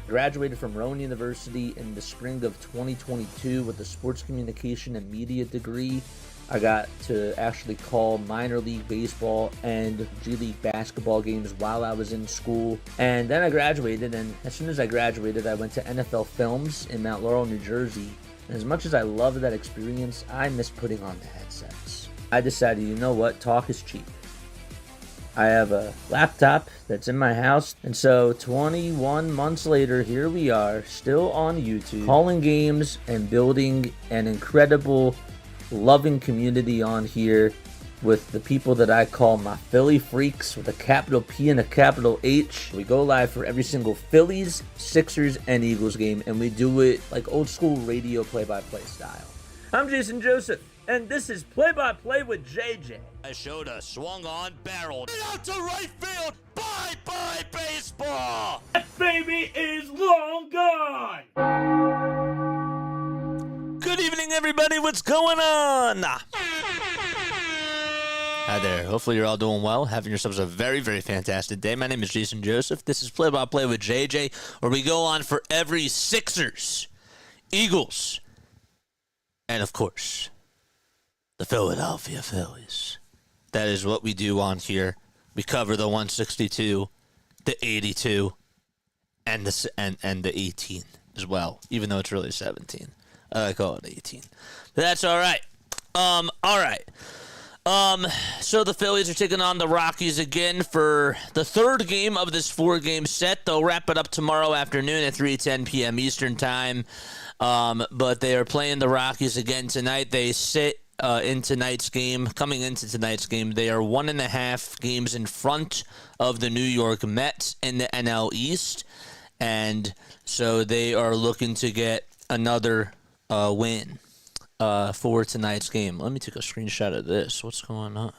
Graduated from Rowan University in the spring of 2022 with a sports communication and media degree. I got to actually call minor league baseball and G League basketball games while I was in school. And then I graduated, and as soon as I graduated, I went to NFL Films in Mount Laurel, New Jersey. And as much as I loved that experience, I miss putting on the headsets. I decided, you know what, talk is cheap. I have a laptop that's in my house, and so 21 months later, here we are, still on YouTube, calling games and building an incredible, loving community on here with the people that I call my Philly freaks with a capital P and a capital H. We go live for every single Phillies, Sixers, and Eagles game, and we do it like old school radio play-by-play style. I'm Jason Joseph, and this is Play-by-Play with JJ. I showed a swung on barrel. Out to right field. Bye-bye baseball. That baby is long gone. Good evening, everybody. What's going on? Hi there. Hopefully you're all doing well, having yourselves a very, very fantastic day. My name is Jason Joseph. This is Play-by-Play with JJ, where we go on for every Sixers, Eagles, and, of course, the Philadelphia Phillies. That is what we do on here. We cover the 162, the 82, and the 18 as well, even though it's really 17. I call it 18. But that's all right. All right. So the Phillies are taking on the Rockies again for the third game of this four-game set. They'll wrap it up tomorrow afternoon at 3:10 p.m. Eastern Time. But they are playing the Rockies again tonight. They sit in tonight's game. Coming into tonight's game, they are 1.5 games in front of the New York Mets in the NL East. And so they are looking to get another win for tonight's game. Let me take a screenshot of this. What's going on?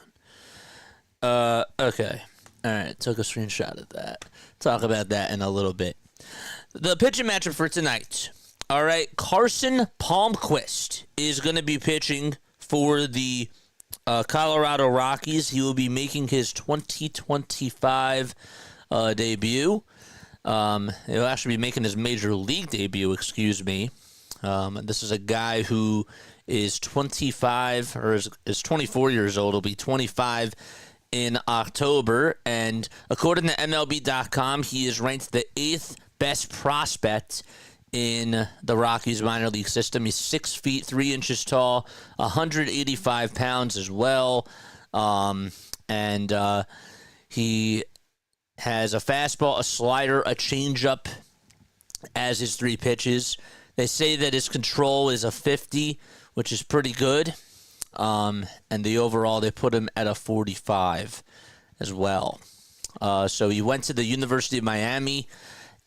Okay. All right. Took a screenshot of that. Talk about that in a little bit. The pitching matchup for tonight. All right. Carson Palmquist is going to be pitching for the Colorado Rockies. He will be making his 2025 debut. He'll actually be making his major league debut, excuse me. This is a guy who is 25 or is 24 years old. He'll be 25 in October. And according to MLB.com, he is ranked the 8th best prospect in the Rockies minor league system. He's 6 feet 3 inches tall, 185 pounds as well. And he has a fastball, a slider, a changeup as his 3 pitches. They say that his control is a 50, which is pretty good. And the overall, they put him at a 45 as well. So he went to the University of Miami,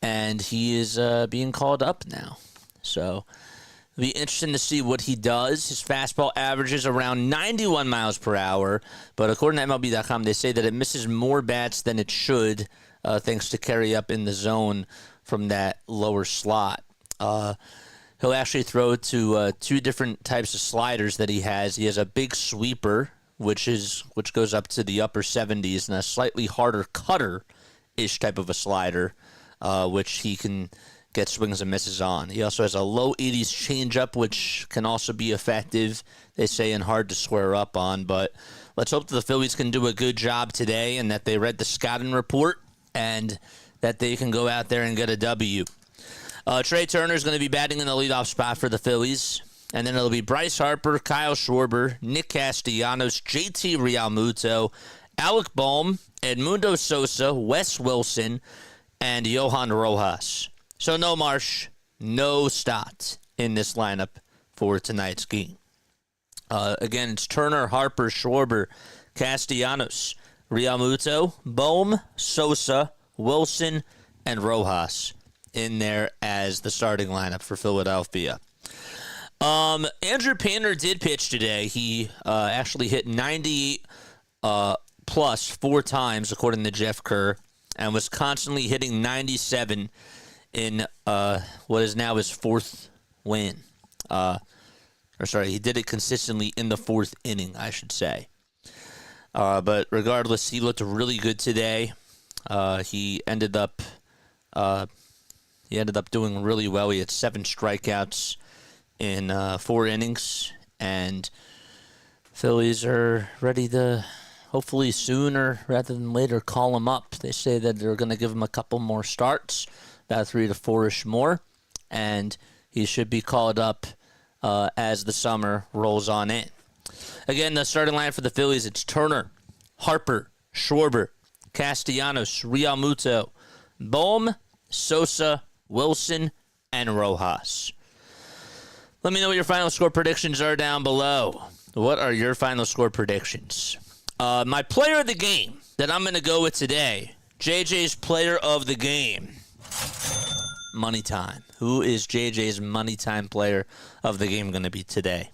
and he is being called up now. So it'll be interesting to see what he does. His fastball averages around 91 miles per hour, but according to MLB.com, they say that it misses more bats than it should, thanks to carry up in the zone from that lower slot. He'll actually throw to 2 different types of sliders that he has. He has a big sweeper, which goes up to the upper 70s, and a slightly harder cutter-ish type of a slider, which he can get swings and misses on. He also has a low 80s changeup, which can also be effective, they say, and hard to square up on. But let's hope that the Phillies can do a good job today and that they read the scouting report and that they can go out there and get a W. Trey Turner is going to be batting in the leadoff spot for the Phillies. And then it'll be Bryce Harper, Kyle Schwarber, Nick Castellanos, JT Realmuto, Alec Bohm, Edmundo Sosa, Wes Wilson, and Johan Rojas. So no Marsh, no Stott in this lineup for tonight's game. Again, it's Turner, Harper, Schwarber, Castellanos, Realmuto, Bohm, Sosa, Wilson, and Rojas in there as the starting lineup for Philadelphia. Andrew Painter did pitch today. He actually hit 98 plus 4 times, according to Jeff Kerr, and was constantly hitting 97 in what is now his 4th win. He did it consistently in the 4th inning, I should say. But regardless, he looked really good today. He ended up He ended up doing really well. He had 7 strikeouts in 4 innings, and Phillies are ready to, hopefully sooner rather than later, call him up. They say that they're going to give him a couple more starts, about 3 to 4-ish more, and he should be called up as the summer rolls on in. Again, the starting line for the Phillies, it's Turner, Harper, Schwarber, Castellanos, Realmuto, Bohm, Sosa, Wilson, and Rojas. Let me know what your final score predictions are down below. What are your final score predictions? My player of the game that I'm going to go with today, JJ's player of the game, Money Time. Who is JJ's Money Time player of the game going to be today?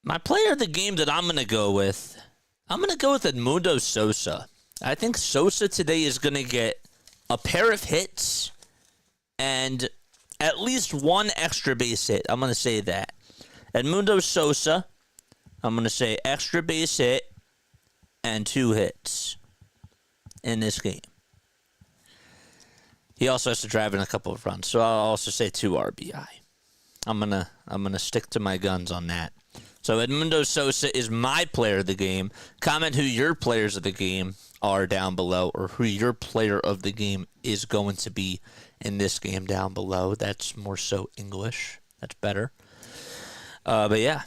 My player of the game that I'm going to go with Edmundo Sosa. I think Sosa today is going to get a pair of hits and at least 1 extra base hit. I'm going to say that. Edmundo Sosa, I'm going to say extra base hit and 2 hits in this game. He also has to drive in a couple of runs, so I'll also say 2 RBI. I'm gonna stick to my guns on that. So Edmundo Sosa is my player of the game. Comment who your players of the game are down below, or who your player of the game is going to be in this game down below. That's more so English. That's better. But yeah,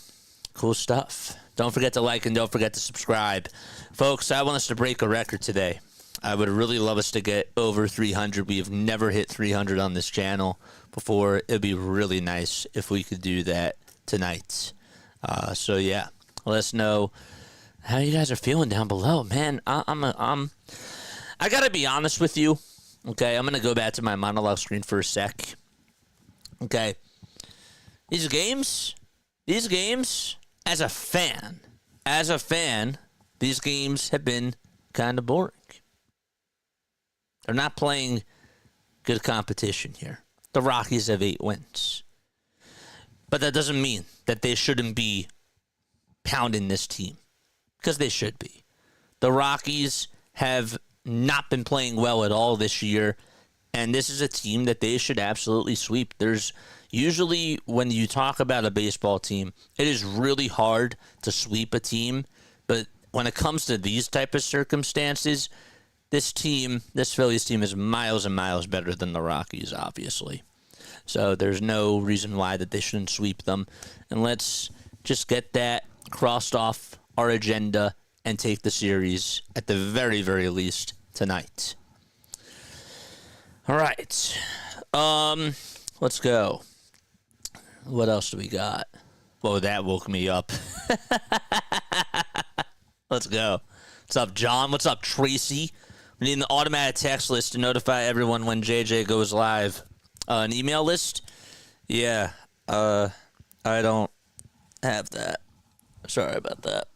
cool stuff. Don't forget to like and don't forget to subscribe. Folks, I want us to break a record today. I would really love us to get over 300. We have never hit 300 on this channel before. It would be really nice if we could do that tonight. So yeah, let us know how you guys are feeling down below, man. I gotta be honest with you. Okay, I'm gonna go back to my monologue screen for a sec. Okay, these games, as a fan, these games have been kind of boring. They're not playing good competition here. The Rockies have 8 wins. But that doesn't mean that they shouldn't be pounding this team, because they should be. The Rockies have not been playing well at all this year, and this is a team that they should absolutely sweep. There's usually, when you talk about a baseball team, it is really hard to sweep a team, but when it comes to these type of circumstances, this Phillies team is miles and miles better than the Rockies, obviously. So there's no reason why that they shouldn't sweep them. And let's just get that crossed off our agenda and take the series at the very, very least tonight. All right. Let's go. What else do we got? Whoa, that woke me up. Let's go. What's up, John? What's up, Tracy? We need an automatic text list to notify everyone when JJ goes live. An email list? Yeah. I don't have that. Sorry about that.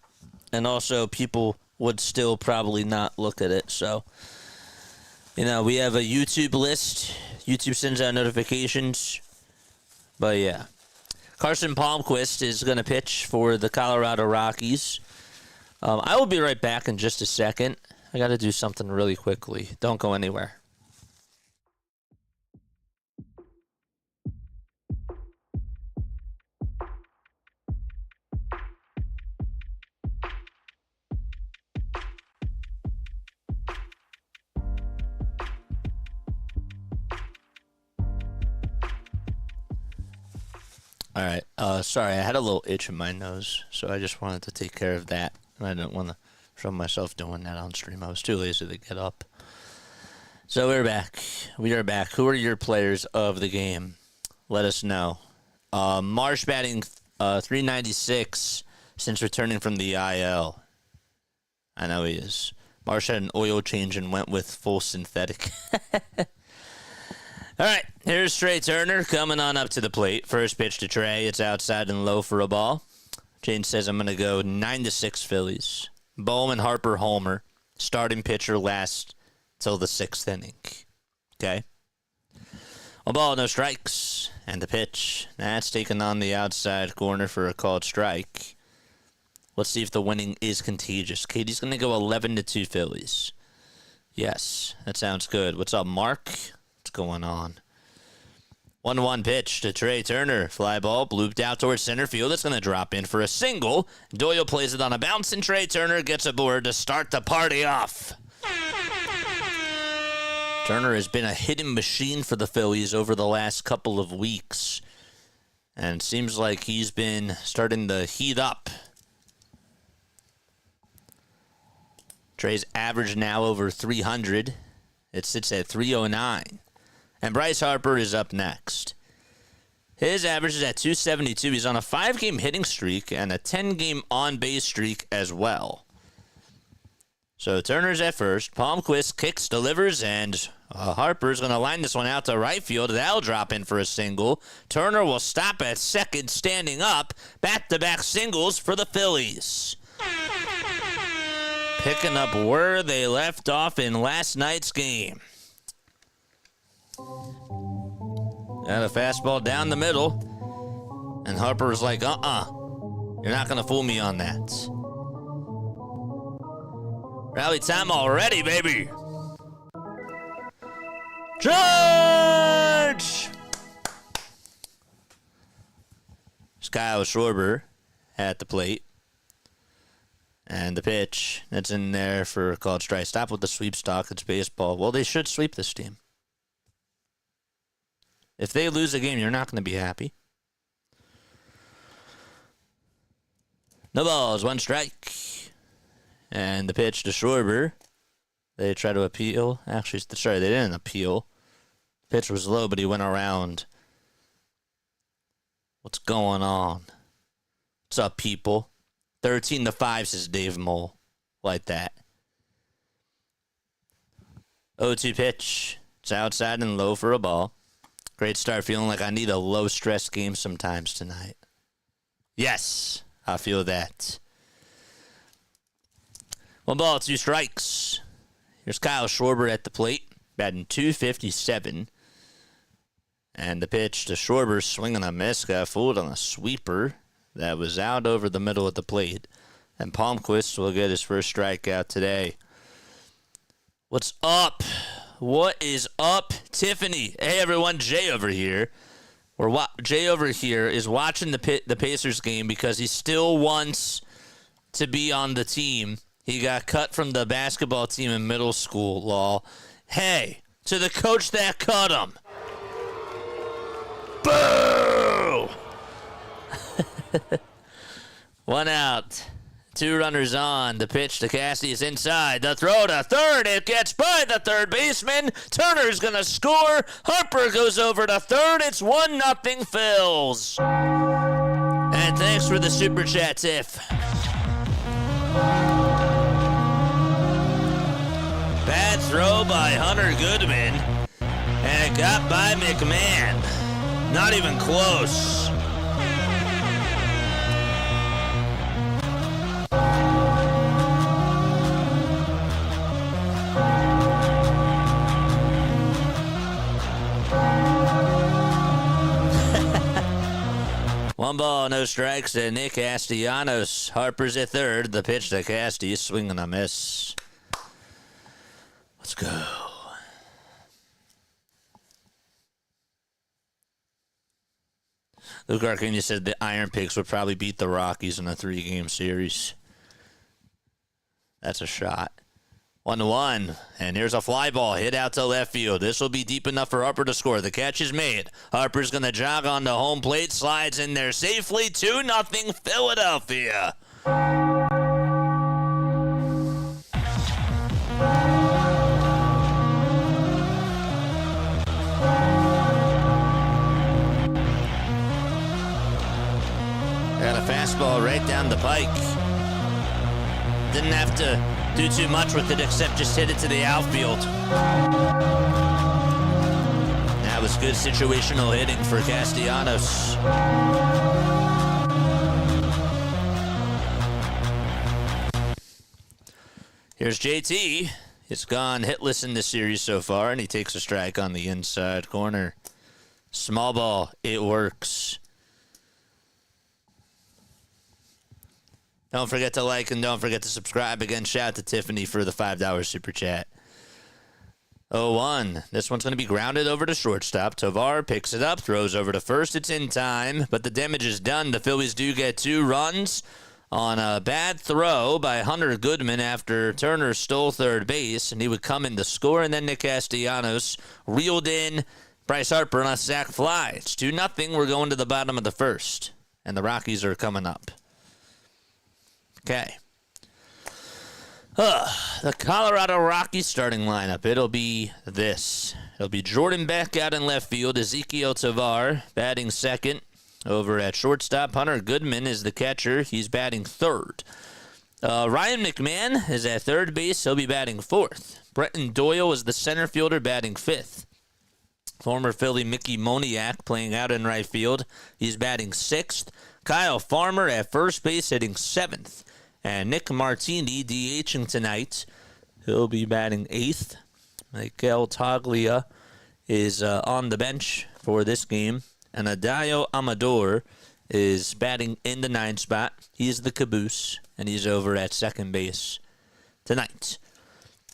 And also, people would still probably not look at it. So, we have a YouTube list. YouTube sends out notifications. But yeah. Carson Palmquist is going to pitch for the Colorado Rockies. I will be right back in just a second. I got to do something really quickly. Don't go anywhere. All right. Sorry, I had a little itch in my nose, so I just wanted to take care of that. I didn't want to show myself doing that on stream. I was too lazy to get up. So we're back. We are back. Who are your players of the game? Let us know. Marsh batting .396 since returning from the IL. I know he is. Marsh had an oil change and went with full synthetic. All right, here's Trey Turner coming on up to the plate. First pitch to Trey. It's outside and low for a ball. Jane says I'm going to go 9-6 Phillies. Bohm and Harper homer. Starting pitcher lasts till the 6th inning. Okay. A ball, no strikes. And the pitch. That's taken on the outside corner for a called strike. Let's see if the winning is contagious. Katie's going to go 11-2 Phillies. Yes, that sounds good. What's up, Mark? going on. 1-1 pitch to Trey Turner. Fly ball blooped out towards center field. It's going to drop in for a single. Doyle plays it on a bounce, and Trey Turner gets aboard to start the party off. Turner has been a hitting machine for the Phillies over the last couple of weeks. And it seems like he's been starting to heat up. Trey's average now over 300. It sits at 309. And Bryce Harper is up next. His average is at 272. He's on a 5-game hitting streak and a 10-game on-base streak as well. So Turner's at first. Palmquist kicks, delivers, and Harper's going to line this one out to right field. That'll drop in for a single. Turner will stop at second, standing up. Back-to-back singles for the Phillies. Picking up where they left off in last night's game. Got a fastball down the middle. And Harper's like, you're not going to fool me on that. Rally time already, baby. Charge! Kyle Schwarber at the plate. And the pitch that's in there for a called strike. Stop with the sweep stock. It's baseball. Well, they should sweep this team. If they lose a game, you're not going to be happy. No balls, 1 strike. And the pitch to Schwarber. They try to appeal. Actually, sorry, they didn't appeal. Pitch was low, but he went around. What's going on? What's up, people? 13-5, says Dave Mole. Like that. 0-2 pitch. It's outside and low for a ball. Great start. Feeling like I need a low-stress game sometimes tonight. Yes, I feel that. 1 ball, 2 strikes. Here's Kyle Schwarber at the plate, batting .257. And the pitch to Schwarber, swinging a miss, got fooled on a sweeper that was out over the middle of the plate. And Palmquist will get his first strikeout today. What's up? What is up, Tiffany? Hey, everyone, Jay over here. Jay over here is watching the Pacers game because he still wants to be on the team. He got cut from the basketball team in middle school, lol. Hey, to the coach that cut him. Boo! 1 out. 2 runners on. The pitch to Cassie is inside. The throw to third. It gets by the third baseman. Turner's going to score. Harper goes over to third. It's 1-0 Phils. And thanks for the super chat, Tiff. Bad throw by Hunter Goodman. And it got by McMahon. Not even close. One ball, no strikes to Nick Castellanos. Harper's at third. The pitch to Casty, swinging a miss. Let's go. Luke Arcania said the Iron Pigs would probably beat the Rockies in a 3-game series. That's a shot. 1-1, and here's a fly ball hit out to left field. This will be deep enough for Harper to score. The catch is made. Harper's going to jog on the home plate, slides in there safely. 2-0 Philadelphia. Got a fastball right down the pike. Didn't have to do too much with it except just hit it to the outfield. That was good situational hitting for Castellanos. Here's JT. It's gone hitless in this series so far, and he takes a strike on the inside corner. Small ball, it works. Don't forget to like and don't forget to subscribe. Again, shout out to Tiffany for the $5 super chat. 0-1. This one's going to be grounded over to shortstop. Tovar picks it up, throws over to first. It's in time, but the damage is done. The Phillies do get 2 runs on a bad throw by Hunter Goodman after Turner stole third base, and he would come in to score, and then Nick Castellanos reeled in Bryce Harper on a sac fly. It's 2-0. We're going to the bottom of the first, and the Rockies are coming up. Okay. The Colorado Rockies starting lineup. It'll be this. It'll be Jordan Beck out in left field. Ezequiel Tovar batting second. Over at shortstop, Hunter Goodman is the catcher. He's batting third. Ryan McMahon is at third base. He'll be batting fourth. Brenton Doyle is the center fielder batting fifth. Former Philly Mickey Moniak playing out in right field. He's batting sixth. Kyle Farmer at first base hitting seventh. And Nick Martini DHing tonight. He'll be batting eighth. Miguel Taglia is on the bench for this game. And Adayo Amador is batting in the 9th spot. He's the caboose, and he's over at second base tonight.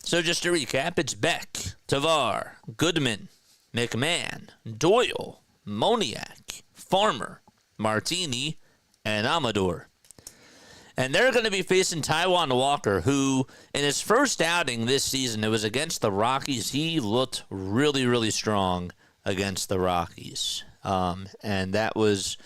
So just to recap, it's Beck, Tovar, Goodman, McMahon, Doyle, Moniak, Farmer, Martini, and Amador. And they're going to be facing Taijuan Walker, who, in his first outing this season, it was against the Rockies. He looked really, really strong against the Rockies. And that was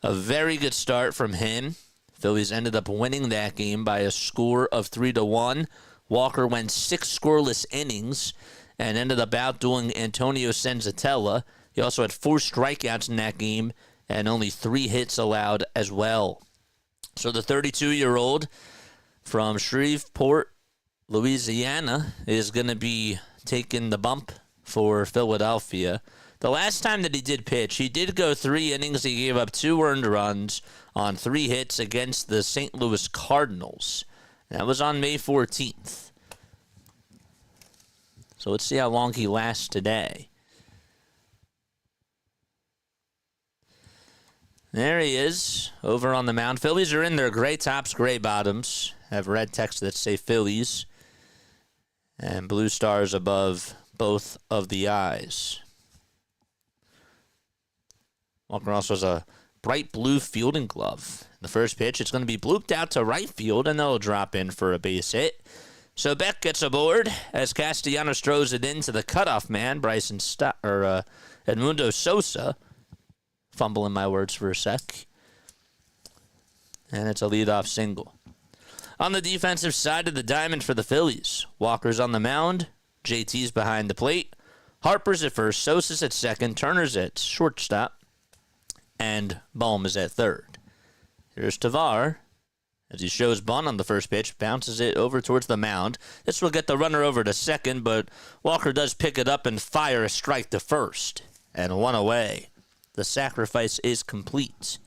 a very good start from him. Phillies ended up winning that game by a score of 3-1. Walker went 6 scoreless innings and ended up outdoing Antonio Senzatella. He also had 4 strikeouts in that game and only 3 hits allowed as well. So the 32-year-old from Shreveport, Louisiana, is going to be taking the bump for Philadelphia. The last time that he did pitch, he did go 3 innings. He gave up 2 earned runs on 3 hits against the St. Louis Cardinals. That was on May 14th. So let's see how long he lasts today. There he is, over on the mound. Phillies are in their gray tops, gray bottoms. Have red text that say Phillies. And blue stars above both of the eyes. Walker also has a bright blue fielding glove. The first pitch, it's going to be blooped out to right field, and they'll drop in for a base hit. So Beck gets aboard as Castellanos throws it into the cutoff man, Edmundo Sosa. Fumbling my words for a sec. And it's a leadoff single. On the defensive side of the diamond for the Phillies, Walker's on the mound. JT's behind the plate. Harper's at first. Sosa's at second. Turner's at shortstop. And Baum is at third. Here's Tovar. As he shows bunt on the first pitch, bounces it over towards the mound. This will get the runner over to second, but Walker does pick it up and fire a strike to first. And 1 away. The sacrifice is complete.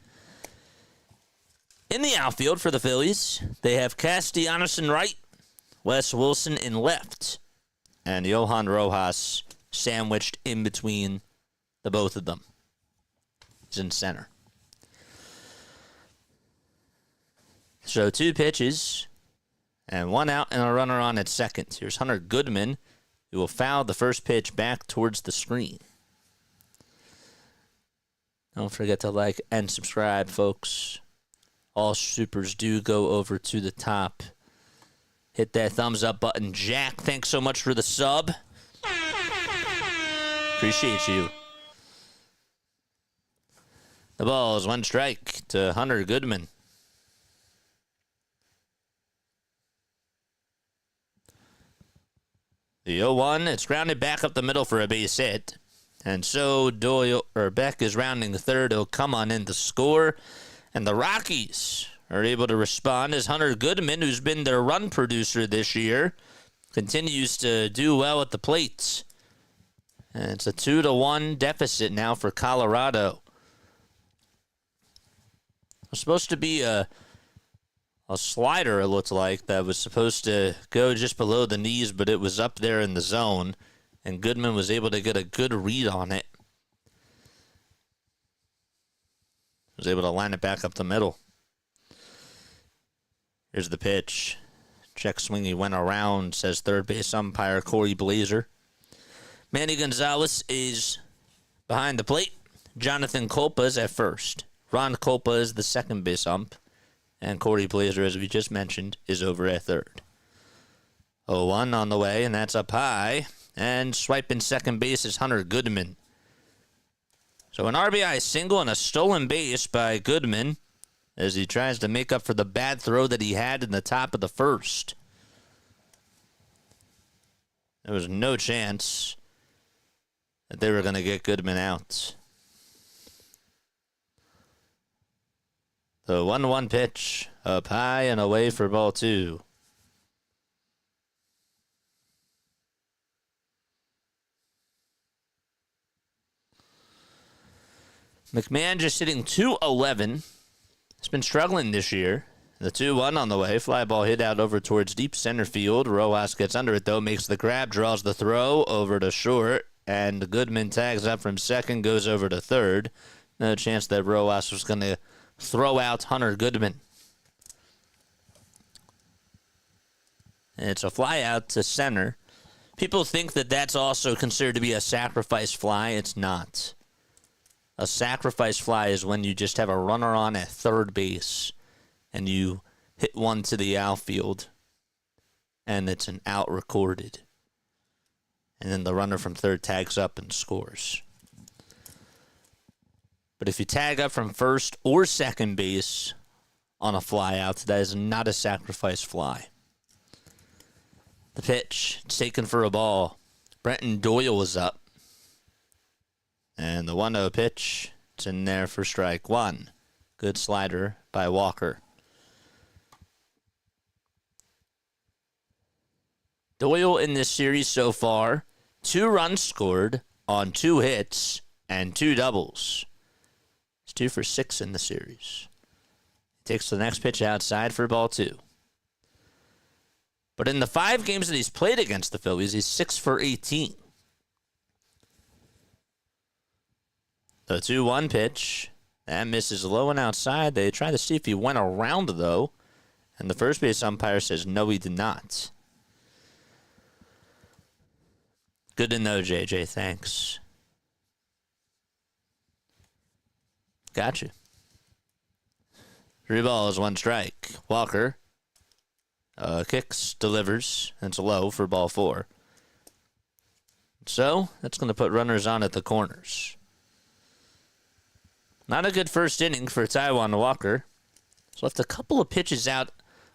In the outfield for the Phillies, they have Castellanos in right, Wes Wilson in left, and Johan Rojas sandwiched in between the both of them. He's in center. So 2 pitches, and 1 out and a runner on at second. Here's Hunter Goodman, who will foul the first pitch back towards the screen. Don't forget to like and subscribe, folks. All supers do go over to the top. Hit that thumbs up button. Jack, thanks so much for the sub. Appreciate you. The ball is 1 strike to Hunter Goodman. The 0-1, it's grounded back up the middle for a base hit. And so Beck is rounding the third. He'll come on in to score. And the Rockies are able to respond as Hunter Goodman, who's been their run producer this year, continues to do well at the plate. And it's a 2-1 deficit now for Colorado. It was supposed to be a slider, it looked like, that was supposed to go just below the knees, but it was up there in the zone. And Goodman was able to get a good read on it. Was able to line it back up the middle. Here's the pitch. Check swing, he went around, says third base umpire Corey Blazer. Manny Gonzalez is behind the plate. Jonathan Kolpa is at first. Ron Kolpa is the second base ump. And Corey Blazer, as we just mentioned, is over at third. 0-1 on the way, and that's up high. And swiping second base is Hunter Goodman. So an RBI single and a stolen base by Goodman as he tries to make up for the bad throw that he had in the top of the first. There was no chance that they were going to get Goodman out. The 1-1 pitch, up high and away for ball two. McMahon just hitting .211. He's been struggling this year. The 2-1 on the way. Fly ball hit out over towards deep center field. Rojas gets under it, though, makes the grab, draws the throw over to short, and Goodman tags up from second, goes over to third. No chance that Rojas was going to throw out Hunter Goodman. And it's a fly out to center. People think that that's also considered to be a sacrifice fly. It's not. A sacrifice fly is when you just have a runner on at third base and you hit one to the outfield and it's an out recorded. And then the runner from third tags up and scores. But if you tag up from first or second base on a fly out, that is not a sacrifice fly. The pitch, it's taken for a ball. Brenton Doyle is up. And the 1-0 pitch, it's in there for strike one. Good slider by Walker. Doyle in this series so far, 2 runs scored on 2 hits and 2 doubles. He's 2 for 6 in the series. He takes the next pitch outside for ball 2. But in the 5 games that he's played against the Phillies, he's 6 for 18. The 2-1 pitch, that misses low and outside. They try to see if he went around, though. And the first base umpire says no, he did not. Good to know, JJ. Thanks. Gotcha. 3 balls, 1 strike. Walker kicks, delivers, and it's low for ball 4. So, that's going to put runners on at the corners. Not a good first inning for Taijuan Walker. He's left a couple of pitches out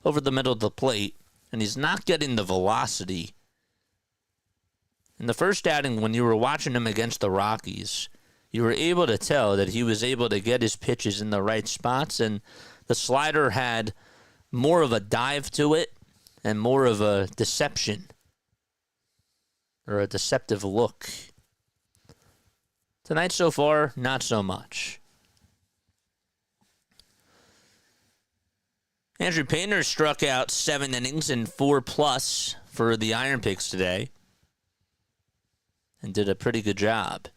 over the middle of the plate, and he's not getting the velocity. In the first outing, when you were watching him against the Rockies, you were able to tell that he was able to get his pitches in the right spots, and the slider had more of a dive to it and more of a deception or a deceptive look. Tonight so far, not so much. Andrew Painter struck out 7 innings and 4+ for the Iron Pigs today and did a pretty good job.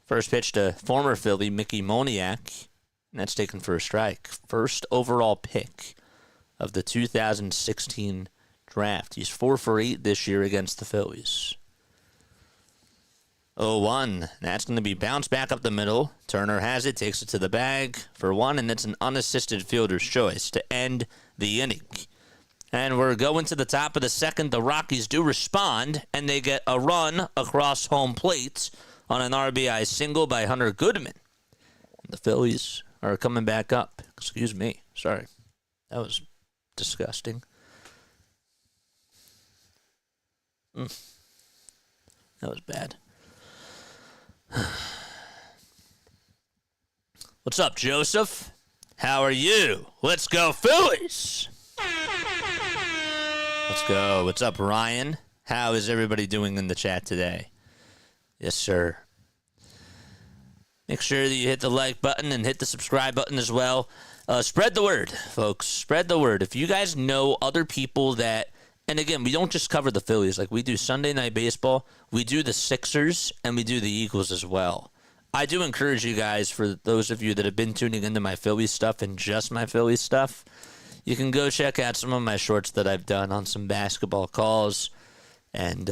First pitch to former Philly Mickey Moniak, and that's taken for a strike. First overall pick of the 2016 draft. He's 4 for 8 this year against the Phillies. 0-1. That's going to be bounced back up the middle. Turner has it, takes it to the bag for 1, and it's an unassisted fielder's choice to end the inning. And we're going to the top of the second. The Rockies do respond, and they get a run across home plate on an RBI single by Hunter Goodman. The Phillies are coming back up. Excuse me. Sorry. That was disgusting. That was bad. What's up, Joseph? How are you? Let's go, Phillies! Let's go. What's up, Ryan? How is everybody doing in the chat today? Yes, sir. Make sure that you hit the like button and hit the subscribe button as well. Spread the word, folks. Spread the word. If you guys know other people that... And again, we don't just cover the Phillies. Like, we do Sunday Night Baseball, we do the Sixers, and we do the Eagles as well. I do encourage you guys, for those of you that have been tuning into my Phillies stuff and just my Phillies stuff, you can go check out some of my shorts that I've done on some basketball calls and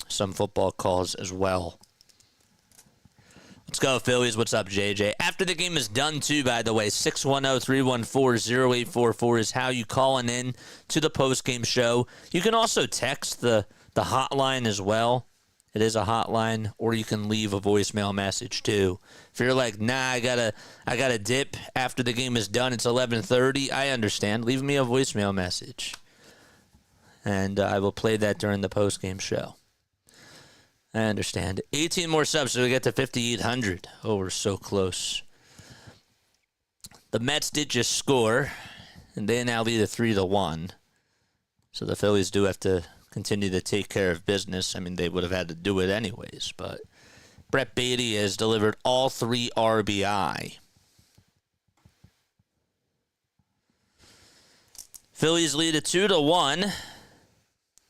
some football calls as well. Let's go, Phillies. What's up, JJ? After the game is done, too, by the way, 610-314-0844 is how you calling in to the postgame show. You can also text the hotline as well. It is a hotline, or you can leave a voicemail message, too. If you're like, nah, I gotta dip after the game is done, it's 11:30, I understand. Leave me a voicemail message, and I will play that during the postgame show. I understand. 18 more subs, so we get to 5,800. Oh, we're so close. The Mets did just score, and they now lead 3-1. So the Phillies do have to continue to take care of business. I mean, they would have had to do it anyways, but Brett Beatty has delivered all 3 RBI. Phillies lead 2-1.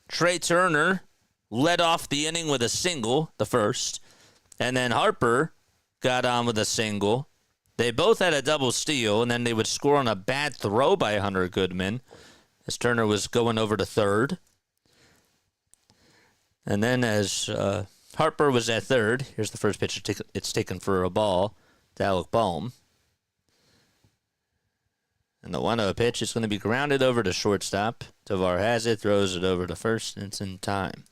Trey Turner led off the inning with a single, the first, and then Harper got on with a single. They both had a double steal, and then they would score on a bad throw by Hunter Goodman as Turner was going over to third. And then as Harper was at third, here's the first pitch. It's taken for a ball to Alec Bohm. And the 1-0 pitch is going to be grounded over to shortstop. Tovar has it, throws it over to first, and it's in time.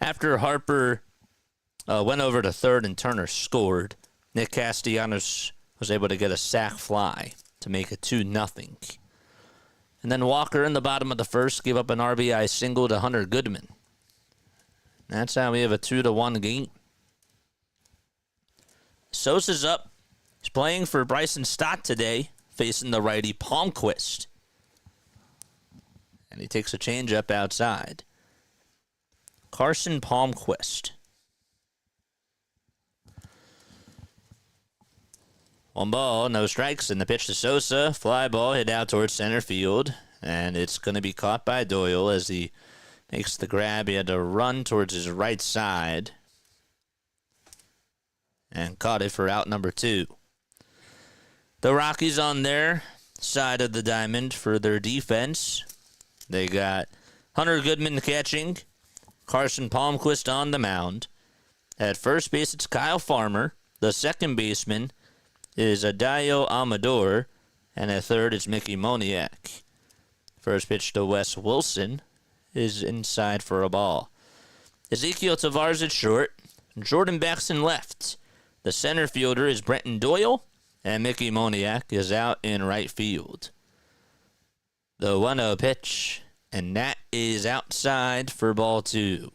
After Harper went over to third and Turner scored, Nick Castellanos was able to get a sac fly to make it 2-0. And then Walker in the bottom of the first gave up an RBI single to Hunter Goodman. That's how we have a 2-1 game. Sosa's up. He's playing for Bryson Stott today, facing the righty Palmquist. And he takes a changeup outside. Carson Palmquist. 1 ball, no strikes, and the pitch to Sosa. Fly ball hit out towards center field, and it's going to be caught by Doyle as he makes the grab. He had to run towards his right side and caught it for out number 2. The Rockies on their side of the diamond for their defense. They got Hunter Goodman catching, Carson Palmquist on the mound. At first base, it's Kyle Farmer. The second baseman is Adayo Amador. And at third, it's Mickey Moniak. First pitch to Wes Wilson is inside for a ball. Ezekiel Tavares at short. Jordan Baxton left. The center fielder is Brenton Doyle. And Mickey Moniak is out in right field. The 1-0 pitch. And that is outside for ball 2.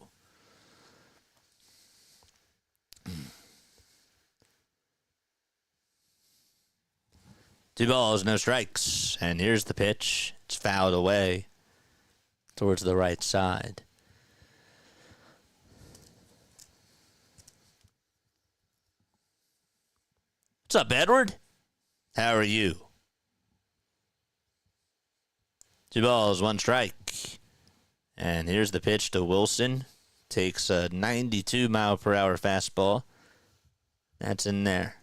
Two balls, no strikes. And here's the pitch. It's fouled away towards the right side. What's up, Edward? How are you? 2 balls, 1 strike. And here's the pitch to Wilson. Takes a 92-mile-per-hour fastball. That's in there.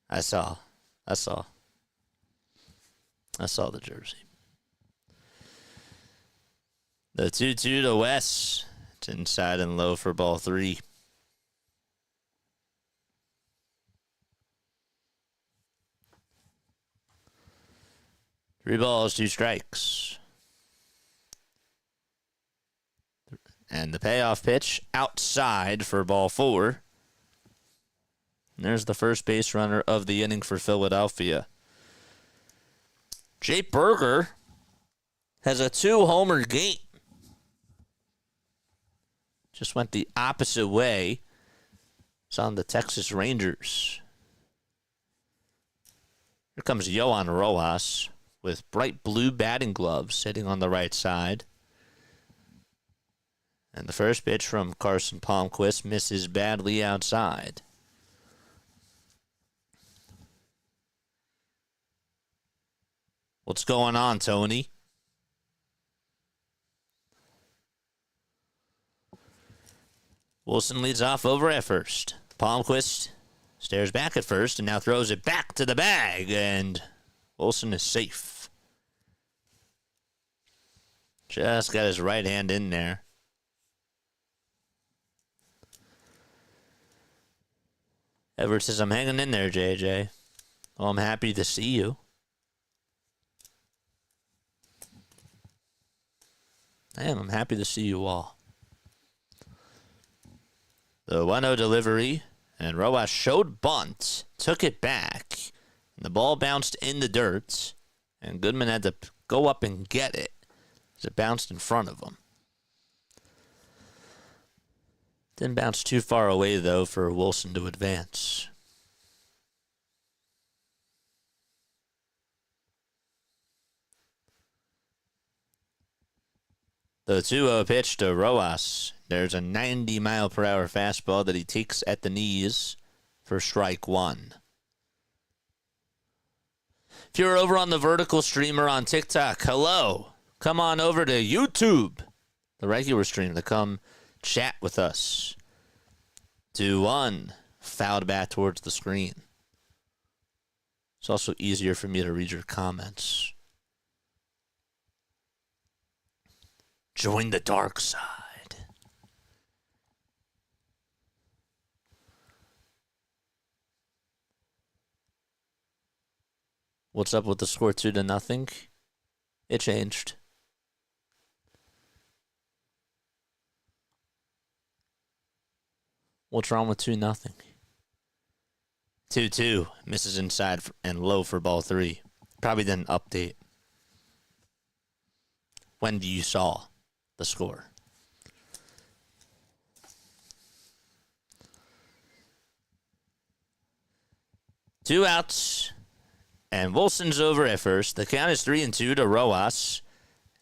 I saw the jersey. The 2-2 to Wes. It's inside and low for ball 3. Three balls, 2 strikes. And the payoff pitch outside for ball 4. And there's the first base runner of the inning for Philadelphia. Jay Berger has a 2-homer game. Just went the opposite way. It's on the Texas Rangers. Here comes Yohan Rojas with bright blue batting gloves sitting on the right side. And the first pitch from Carson Palmquist misses badly outside. What's going on, Tony? Wilson leads off over at first. Palmquist stares back at first and now throws it back to the bag. And Wilson is safe. Just got his right hand in there. Edward says, I'm hanging in there, JJ. Well, I'm happy to see you. I'm happy to see you all. The 1-0 delivery, and Rojas showed bunt, took it back, and the ball bounced in the dirt, and Goodman had to go up and get it as it bounced in front of him. Didn't bounce too far away, though, for Wilson to advance. The 2-0 pitch to Rojas. There's a 90-mile-per-hour fastball that he takes at the knees for strike one. If you're over on the vertical streamer on TikTok, hello. Come on over to YouTube, the regular stream, to come chat with us. 2-1. Fouled back towards the screen. It's also easier for me to read your comments. Join the dark side. What's up with the score 2-0? It changed. What's wrong with 2-0? 2-2. Misses inside and low for ball 3. Probably didn't update. When do you saw the score? Two outs. And Wilson's over at first. The count is 3-2 to Rojas.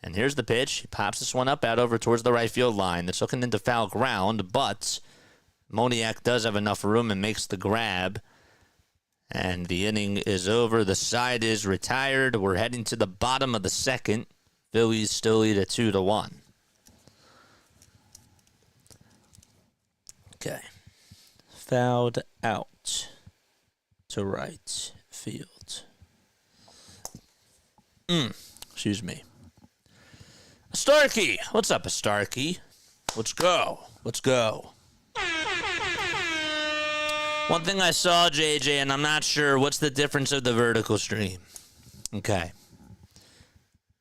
And here's the pitch. He pops this one up out over towards the right field line. It's looking into foul ground, but Moniak does have enough room and makes the grab. And the inning is over. The side is retired. We're heading to the bottom of the second. Phillies still lead at 2-1. Okay. Fouled out to right field. Excuse me. Starkey. What's up, Starkey? Let's go. Let's go. One thing I saw, JJ, and I'm not sure what's the difference of the vertical stream. Okay.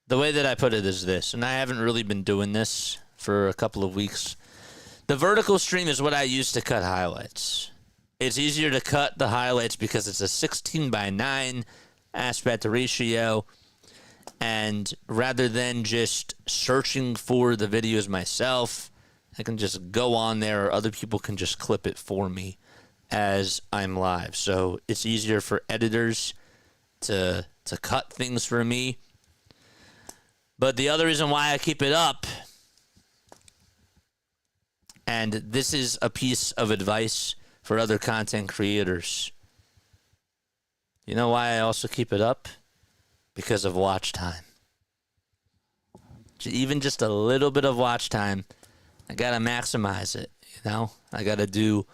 The way that I put it is this, and I haven't really been doing this for a couple of weeks. The vertical stream is what I use to cut highlights. It's easier to cut the highlights because it's a 16:9 aspect ratio. And rather than just searching for the videos myself, I can just go on there, or other people can just clip it for me as I'm live. So it's easier for editors to cut things for me. But the other reason why I keep it up, and this is a piece of advice for other content creators. You know why I also keep it up? Because of watch time. Even just a little bit of watch time, I got to maximize it, you know? I got to do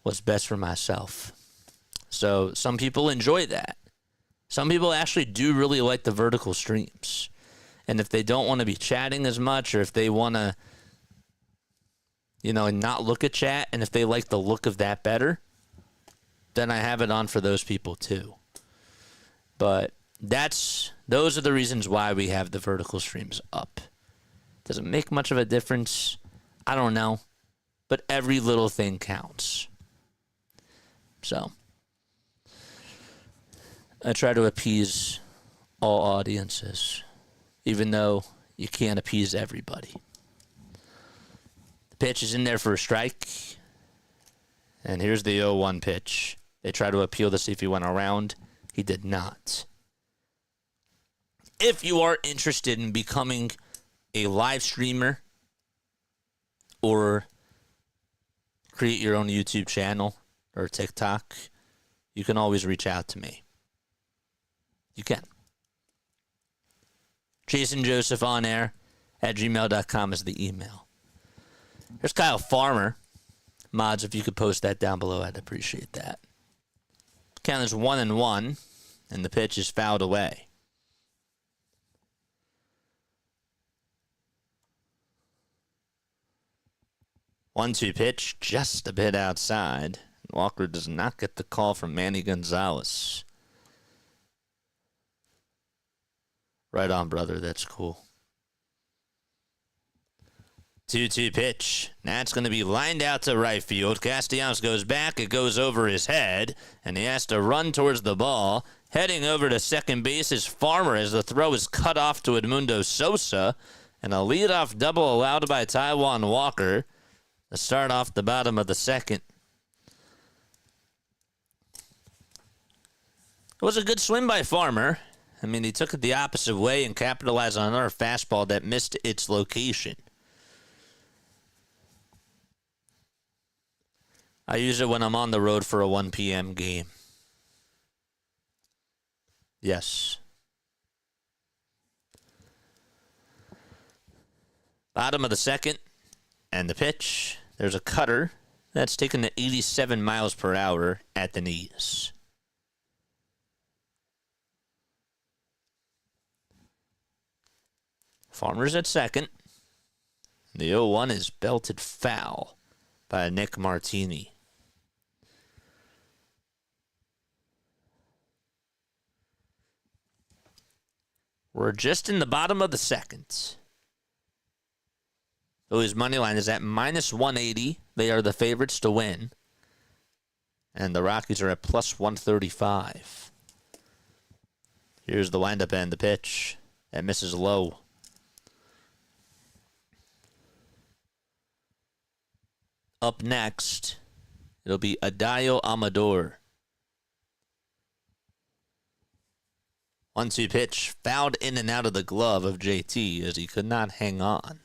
what's best for myself. So some people enjoy that. Some people actually do really like the vertical streams. And if they don't want to be chatting as much, or if they want to, you know, not look at chat, and if they like the look of that better, then I have it on for those people too. But those are the reasons why we have the vertical streams up. Does it make much of a difference? I don't know. But every little thing counts. So I try to appease all audiences, even though you can't appease everybody. The pitch is in there for a strike. And here's the 0-1 pitch. They try to appeal to see if he went around. He did not. If you are interested in becoming a live streamer or create your own YouTube channel or TikTok, you can always reach out to me. You can. JasonJosephOnAir@gmail.com is the email. Here's Kyle Farmer. Mods, if you could post that down below, I'd appreciate that. Count is 1-1. and the pitch is fouled away. 1-2 pitch, just a bit outside. Walker does not get the call from Manny Gonzalez. Right on, brother. That's cool. 2-2 pitch. That's going to be lined out to right field. Castellanos goes back. It goes over his head, and he has to run towards the ball. Heading over to second base is Farmer as the throw is cut off to Edmundo Sosa, and a leadoff double allowed by Taijuan Walker to start off the bottom of the second. It was a good swing by Farmer. I mean, he took it the opposite way and capitalized on another fastball that missed its location. I use it when I'm on the road for a 1 p.m. game. Yes. Bottom of the second, and the pitch. There's a cutter that's taken to 87 miles per hour at the knees. Farmer's at second. The 0-1 is belted foul by Nick Martini. We're just in the bottom of the second. Phillies' money line is at -180. They are the favorites to win. And the Rockies are at +135. Here's the windup and the pitch. That misses low. Up next, it'll be Adayo Amador. 1-2 pitch, fouled in and out of the glove of JT as he could not hang on.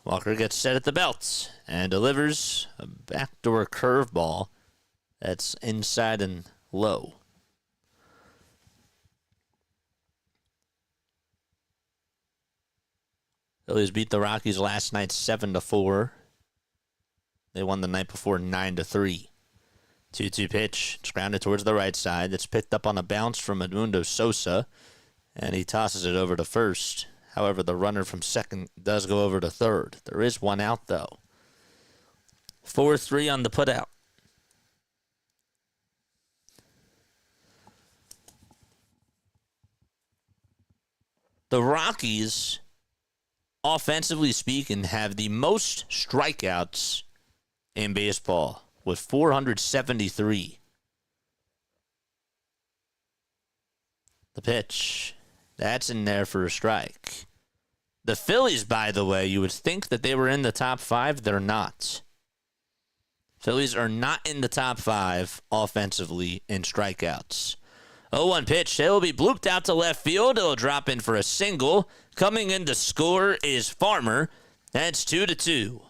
Walker gets set at the belt and delivers a backdoor curveball that's inside and low. Phillies beat the Rockies last night 7-4. They won the night before 9-3. 2-2 pitch. It's grounded towards the right side. It's picked up on a bounce from Edmundo Sosa, and he tosses it over to first. However, the runner from second does go over to third. There is one out, though. 4-3 on the putout. The Rockies, offensively speaking, have the most strikeouts in baseball with 473. The pitch. That's in there for a strike. The Phillies, by the way, you would think that they were in the top 5. They're not. Phillies are not in the top 5 offensively in strikeouts. 0-1 pitch. It will be blooped out to left field. It'll drop in for a single. Coming in to score is Farmer. That's 2-2.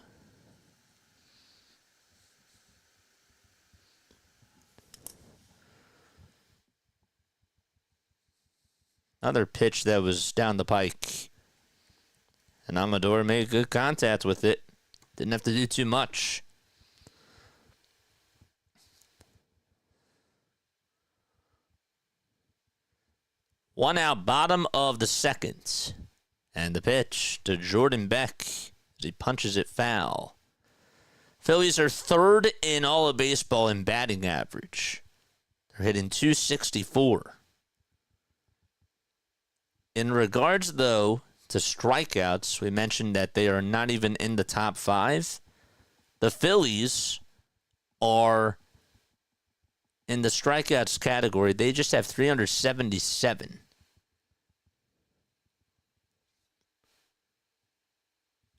Another pitch that was down the pike. And Amador made good contact with it. Didn't have to do too much. One out, bottom of the second. And the pitch to Jordan Beck as he punches it foul. Phillies are third in all of baseball in batting average. They're hitting .264. In regards, though, to strikeouts, we mentioned that they are not even in the top 5. The Phillies are in the strikeouts category. They just have 377.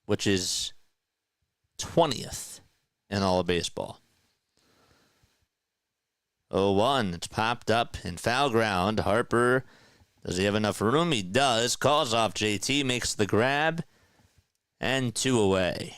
Which is 20th in all of baseball. 0-1. It's popped up in foul ground. Harper, does he have enough room? He does. Calls off JT, makes the grab, and 2 away.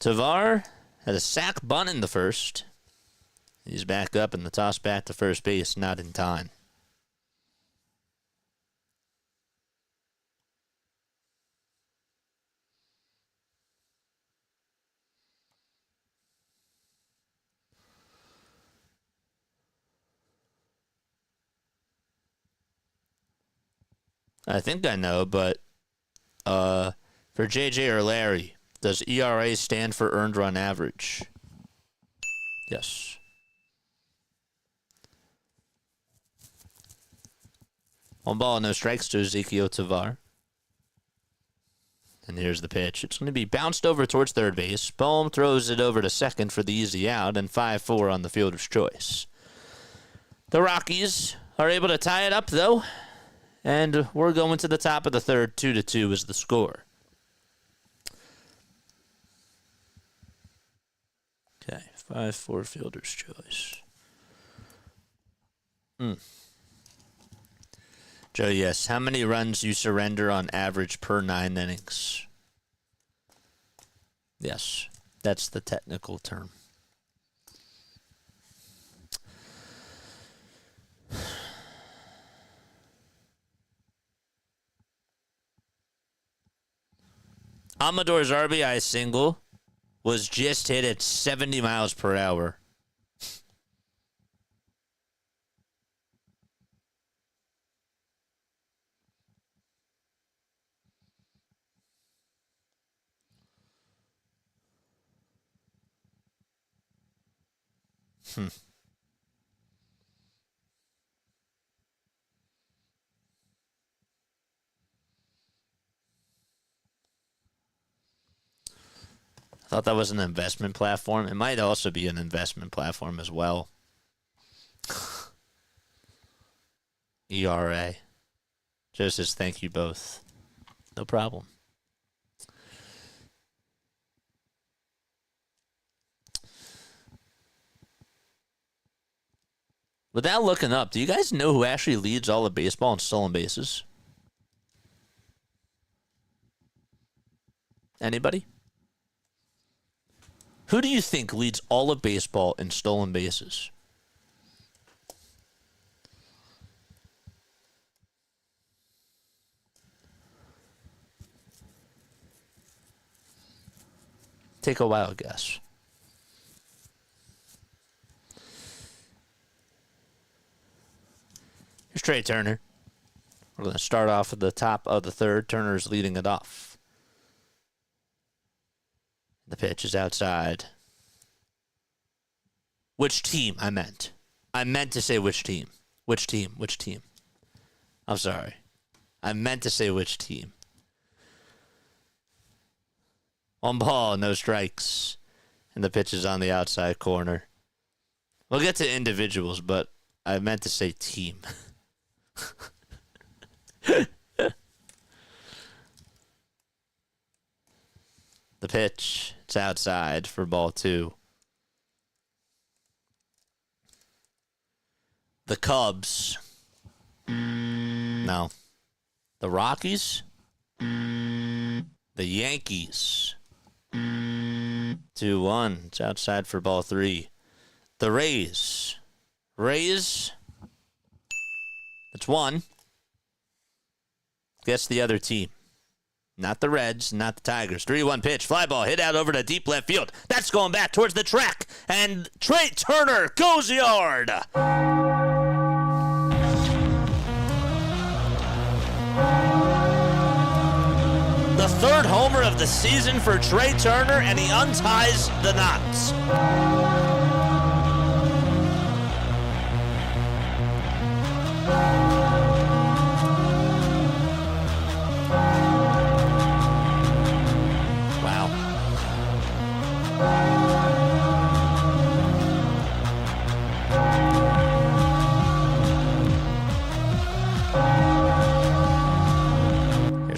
Tavar had a sac bunt in the first. He's back up in the toss back to first base, not in time. I think I know, but for JJ or Larry, does ERA stand for earned run average? Yes. One ball, no strikes to Ezequiel Tavar. And here's the pitch. It's going to be bounced over towards third base. Bohm throws it over to second for the easy out, and 5-4 on the fielder's choice. The Rockies are able to tie it up, though. And we're going to the top of the third. 2-2 is the score. Okay, 5-4 fielder's choice. Joe, yes. How many runs you surrender on average per 9 innings? Yes, that's the technical term. Amador's RBI single was just hit at 70 miles per hour. I thought that was an investment platform. It might also be an investment platform as well. ERA. Joe says, thank you both. No problem. Without looking up, do you guys know who actually leads all of baseball in stolen bases? Anybody? Who do you think leads all of baseball in stolen bases? Take a wild guess. Here's Trey Turner. We're going to start off at the top of the third. Turner's leading it off. The pitch is outside. Which team, I meant. I meant to say which team. Which team? Which team? I'm sorry. I meant to say which team. One ball, no strikes. And the pitch is on the outside corner. We'll get to individuals, but I meant to say team. The pitch, it's outside for ball 2. The Cubs. No. The Rockies. The Yankees. 2-1. It's outside for ball 3. The Rays. Rays. That's 1. Guess the other team. Not the Reds, not the Tigers. 3-1 pitch. Fly ball hit out over to deep left field. That's going back towards the track. And Trey Turner goes yard. The third homer of the season for Trey Turner, and he unties the knots.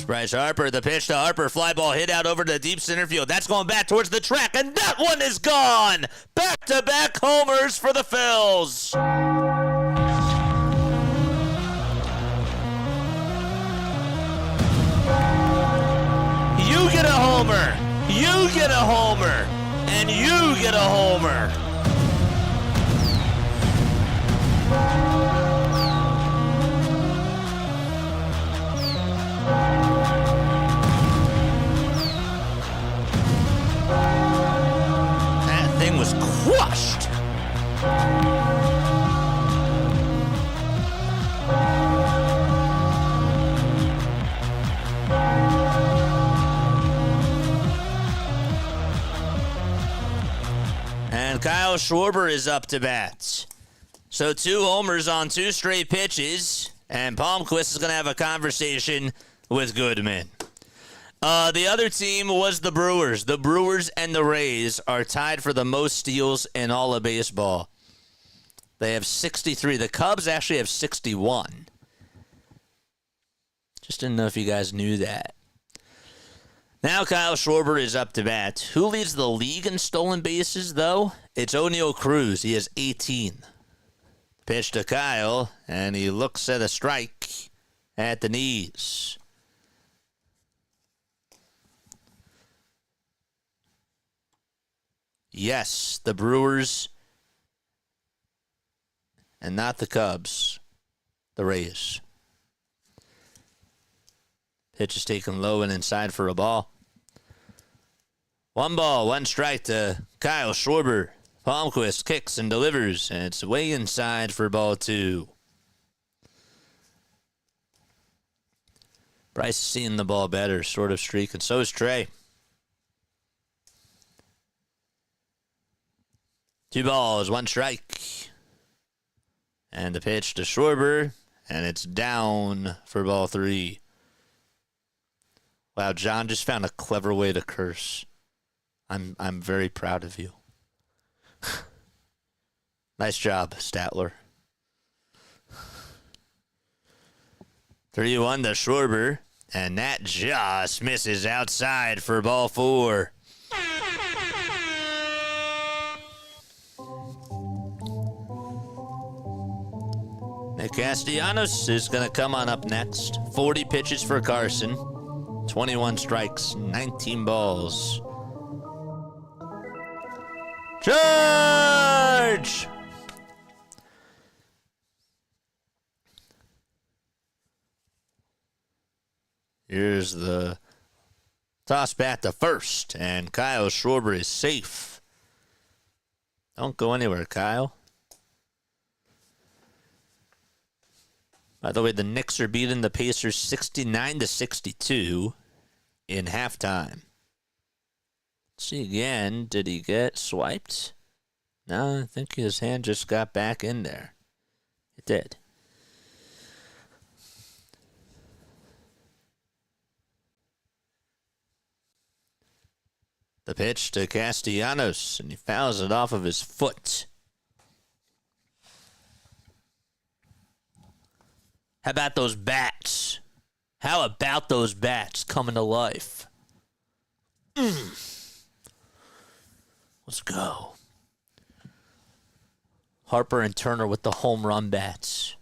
Bryce Harper, the pitch to Harper, fly ball hit out over to deep center field. That's going back towards the track, and that one is gone. Back-to-back homers for the Phils. You get a homer. You get a homer. and you get a homer. That thing was crushed. And Kyle Schwarber is up to bat. So 2 homers on 2 straight pitches, and Palmquist is going to have a conversation with Goodman. The other team was the Brewers. The Brewers and the Rays are tied for the most steals in all of baseball. They have 63. The Cubs actually have 61. Just didn't know if you guys knew that. Now Kyle Schwarber is up to bat. Who leads the league in stolen bases, though? It's Oneil Cruz. He has 18. Pitch to Kyle, and he looks at a strike at the knees. Yes, the Brewers, and not the Cubs, the Rays. Pitch is taken low and inside for a ball. 1 ball, 1 strike to Kyle Schwarber. Palmquist kicks and delivers, and it's way inside for ball 2. Bryce is seeing the ball better, sort of streak, and so is Trey. 2 balls, 1 strike. And the pitch to Schwarber, and it's down for ball 3. Wow, John just found a clever way to curse. I'm very proud of you. Nice job, Statler. 3-1 to Schwarber, and that just misses outside for ball 4. Nick Castellanos is going to come on up next. 40 pitches for Carson. 21 strikes, 19 balls. Charge! Here's the toss bat to first, and Kyle Schwarber is safe. Don't go anywhere, Kyle. By the way, the Knicks are beating the Pacers 69-62 in halftime. Let's see again. Did he get swiped? No, I think his hand just got back in there. It did. The pitch to Castellanos, and he fouls it off of his foot. How about those bats? How about those bats coming to life? Let's go. Harper and Turner with the home run bats.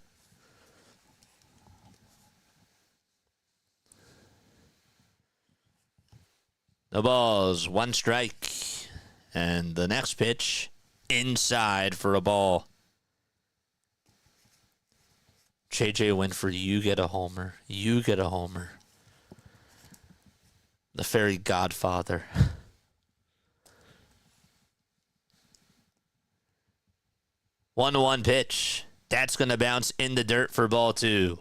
No balls, 1 strike. And the next pitch, inside for a ball. JJ Winfrey, you get a homer. You get a homer. The fairy godfather. 1-1 pitch. That's going to bounce in the dirt for ball 2.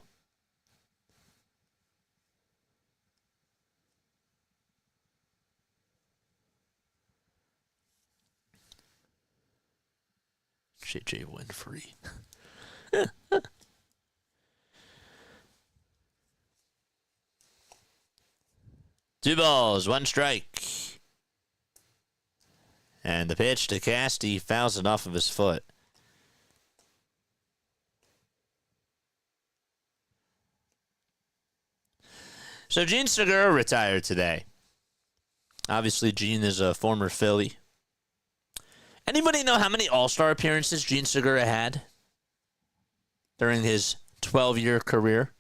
JJ Winfrey. 2 balls, 1 strike. And the pitch to Casty fouls it off of his foot. So Gene Segura retired today. Obviously, Gene is a former Philly. Anybody know how many All-Star appearances Gene Segura had during his 12-year career?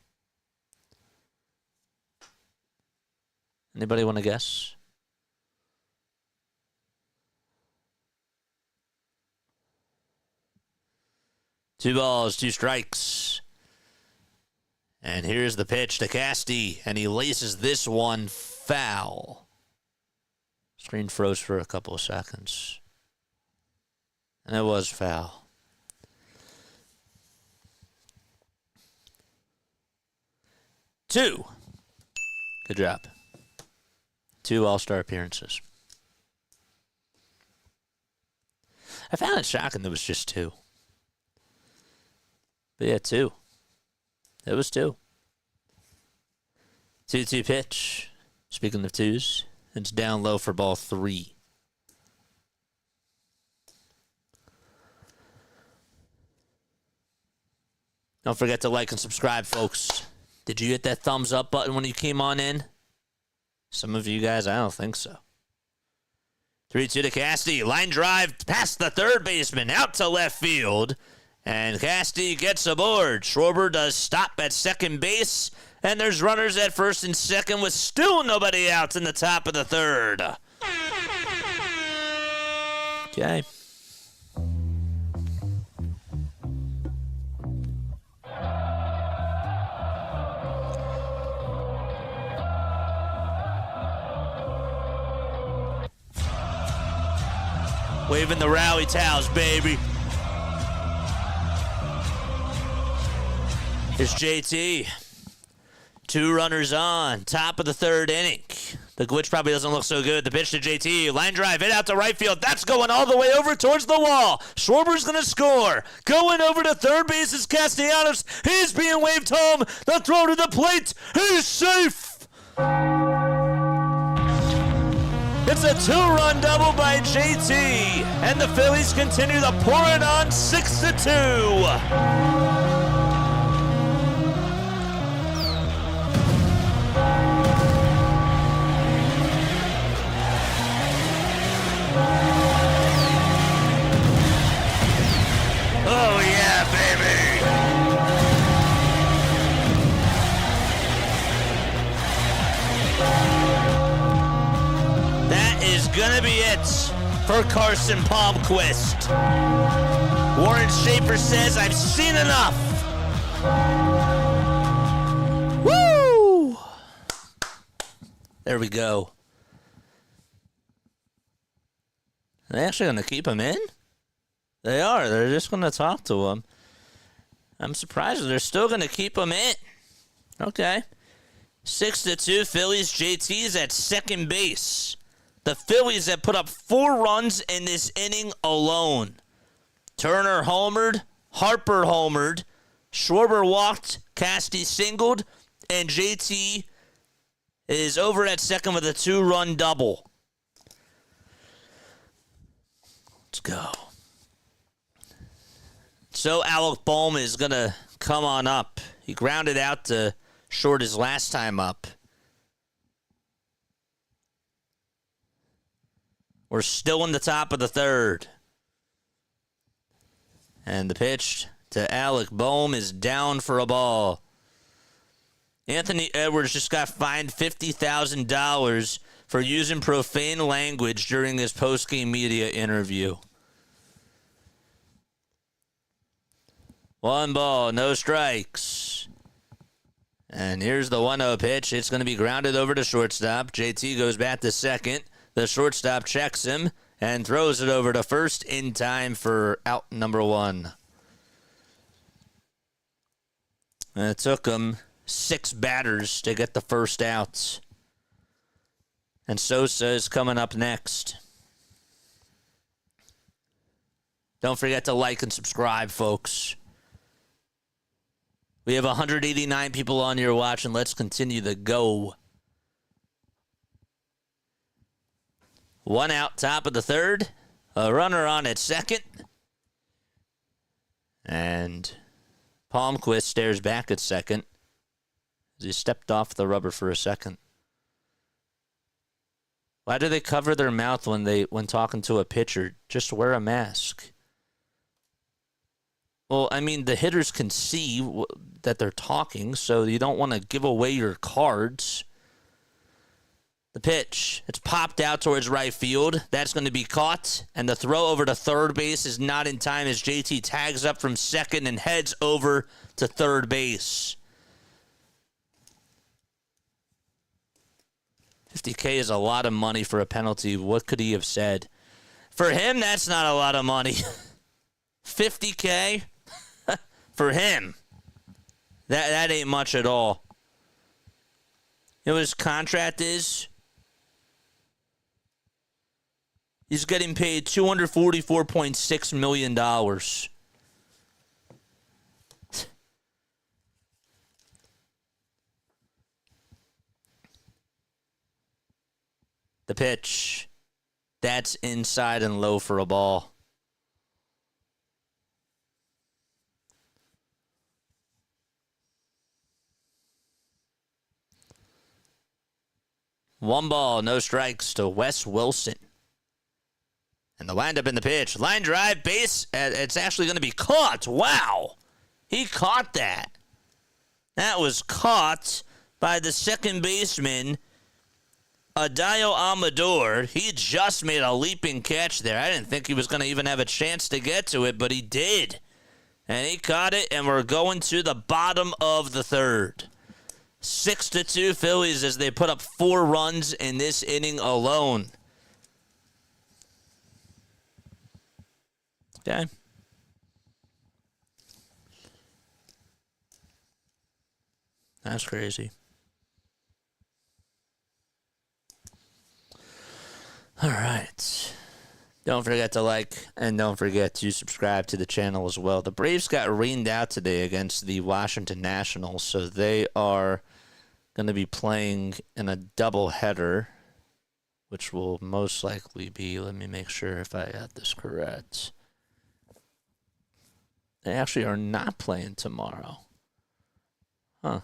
Anybody want to guess? 2 balls, 2 strikes. And here's the pitch to Casty, and he laces this one foul. Screen froze for a couple of seconds. And it was foul. Two. Good job. 2 All-Star appearances. I found it shocking there was just 2. But yeah, 2. It was 2. 2-2 pitch. Speaking of 2s, it's down low for ball 3. Don't forget to like and subscribe, folks. Did you hit that thumbs up button when you came on in? Some of you guys, I don't think so. 3-2 to Casty. Line drive past the third baseman, out to left field. And Casty gets aboard. Schwarber does stop at second base. And there's runners at first and second with still nobody out in the top of the third. Okay. Waving the rally towels, baby. Here's JT. 2 runners on. Top of the third inning. The glitch probably doesn't look so good. The pitch to JT. Line drive. Hit out to right field. That's going all the way over towards the wall. Schwarber's going to score. Going over to third base is Castellanos. He's being waved home. The throw to the plate. He's safe. It's a 2-run double by JT, and the Phillies continue to pour it on 6-2. Oh yeah, baby! That is gonna be it for Carson Palmquist. Warren Schaefer says, I've seen enough. Woo! There we go. Are they actually gonna keep him in? They are. They're just gonna talk to him. I'm surprised they're still gonna keep him in. Okay. 6-2 Phillies. JT's at second base. The Phillies have put up 4 runs in this inning alone. Turner homered, Harper homered, Schwarber walked, Casty singled, and JT is over at second with a 2-run double. Let's go. So Alec Bohm is going to come on up. He grounded out to short his last time up. We're still in the top of the third. And the pitch to Alec Bohm is down for a ball. Anthony Edwards just got fined $50,000 for using profane language during his postgame media interview. 1 ball, no strikes. And here's the 1-0 pitch. It's going to be grounded over to shortstop. JT goes back to second. The shortstop checks him and throws it over to first in time for out number 1. And it took him 6 batters to get the first out. And Sosa is coming up next. Don't forget to like and subscribe, folks. We have 189 people on here watching. Let's continue to go. 1 out, top of the third. A runner on at second. And Palmquist stares back at second as he stepped off the rubber for a second. Why do they cover their mouth when talking to a pitcher? Just wear a mask. Well, I mean, the hitters can see that they're talking, so you don't want to give away your cards. The pitch. It's popped out towards right field. That's going to be caught. And the throw over to third base is not in time as JT tags up from second and heads over to third base. $50K is a lot of money for a penalty. What could he have said? For him, that's not a lot of money. $50K for him. That ain't much at all. You know what his contract is? He's getting paid $244.6 million. The pitch. That's inside and low for a ball. One ball, no strikes to Wes Wilson. And the windup in the pitch. Line drive, base. It's actually going to be caught. Wow. He caught that. That was caught by the second baseman, Adayo Amador. He just made a leaping catch there. I didn't think he was going to even have a chance to get to it, but he did. And he caught it, and we're going to the bottom of the third. 6-2 Phillies as they put up 4 runs in this inning alone. Okay. That's crazy. All right. Don't forget to like and don't forget to subscribe to the channel as well. The Braves got rained out today against the Washington Nationals, so they are going to be playing in a doubleheader, which will most likely be, let me make sure if I got this correct. They actually are not playing tomorrow. Huh.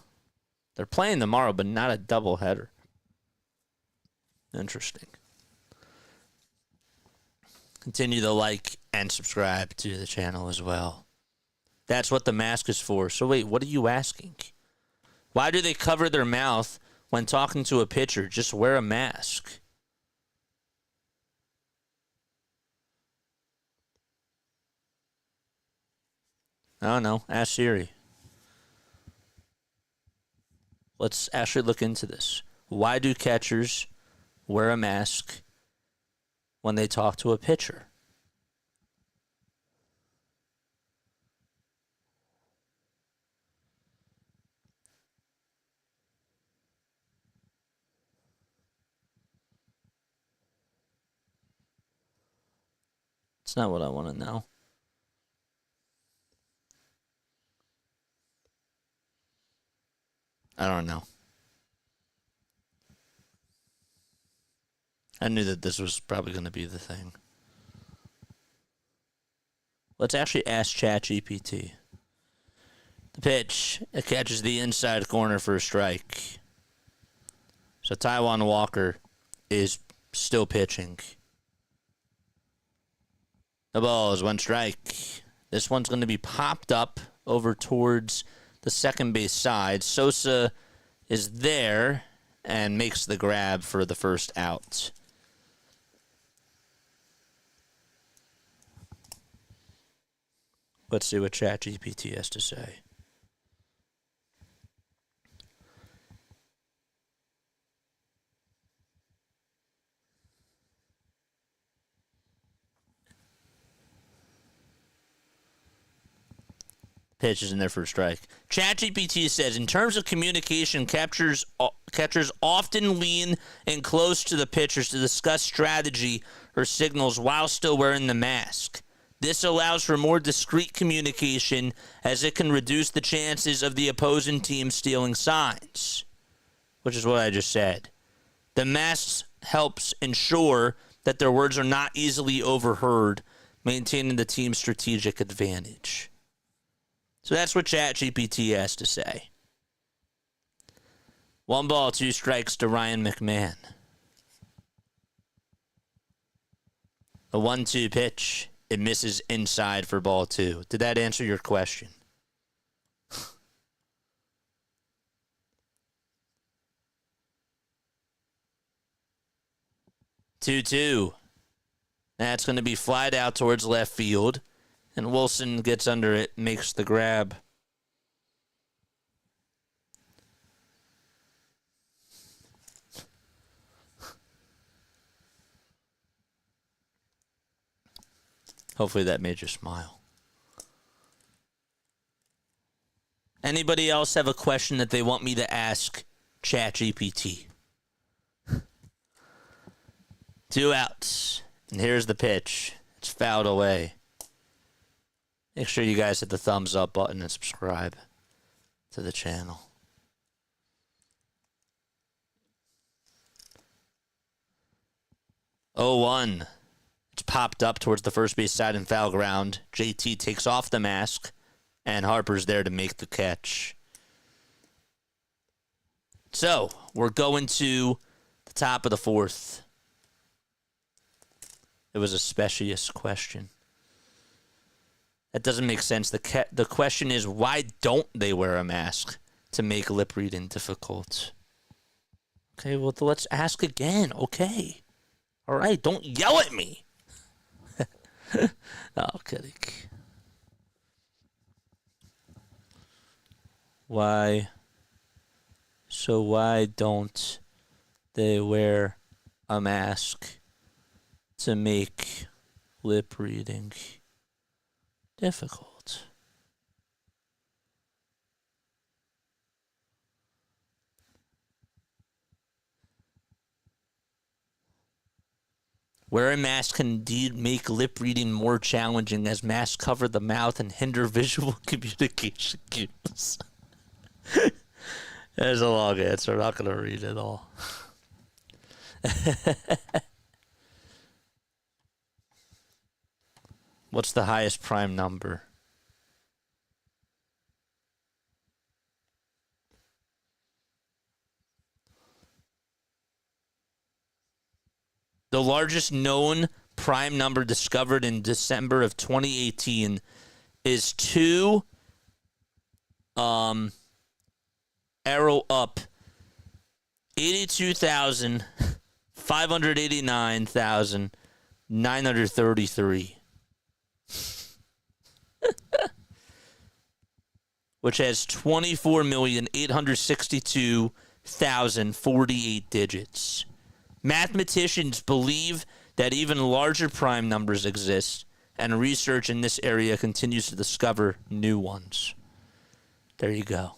They're playing tomorrow, but not a doubleheader. Interesting. Continue to like and subscribe to the channel as well. That's what the mask is for. So wait, what are you asking? Why do they cover their mouth when talking to a pitcher? Just wear a mask. I don't know. Ask Siri. Let's actually look into this. Why do catchers wear a mask when they talk to a pitcher? It's not what I want to know. I don't know. I knew that this was probably going to be the thing. Let's actually ask ChatGPT. The pitch. It catches the inside corner for a strike. So Taijuan Walker is still pitching. The ball is 1 strike. This one's going to be popped up over towards the second base side. Sosa is there and makes the grab for the first out. Let's see what ChatGPT has to say. Pitch is in there for a strike. ChatGPT says, in terms of communication, catchers often lean in close to the pitchers to discuss strategy or signals while still wearing the mask. This allows for more discreet communication as it can reduce the chances of the opposing team stealing signs, which is what I just said. The mask helps ensure that their words are not easily overheard, maintaining the team's strategic advantage. So that's what ChatGPT has to say. 1 ball, 2 strikes to Ryan McMahon. A 1-2 pitch. It misses inside for ball 2. Did that answer your question? 2-2. That's going to be flied out towards left field. And Wilson gets under it, makes the grab. Hopefully that made you smile. Anybody else have a question that they want me to ask ChatGPT? 2 outs. And here's the pitch. It's fouled away. Make sure you guys hit the thumbs up button and subscribe to the channel. Oh, 1. It's popped up towards the first base side in foul ground. JT takes off the mask, and Harper's there to make the catch. So, we're going to the top of the 4th. It was a specious question. That doesn't make sense. The question is, why don't they wear a mask to make lip reading difficult? Okay, well, let's ask again. Okay. All right, don't yell at me. No, kidding. Why? So why don't they wear a mask to make lip reading difficult? Wearing a mask can indeed make lip reading more challenging, as masks cover the mouth and hinder visual communication cues. There's a long answer. I'm not going to read it all. What's the highest prime number? The largest known prime number discovered in December of 2018 is 2 arrow up 82,589,933. Which has 24,862,048 digits. Mathematicians believe that even larger prime numbers exist, and research in this area continues to discover new ones. There you go.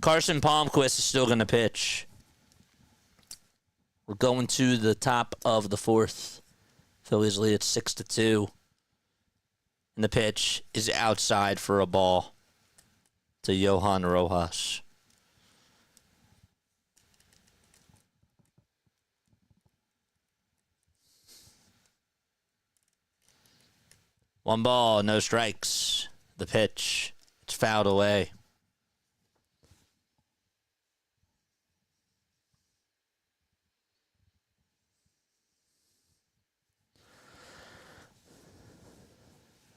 Carson Palmquist is still going to pitch. We're going to the top of the 4th. Phillies lead at 6-2. And the pitch is outside for a ball to Johan Rojas. One ball, no strikes. The pitch, it's fouled away.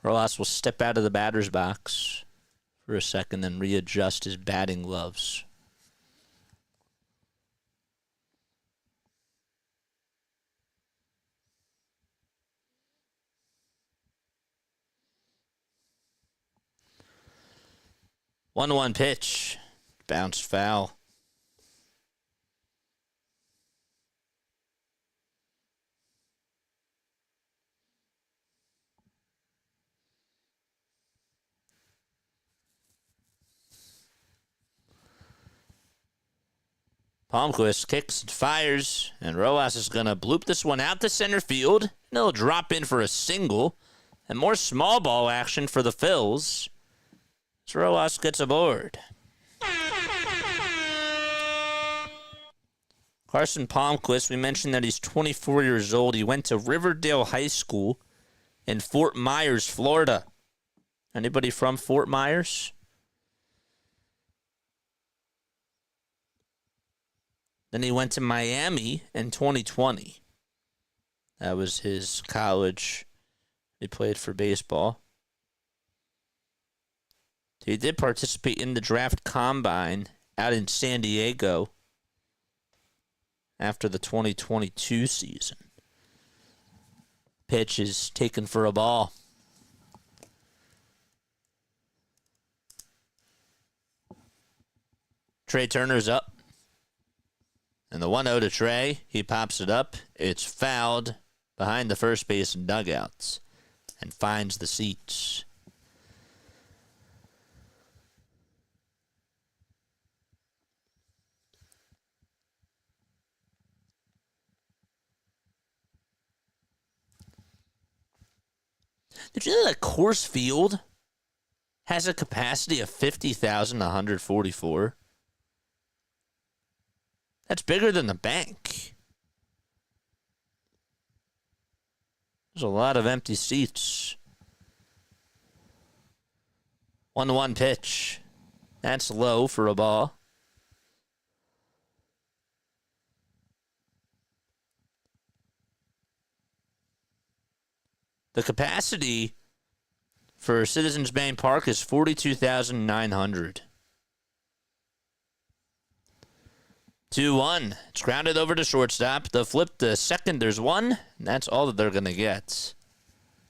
Rojas will step out of the batter's box for a second, then readjust his batting gloves. One pitch. Bounced foul. Palmquist kicks and fires, and Rojas is going to bloop this one out to center field, and he'll drop in for a single, and more small ball action for the Phils. So Rojas gets aboard. Carson Palmquist, we mentioned that he's 24 years old. He went to Riverdale High School in Fort Myers, Florida. Anybody from Fort Myers? Then he went to Miami in 2020. That was his college. He played for baseball. He did participate in the draft combine out in San Diego after the 2022 season. Pitch is taken for a ball. Trey Turner's up. And the 1-0 to Trey. He pops it up. It's fouled behind the first base dugouts and finds the seats. Did you know that Coors Field has a capacity of 50,144? That's bigger than the bank. There's a lot of empty seats. 1-1 pitch. That's low for a ball. The capacity for Citizens Bank Park is 42,900. 2-1. It's grounded over to shortstop. The flip to second, there's one. And that's all that they're going to get.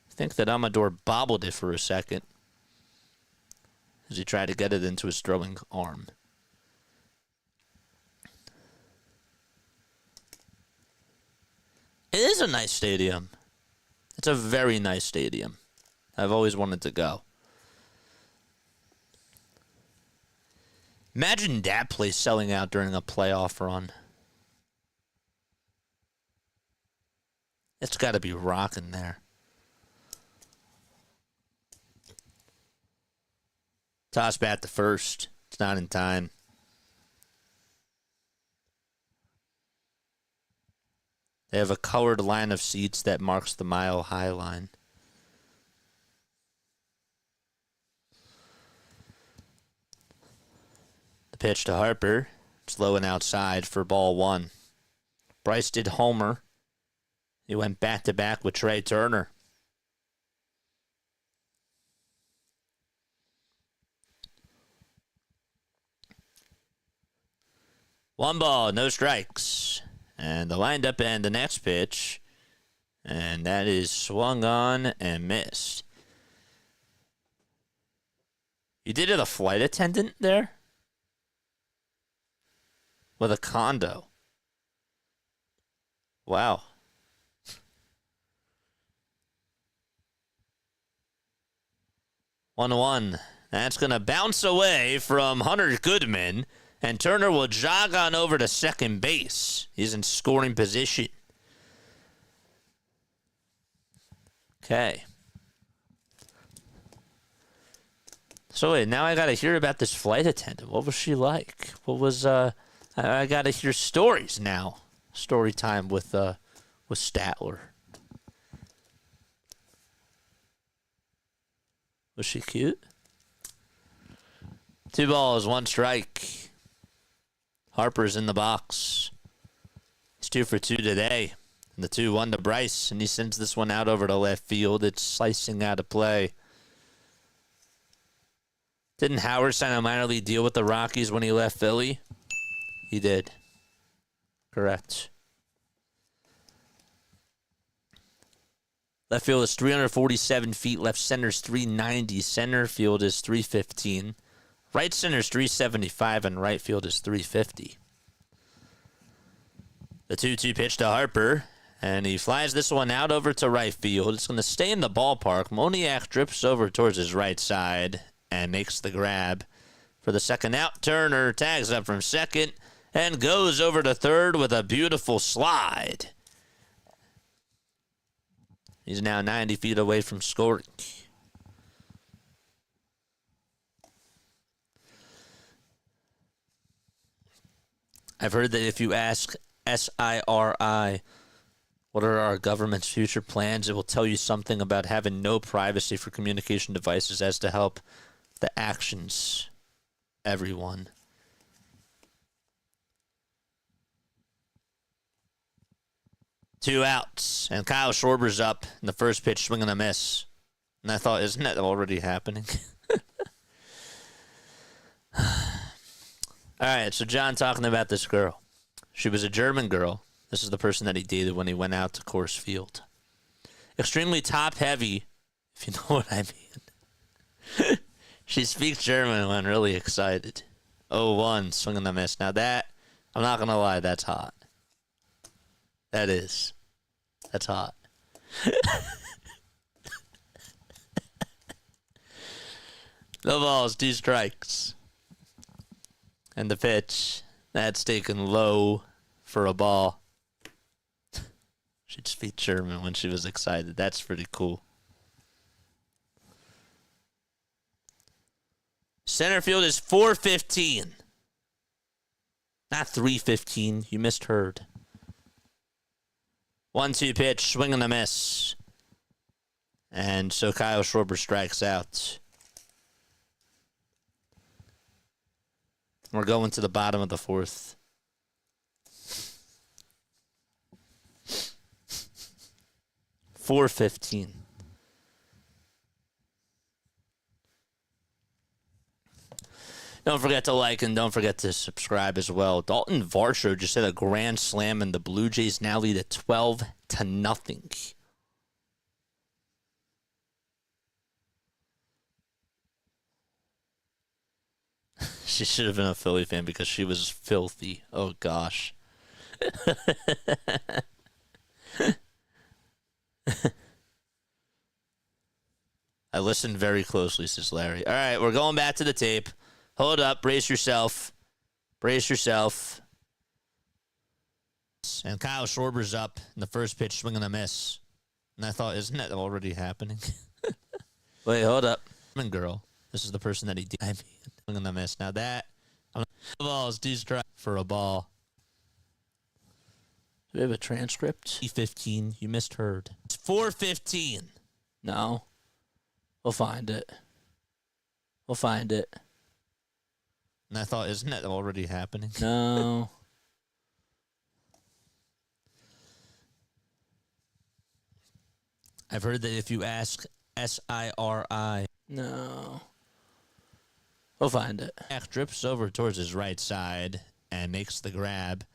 I think that Amador bobbled it for a second as he tried to get it into his throwing arm. It is a nice stadium. It's a very nice stadium. I've always wanted to go. Imagine that place selling out during a playoff run. It's got to be rocking there. Toss bat to first. It's not in time. They have a colored line of seats that marks the Mile High line. The pitch to Harper. It's low and outside for ball one. Bryce did homer. He went back-to-back with Trey Turner. One ball, no strikes. And the lined-up and the next pitch. And that is swung on and missed. You did it a flight attendant there? With a condo. Wow. One. That's going to bounce away from Hunter Goodman. And Turner will jog on over to second base. He's in scoring position. Okay. So wait, now I got to hear about this flight attendant. What was she like? What was, I got to hear stories now. Story time with Statler. Was she cute? 2 balls, 1 strike. Harper's in the box. He's 2 for 2 today. And the 2-1 to Bryce, and he sends this one out over to left field. It's slicing out of play. Didn't Howard sign a minor league deal with the Rockies when he left Philly? He did. Correct. Left field is 347 feet. Left center is 390. Center field is 315. Right center is 375, and right field is 350. The 2-2 pitch to Harper, and he flies this one out over to right field. It's going to stay in the ballpark. Moniak drifts over towards his right side and makes the grab. For the second out, Turner tags up from second and goes over to third with a beautiful slide. He's now 90 feet away from scoring. I've heard that if you ask SIRI, what are our government's future plans, it will tell you something about having no privacy for communication devices as to help the actions everyone. Two outs, and Kyle Schwarber's up in the first pitch, swing and a miss. And I thought, isn't that already happening? All right, so John talking about this girl. She was a German girl. This is the person that he dated when he went out to Coors Field. Extremely top-heavy, if you know what I mean. She speaks German when really excited. 0-1, swing and a miss. Now that, I'm not going to lie, that's hot. That is. That's hot. The ball's 2 strikes. And the pitch, that's taken low for a ball. She'd speak German when she was excited. That's pretty cool. Center field is 415. Not 315. You misheard. 1-2 pitch, swing and a miss. And so Kyle Schwarber strikes out. We're going to the bottom of the 4th. $4.15. Don't forget to like and don't forget to subscribe as well. Dalton Varsho just hit a grand slam and the Blue Jays now lead at 12-0. She should have been a Philly fan because she was filthy. Oh, gosh. I listened very closely, says Larry. All right, we're going back to the tape. Hold up. Brace yourself. Brace yourself. And Kyle Schwarber's up in the first pitch, swing and a miss. And I thought, isn't that already happening? Wait, hold up. Girl. This is the person that he did. I mean, swing and a miss. Now that, the ball is 2 strikes for a ball. Do we have a transcript? 3:15. You misheard. It's 4:15. No. We'll find it. We'll find it. And I thought, isn't that already happening? No. I've heard that if you ask SIRI. No. We'll find it. Jack drifts over towards his right side and makes the grab.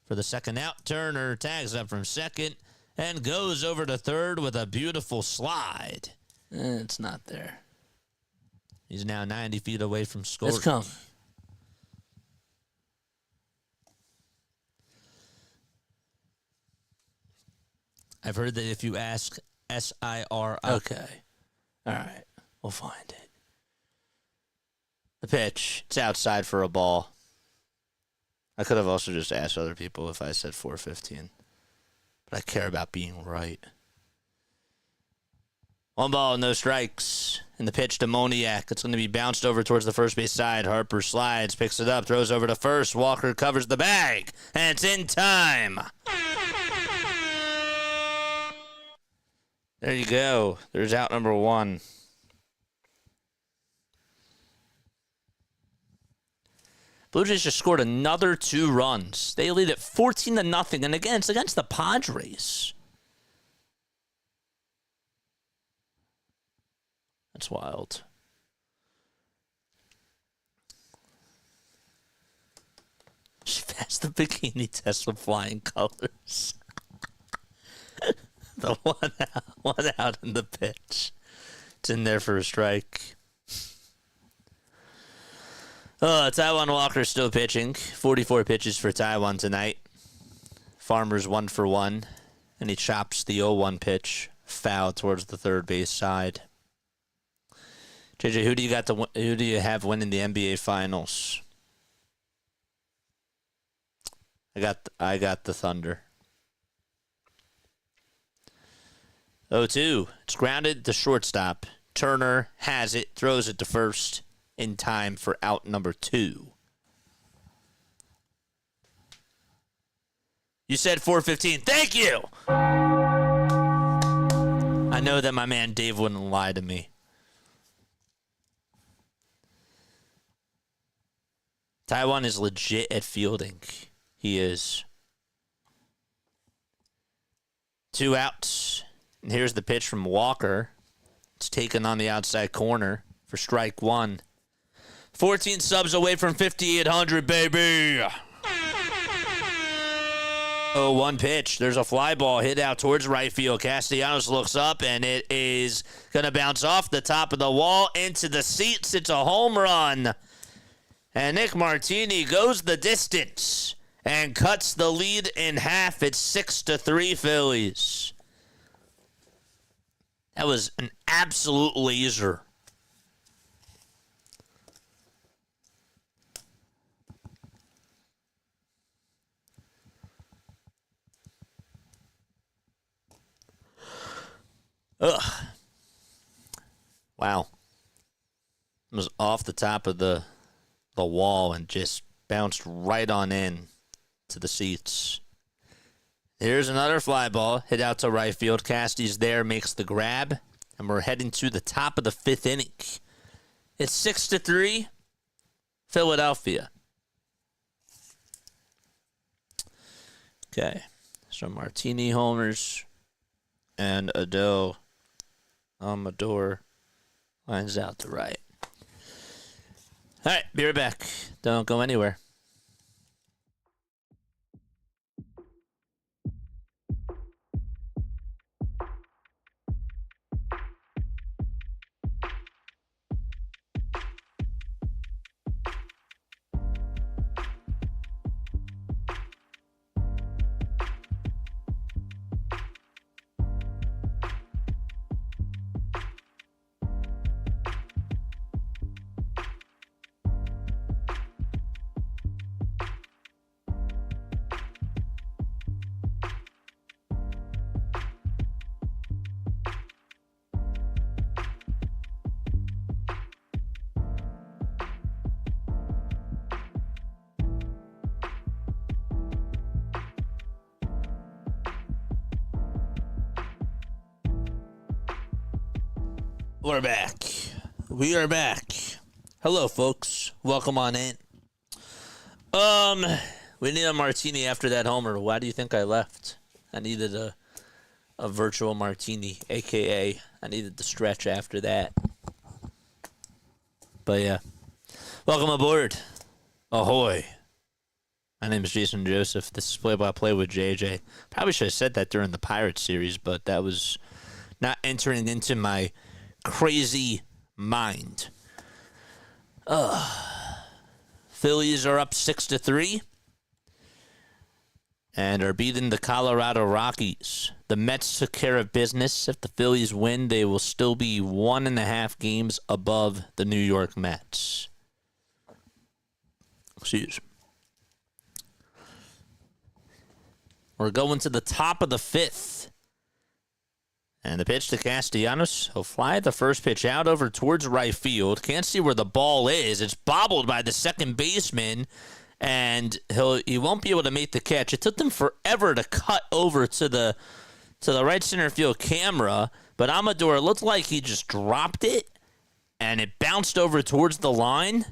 For the second out, Turner tags up from second and goes over to third with a beautiful slide. It's not there. He's now 90 feet away from scoring. It's coming. I've heard that if you ask SIRI. Okay. All right. We'll find it. The pitch. It's outside for a ball. I could have also just asked other people if I said 4:15. But I care about being right. 1 ball, no strikes. And the pitch to Moniak. It's going to be bounced over towards the first base side. Harper slides, picks it up, throws over to first. Walker covers the bag. And it's in time. There you go. There's out number 1. Blue Jays just scored another 2 runs. They lead at 14-0, and again, it's against the Padres. That's wild. She passed the bikini test with flying colors. The one out in the pitch. It's in there for a strike. Taijuan Walker still pitching. 44 pitches for Taijuan tonight. Farmer's 1 for 1. And he chops the 0-1 pitch foul towards the third base side. JJ, who do you have winning the NBA Finals? I got the Thunder. 0-2. It's grounded to shortstop. Turner has it, throws it to first in time for out number 2. You said 4:15. Thank you! I know that my man Dave wouldn't lie to me. Taijuan is legit at fielding. He is. 2 outs. And here's the pitch from Walker. It's taken on the outside corner for strike 1. 14 subs away from 5,800, baby. Oh, one pitch. There's a fly ball hit out towards right field. Castellanos looks up, and it is going to bounce off the top of the wall into the seats. It's a home run. And Nick Martini goes the distance and cuts the lead in half. It's 6-3 Phillies. That was an absolute laser. Ugh. Wow. It was off the top of the wall and just bounced right on in to the seats. Here's another fly ball hit out to right field. Casty's there, makes the grab, and we're heading to the top of the fifth inning. It's 6-3, Philadelphia. Okay, so Martini homers and Adele Amador lines out to right. All right, be right back. Don't go anywhere. We're back. We are back. Hello, folks. Welcome on in. We need a martini after that homer. Why do you think I left? I needed a virtual martini, a.k.a. I needed to stretch after that. But yeah. Welcome aboard. Ahoy. My name is Jason Joseph. This is Play-by-Play with JJ. Probably should have said that during the Pirates series, but that was not entering into my crazy mind. Phillies are up 6-3 and are beating the Colorado Rockies. The Mets took care of business. If the Phillies win, they will still be 1.5 games above the New York Mets. Excuse me. We're going to the top of the fifth. And the pitch to Castellanos. He'll fly the first pitch out over towards right field. Can't see where the ball is. It's bobbled by the second baseman. And he won't be able to make the catch. It took them forever to cut over to the right center field camera. But Amador looked like he just dropped it. And it bounced over towards the line.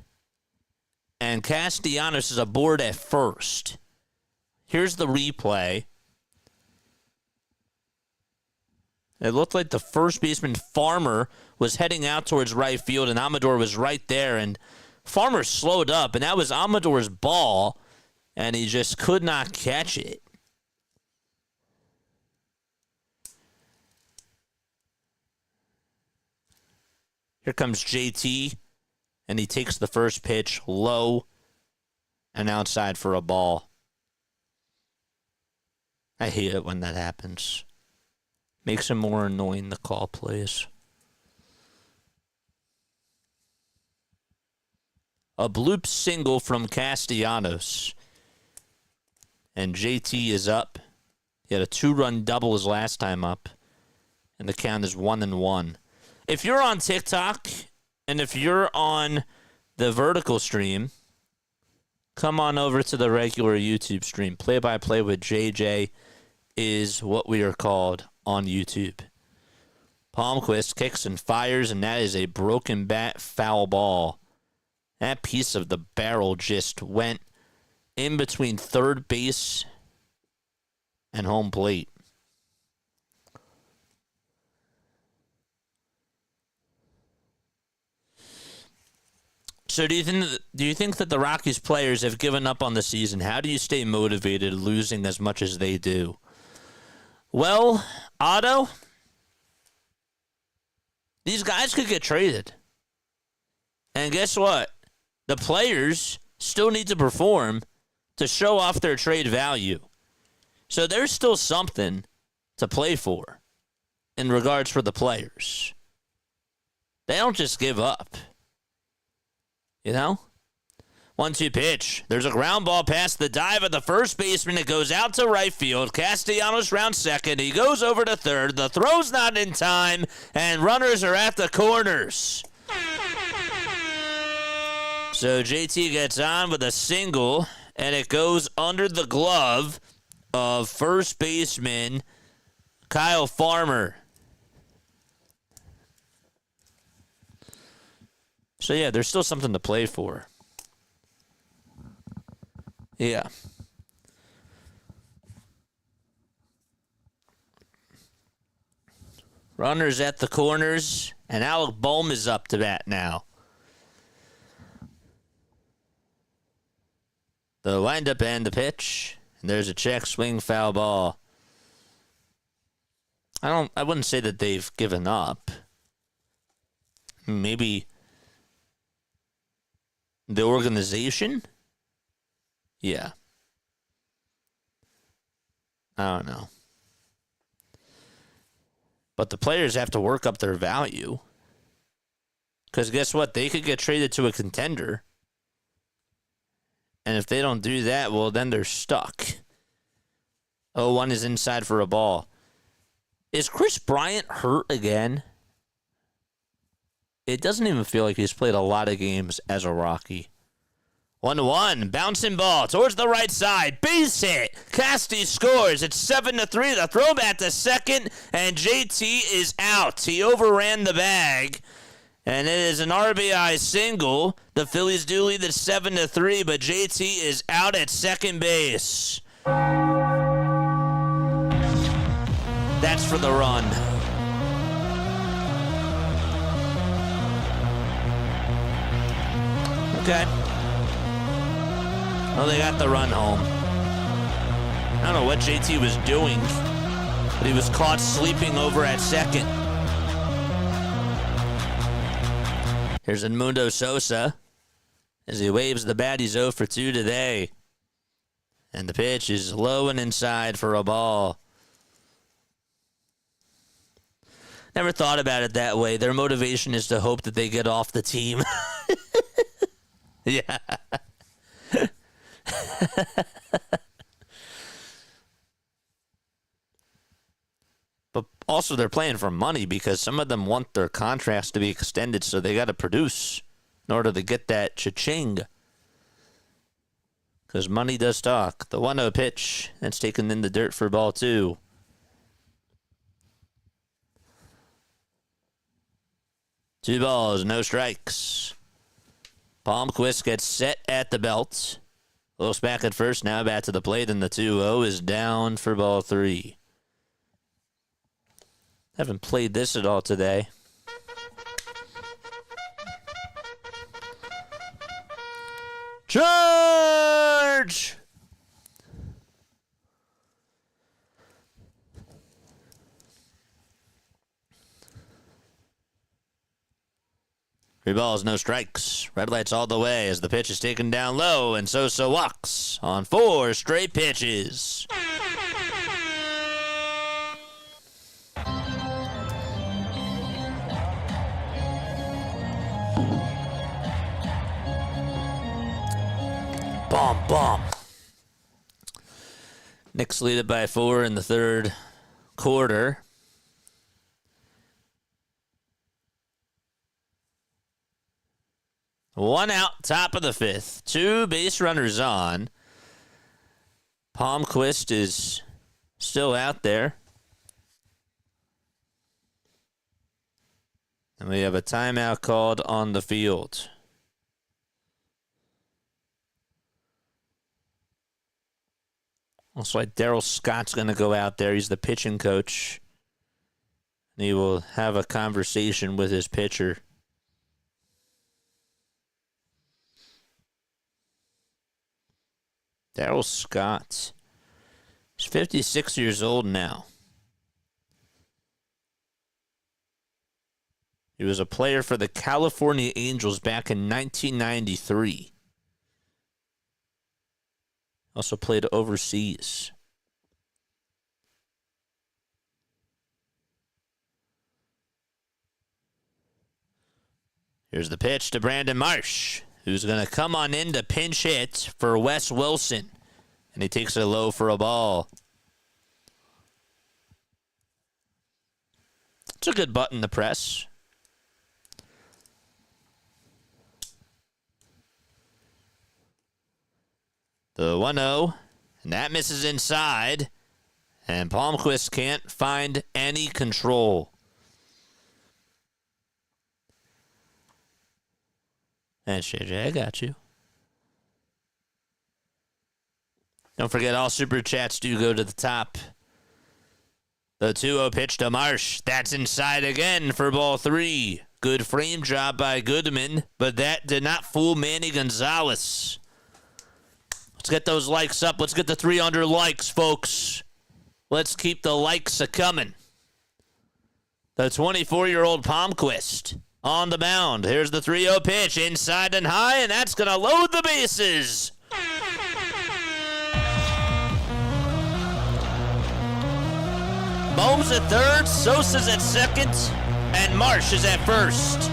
And Castellanos is aboard at first. Here's the replay. It looked like the first baseman, Farmer, was heading out towards right field, and Amador was right there. And Farmer slowed up, and that was Amador's ball, and he just could not catch it. Here comes JT, and he takes the first pitch low and outside for a ball. I hate it when that happens. Makes him more annoying, the call plays. A bloop single from Castellanos. And JT is up. He had a 2-run double his last time up. And the count is 1-1. If you're on TikTok, and if you're on the vertical stream, come on over to the regular YouTube stream. Play-by-play with JJ is what we are called on YouTube. Palmquist kicks and fires, and that is a broken bat foul ball. That piece of the barrel just went in between third base and home plate. So do you think that the Rockies players have given up on the season? How do you stay motivated losing as much as they do? Well, Otto, these guys could get traded. And guess what? The players still need to perform to show off their trade value. So there's still something to play for in regards for the players. They don't just give up. You know? 1-2 pitch. There's a ground ball past the dive of the first baseman. It goes out to right field. Castellanos round second. He goes over to third. The throw's not in time, and runners are at the corners. So JT gets on with a single, and it goes under the glove of first baseman Kyle Farmer. So, yeah, there's still something to play for. Yeah. Runners at the corners, and Alec Bohm is up to bat now. The windup and the pitch. And there's a check swing foul ball. I wouldn't say that they've given up. Maybe the organization? Yeah. I don't know. But the players have to work up their value. Because guess what? They could get traded to a contender. And if they don't do that, well, then they're stuck. 0-1 is inside for a ball. Is Chris Bryant hurt again? It doesn't even feel like he's played a lot of games as a Rocky. 1-1, bouncing ball towards the right side, base hit. Casty scores. It's 7-3. The throw back to second, and JT is out. He overran the bag, and it is an RBI single. The Phillies do lead at 7-3, but JT is out at second base. That's for the run. Okay. Well, they got the run home. I don't know what JT was doing, but he was caught sleeping over at second. Here's Edmundo Sosa as he waves the bat. He's 0 for 2 today. And the pitch is low and inside for a ball. Never thought about it that way. Their motivation is to hope that they get off the team. Yeah. But also they're playing for money because some of them want their contracts to be extended, so they got to produce in order to get that cha-ching. Because money does talk. The 1-0 pitch that's taken in the dirt for ball 2. Two balls, no strikes. Palmquist gets set at the belt. Looks back at first, now back to the plate, and the 2-0 is down for ball 3. Haven't played this at all today. Charge! Three balls, no strikes. Red lights all the way as the pitch is taken down low, and Sosa walks on 4 straight pitches. Bomb. Knicks lead it by 4 in the third quarter. One out, top of the 5th. 2 base runners on. Palmquist is still out there. And we have a timeout called on the field. Looks like Daryl Scott's going to go out there. He's the pitching coach. And he will have a conversation with his pitcher. Darryl Scott. He's 56 years old now. He was a player for the California Angels back in 1993. Also played overseas. Here's the pitch to Brandon Marsh, who's going to come on in to pinch hit for Wes Wilson. And he takes it low for a ball. It's a good button to press. The 1-0, and that misses inside. And Palmquist can't find any control. And JJ, I got you. Don't forget, all super chats do go to the top. The 2-0 pitch to Marsh. That's inside again for ball 3. Good frame job by Goodman, but that did not fool Manny Gonzalez. Let's get those likes up. Let's get the 300 likes, folks. Let's keep the likes a-coming. The 24-year-old Palmquist on the mound. Here's the 3-0 pitch, inside and high, and that's going to load the bases. Bohm's at third, Sosa's at second, and Marsh is at first.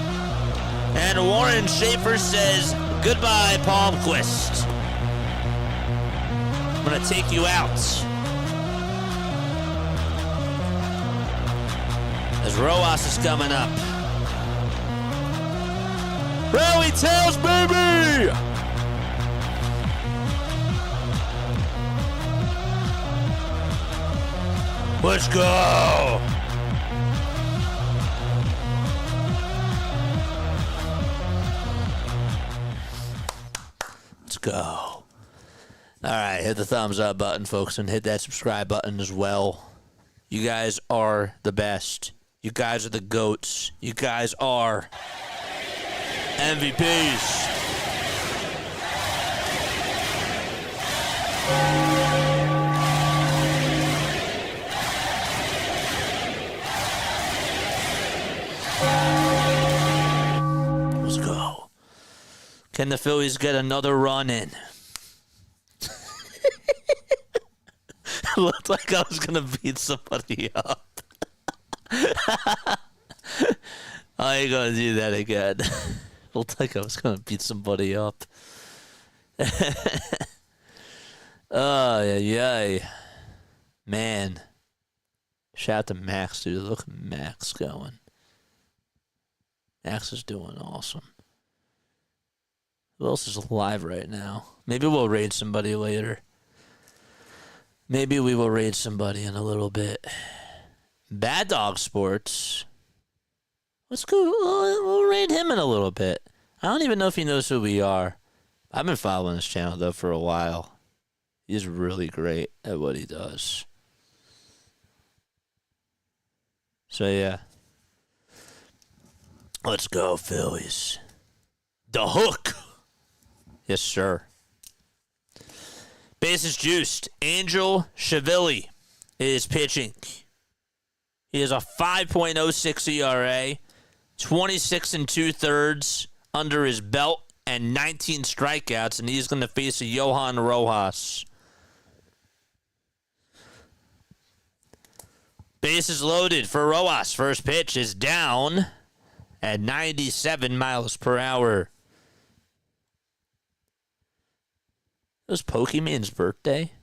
And Warren Schaefer says, goodbye, Palmquist. I'm going to take you out. As Rojas is coming up. Rally tails, baby! Let's go! Let's go. All right, hit the thumbs up button, folks, and hit that subscribe button as well. You guys are the best. You guys are the GOATs. You guys are MVPs. Let's go. Can the Phillies get another run in? It looked like I was going to beat somebody up. I ain't going to do that again. It looked like I was going to beat somebody up. Oh, yeah. Man. Shout out to Max, dude. Look at Max going. Max is doing awesome. Who else is alive right now? Maybe we'll raid somebody later. Maybe we will raid somebody in a little bit. Bad Dog Sports. Let's go. We'll raid him in a little bit. I don't even know if he knows who we are. I've been following his channel, though, for a while. He's really great at what he does. So, yeah. Let's go, Phillies. The hook. Yes, sir. Bases juiced. Angel Shavilli is pitching. He has a 5.06 ERA, 26 2/3 under his belt, and 19 strikeouts, and he's going to face a Johan Rojas. Bases loaded for Rojas. First pitch is down at 97 miles per hour. It was Pokemon's birthday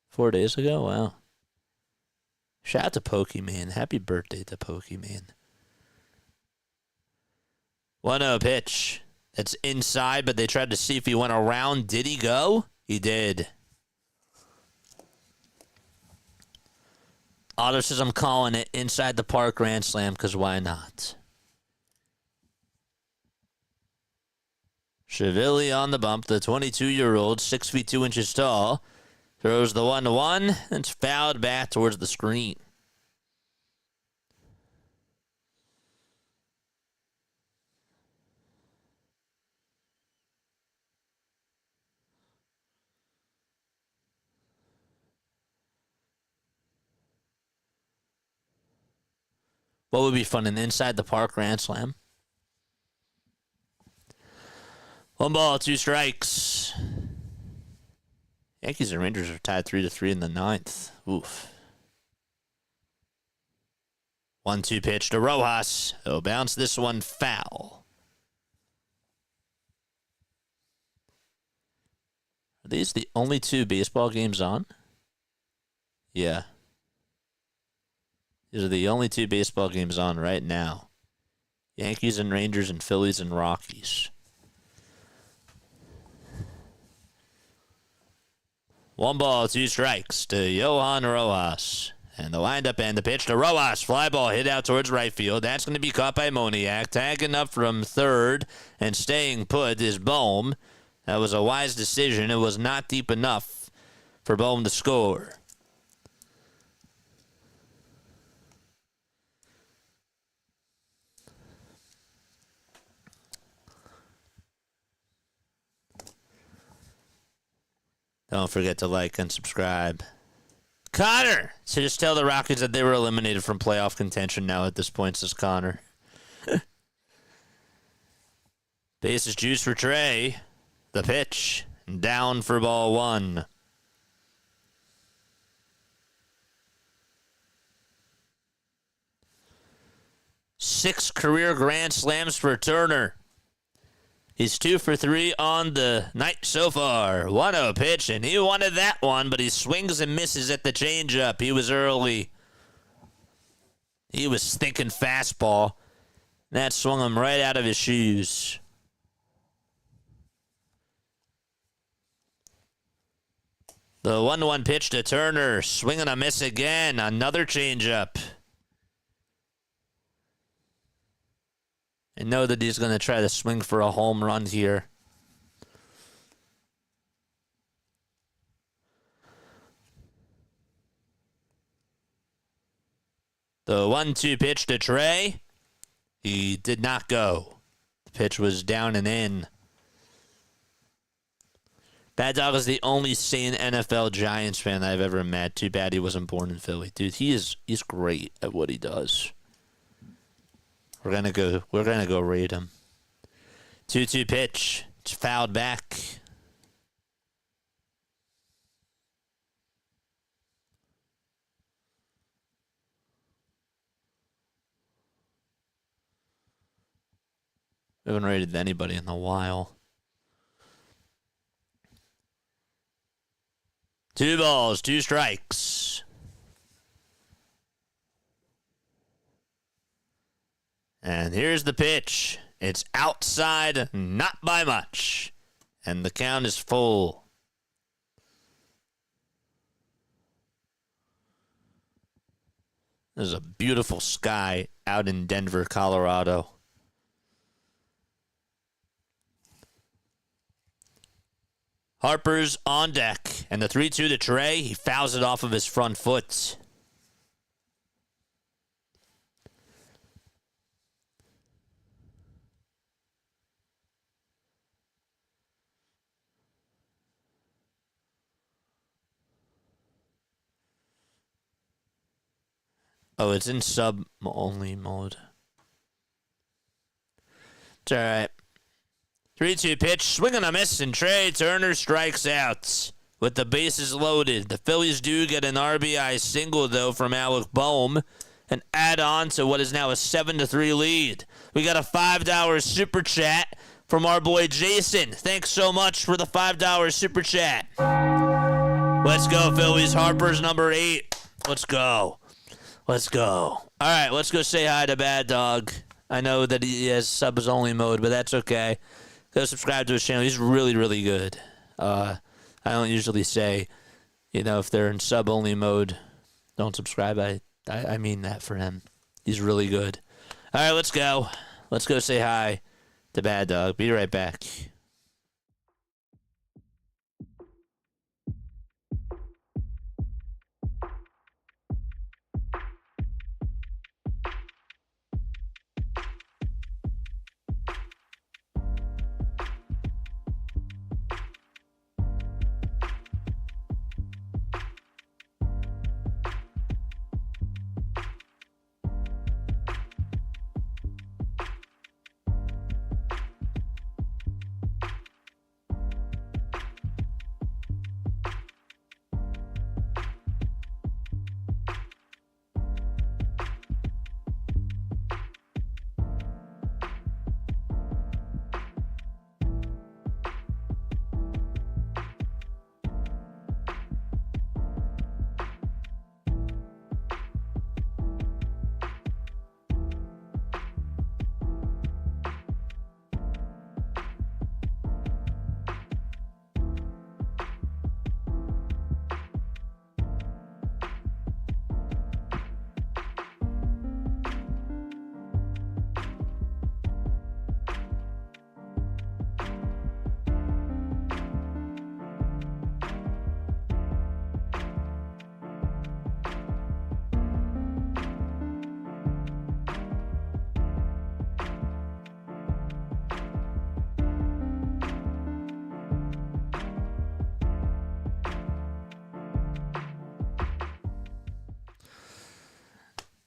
4 days ago. Wow. Shout out to Pokemon. Happy birthday to Pokemon. 1-0 pitch. That's inside, but they tried to see if he went around. Did he go? He did. Otto says I'm calling it inside the park grand slam because why not? Shavilli on the bump. The 22-year-old, 6 feet 2 inches tall, throws the 1-1. And it's fouled back towards the screen. What would be fun? An inside the park grand slam. 1 ball, 2 strikes. Yankees and Rangers are tied 3-3 in the 9th. Oof. 1-2 pitch to Rojas. He'll bounce this one foul. Are these the only 2 baseball games on? Yeah. These are the only 2 baseball games on right now. Yankees and Rangers and Phillies and Rockies. 1 ball, 2 strikes to Johan Rojas. And the windup and the pitch to Rojas. Fly ball hit out towards right field. That's going to be caught by Moniak. Tagging up from third and staying put is Bohm. That was a wise decision. It was not deep enough for Bohm to score. Don't forget to like and subscribe. Connor! So just tell the Rockies that they were eliminated from playoff contention now at this point, says Connor. Base is juice for Trey. The pitch. Down for ball 1. Six career grand slams for Turner. He's 2 for 3 on the night so far. 1-0 pitch, and he wanted that one, but he swings and misses at the changeup. He was early. He was thinking fastball. That swung him right out of his shoes. The 1-1 pitch to Turner. Swing and a miss again. Another changeup. And know that he's going to try to swing for a home run here. The 1-2 pitch to Trey. He did not go. The pitch was down and in. Bad Dog is the only sane NFL Giants fan I've ever met. Too bad he wasn't born in Philly. Dude, he's great at what he does. We're gonna go raid him. 2-2 pitch. It's fouled back. We haven't raided anybody in a while. 2 balls, 2 strikes. And here's the pitch. It's outside, not by much. And the count is full. There's a beautiful sky out in Denver, Colorado. Harper's on deck. And the 3-2 to Trey. He fouls it off of his front foot. Oh, it's in sub-only mode. It's all right. 3-2 pitch, swing and a miss, and Trey Turner strikes out with the bases loaded. The Phillies do get an RBI single, though, from Alec Bohm, and add on to what is now a 7-3 lead. We got a $5 super chat from our boy Jason. Thanks so much for the $5 super chat. Let's go, Phillies. Harper's number 8. Let's go. Let's go. All right, let's go say hi to Bad Dog. I know that he has subs only mode, but that's okay. Go subscribe to his channel. He's really, really good. I don't usually say, if they're in sub only mode, don't subscribe. I mean that for him. He's really good. All right, let's go. Let's go say hi to Bad Dog. Be right back.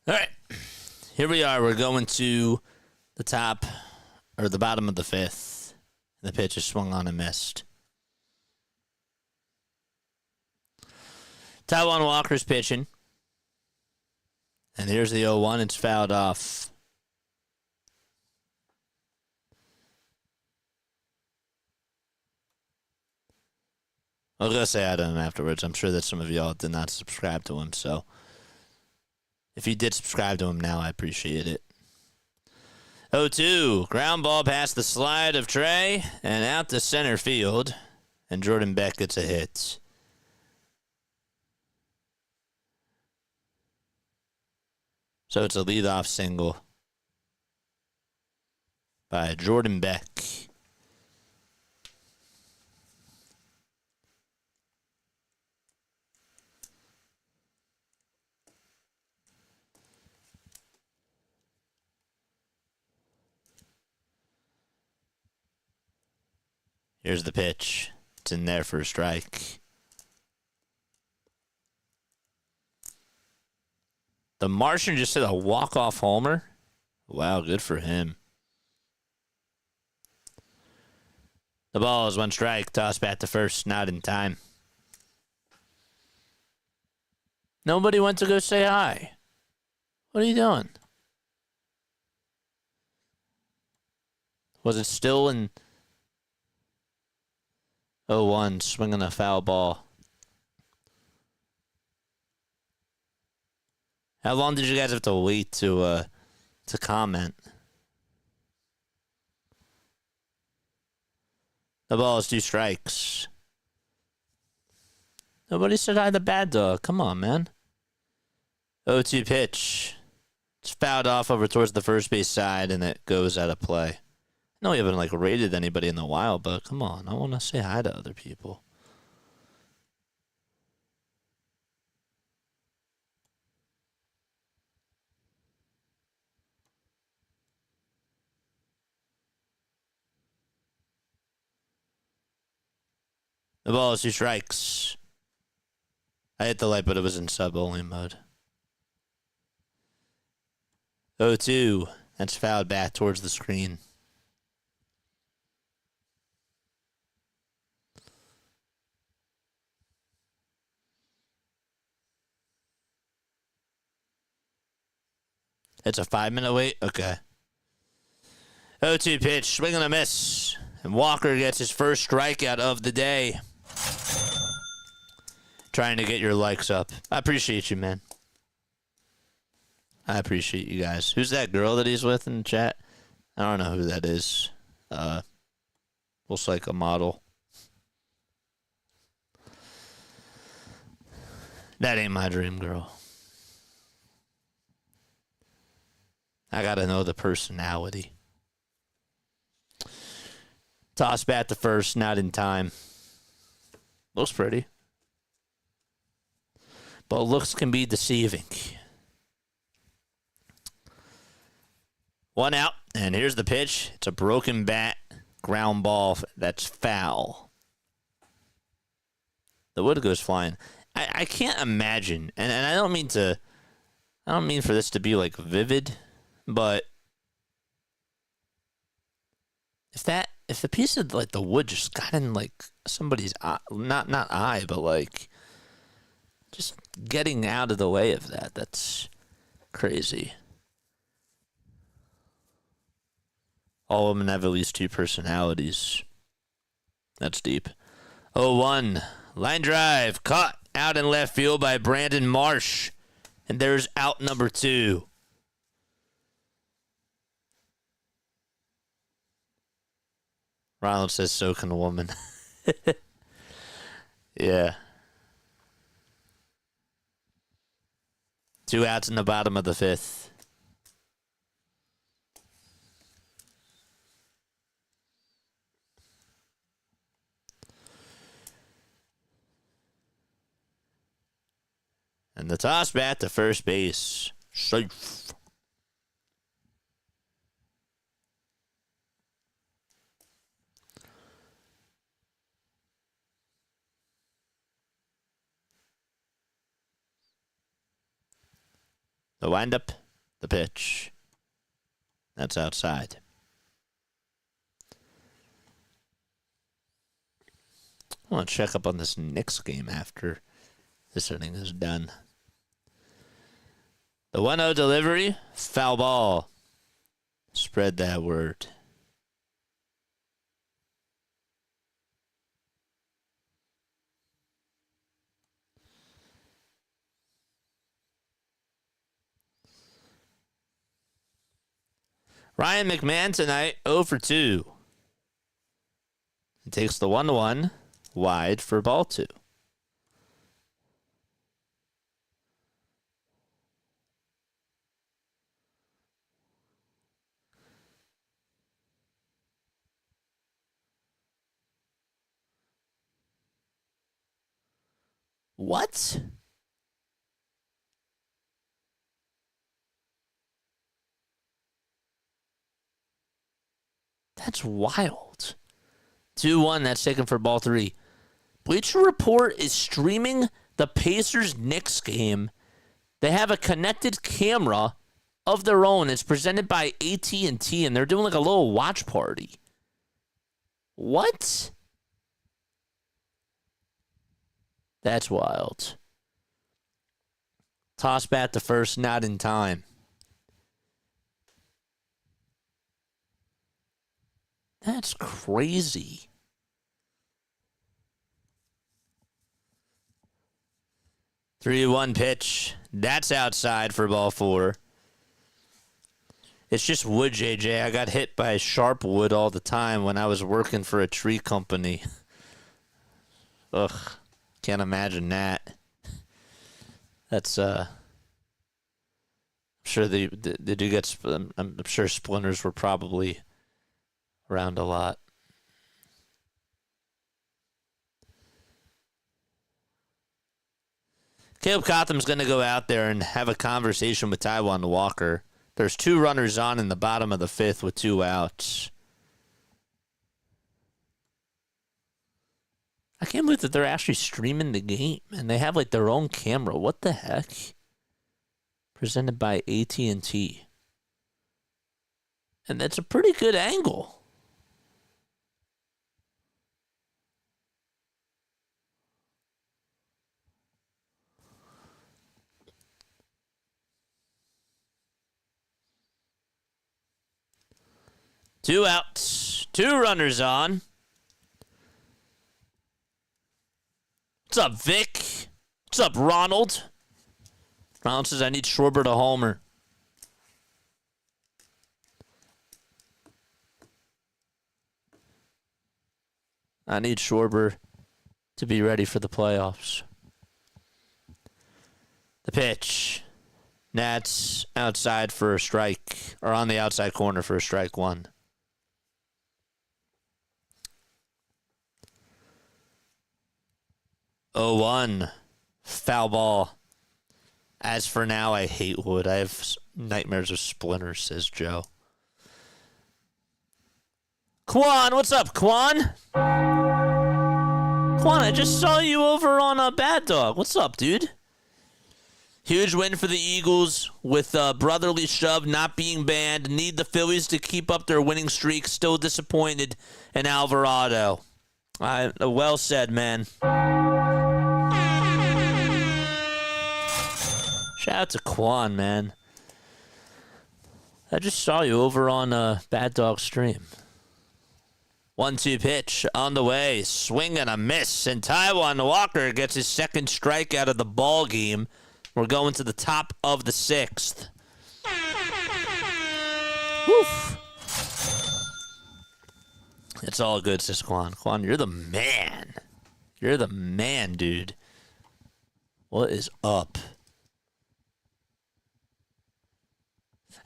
All right. Here we are. We're going to the top or the bottom of the fifth. The pitch is swung on and missed. Taijuan Walker's pitching. And here's the 0-1. It's fouled off. I'll go say hi to him afterwards. I'm sure that some of y'all did not subscribe to him. So if you did subscribe to him now, I appreciate it. 0-2. Ground ball past the slide of Trey and out to center field. And Jordan Beck gets a hit. So it's a leadoff single by Jordan Beck. Here's the pitch. It's in there for a strike. The Martian just hit a walk-off homer. Wow, good for him. The ball is one strike. Toss back to first. Not in time. Nobody went to go say hi. What are you doing? Was it still in 0-1, swinging a foul ball? How long did you guys have to wait to comment? The ball is 2 strikes. Nobody said hi to Bad Dog. Come on, man. 0-2 pitch. It's fouled off over towards the first base side, and it goes out of play. I know we haven't rated anybody in a while, but come on, I want to say hi to other people. The ball is 2 strikes. I hit the light, but it was in sub-only mode. 0-2. That's fouled back towards the screen. It's a 5-minute wait? Okay. 0-2 pitch. Swing and a miss. And Walker gets his first strikeout of the day. Trying to get your likes up. I appreciate you, man. I appreciate you guys. Who's that girl that he's with in the chat? I don't know who that is. Looks like a model. That ain't my dream girl. I gotta know the personality. Toss bat to first, not in time. Looks pretty. But looks can be deceiving. 1 out, and here's the pitch. It's a broken bat, ground ball. That's foul. The wood goes flying. I can't imagine, and I don't mean for this to be vivid, but if the piece of the wood just got in somebody's eye, not eye, but just getting out of the way of that's crazy. All women have at least 2 personalities. That's deep. 0-1. Line drive. Caught out in left field by Brandon Marsh. And there's out number 2. Ronald says, so can a woman. Yeah. 2 outs in the bottom of the 5th. And the toss bat to first base. Safe. The windup, the pitch. That's outside. I want to check up on this Knicks game after this inning is done. The 1-0 delivery, foul ball. Spread that word. Ryan McMahon tonight, 0 for 2. He takes the 1-1 wide for ball 2. What? That's wild. 2-1, that's taken for ball 3. Bleacher Report is streaming the Pacers-Knicks game. They have a connected camera of their own. It's presented by AT&T, and they're doing like a little watch party. What? That's wild. Toss bat to first, not in time. That's crazy. Three-one pitch. That's outside for ball 4. It's just wood, JJ. I got hit by sharp wood all the time when I was working for a tree company. Ugh. Can't imagine that. That's I'm sure they do get. I'm sure splinters were probably around a lot. Caleb Cotham's going to go out there and have a conversation with Taijuan Walker. There's 2 runners on in the bottom of the 5th with 2 outs. I can't believe that they're actually streaming the game, and they have like their own camera. What the heck? Presented by AT&T. And that's a pretty good angle. Two outs, 2 runners on. What's up, Vic? What's up, Ronald? Ronald says, I need Schwarber to homer. I need Schwarber to be ready for the playoffs. The pitch. Nats outside for a strike, or on the outside corner for a strike 1. Oh, 1. Foul ball. As for now, I hate wood. I have nightmares of splinters, says Joe. Quan, what's up, Quan? Quan, I just saw you over on Bad Dog. What's up, dude? Huge win for the Eagles with brotherly shove not being banned. Need the Phillies to keep up their winning streak. Still disappointed in Alvarado. Well said, man. Shout out to Quan, man. I just saw you over on Bad Dog stream. 1-2 pitch on the way. Swing and a miss. And Taijuan Walker gets his second strikeout of the ball game. We're going to the top of the 6th. Woof. It's all good, says Quan. Quan, you're the man. You're the man, dude. What is up?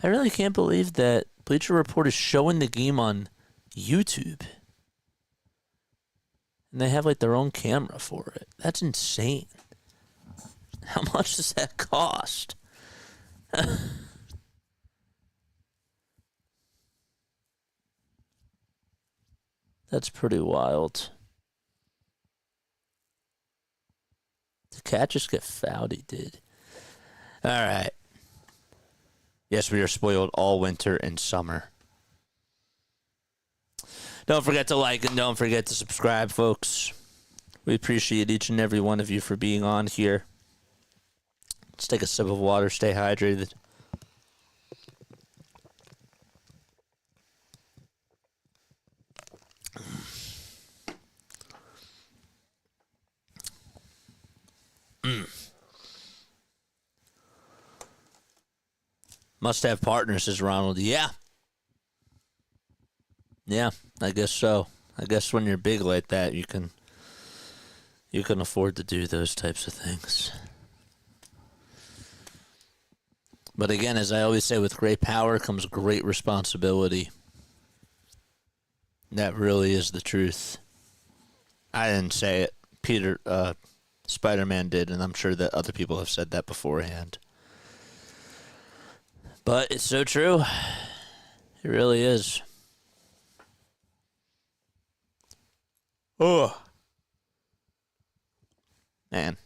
I really can't believe that Bleacher Report is showing the game on YouTube. And they have like their own camera for it. That's insane. How much does that cost? That's pretty wild. Did Cat just get fouled? He did. All right. Yes, we are spoiled all winter and summer. Don't forget to like and don't forget to subscribe, folks. We appreciate each and every one of you for being on here. Let's take a sip of water, stay hydrated. Must have partners, says Ronald. Yeah. Yeah, I guess so. I guess when you're big like that, you can afford to do those types of things. But again, as I always say, with great power comes great responsibility. That really is the truth. I didn't say it. Spider-Man did, and I'm sure that other people have said that beforehand. But it's so true. It really is. Oh. Man.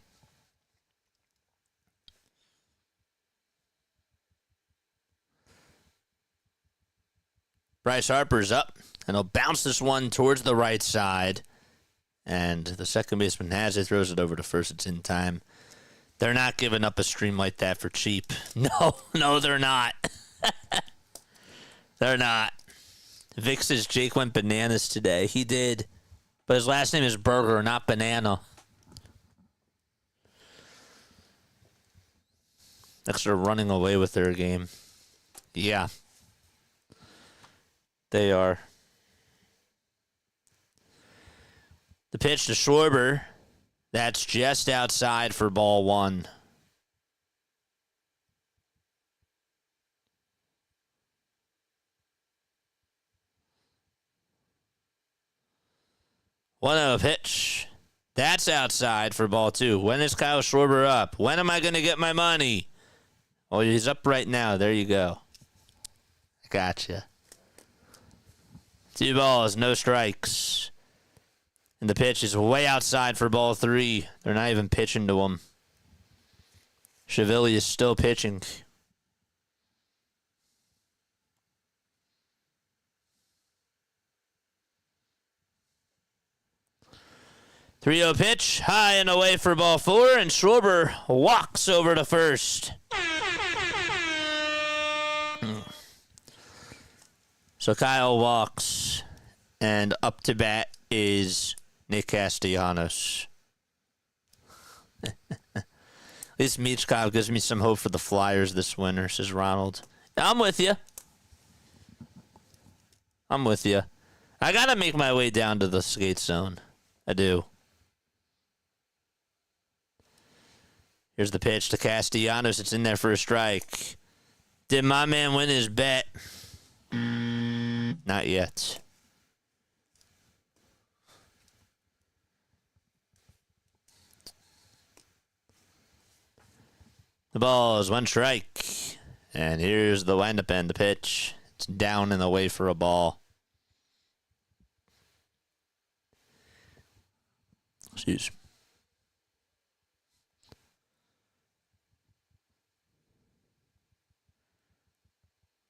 Bryce Harper's up, and he'll bounce this one towards the right side. And the second baseman has it, throws it over to first. It's in time. They're not giving up a stream like that for cheap. No, they're not. They're not. Vic says Jake went bananas today. He did. But his last name is Burger, not Banana. Next, they're running away with their game. Yeah. They are. The pitch to Schwarber. That's just outside for ball one. One oh pitch. That's outside for ball two. When is Kyle Schwarber up? When am I going to get my money? Oh, he's up right now. There you go. Gotcha. 2 balls, no strikes. And the pitch is way outside for ball three. They're not even pitching to him. Chiavelli is still pitching. Three-0 pitch, high and away for ball four, and Schwarber walks over to first. So Kyle walks, and up to bat is Nick Castellanos. At least Michkov gives me some hope for the Flyers this winter, says Ronald. I'm with you. I got to make my way down to the skate zone. I do. Here's the pitch to Castellanos. It's in there for a strike. Did my man win his bet? Not yet. The ball is one strike. And here's the windup and the pitch. It's down and away for a ball. Excuse me.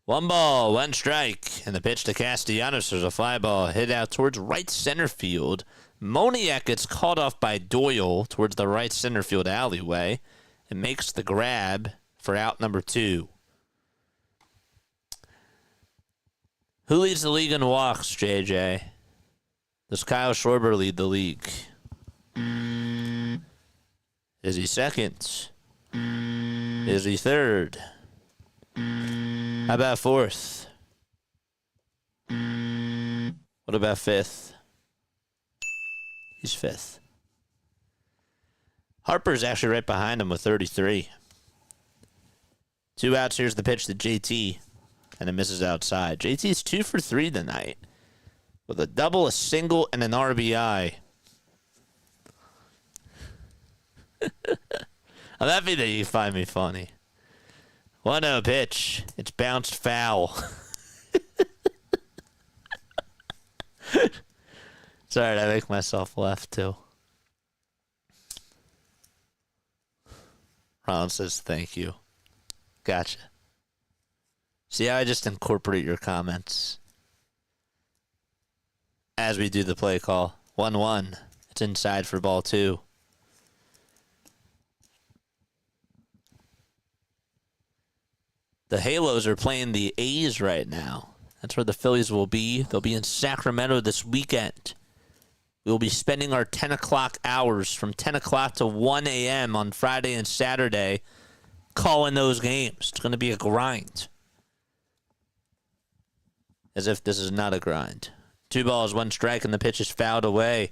1 ball, 1 strike, and the pitch to Castellanos. There's a fly ball hit out towards right center field. Moniak gets caught off by Doyle towards the right center field alleyway and makes the grab for out number 2. Who leads the league in walks, JJ? Does Kyle Schwarber lead the league? Is he second? Is he third? How about 4th? What about 5th? He's 5th. Harper's actually right behind him with 33. 2 outs. Here's the pitch to JT. And it misses outside. JT's 2 for 3 tonight. With a double, a single, and an RBI. I'm happy that you find me funny. 1-0 pitch. It's bounced foul. It's alright, I make myself laugh too. Ron says thank you. Gotcha. See how I just incorporate your comments as we do the play call. 1-1. It's inside for ball 2. The Halos are playing the A's right now. That's where the Phillies will be. They'll be in Sacramento this weekend. We'll be spending our 10 o'clock hours from 10 o'clock to 1 a.m. on Friday and Saturday calling those games. It's going to be a grind. As if this is not a grind. 2 balls, 1 strike, and the pitch is fouled away.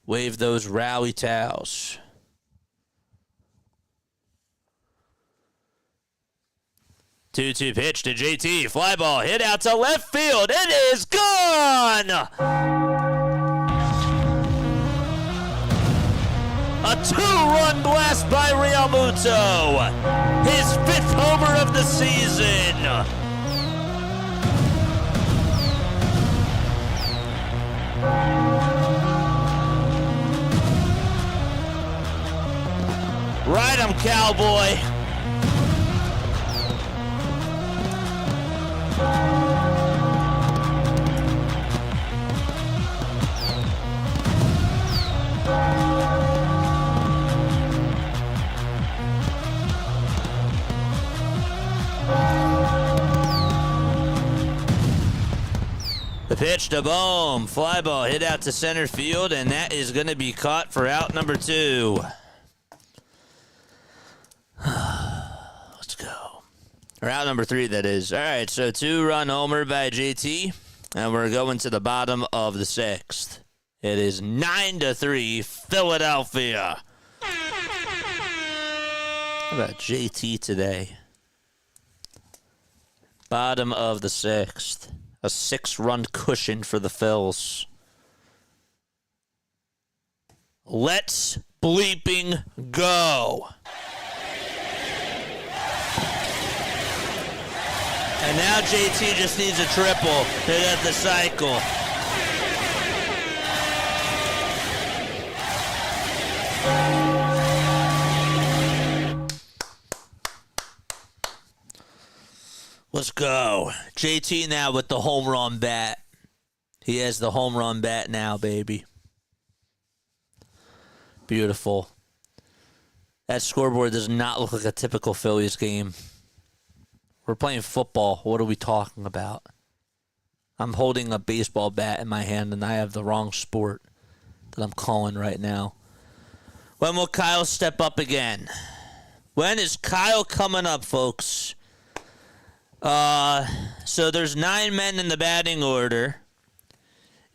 Wave those rally towels. Two-two pitch to JT. Fly ball hit out to left field. It is gone! A 2-run blast by Realmuto. His 5th homer of the season. Ride 'em, cowboy. The pitch to Bohm. Fly ball hit out to center field, and that is going to be caught for out number 2. Let's go. Or out number 3, that is. All right, so 2-run homer by JT, and we're going to the bottom of the 6th. It is 9-3, Philadelphia. How about JT today? Bottom of the 6th. A 6-run cushion for the Phils. Let's bleeping go. And now JT just needs a triple to get the cycle. Let's go. JT now with the home run bat. He has the home run bat now, baby. Beautiful. That scoreboard does not look like a typical Phillies game. We're playing football. What are we talking about? I'm holding a baseball bat in my hand, and I have the wrong sport that I'm calling right now. When will Kyle step up again? When is Kyle coming up, folks? So there's 9 men in the batting order.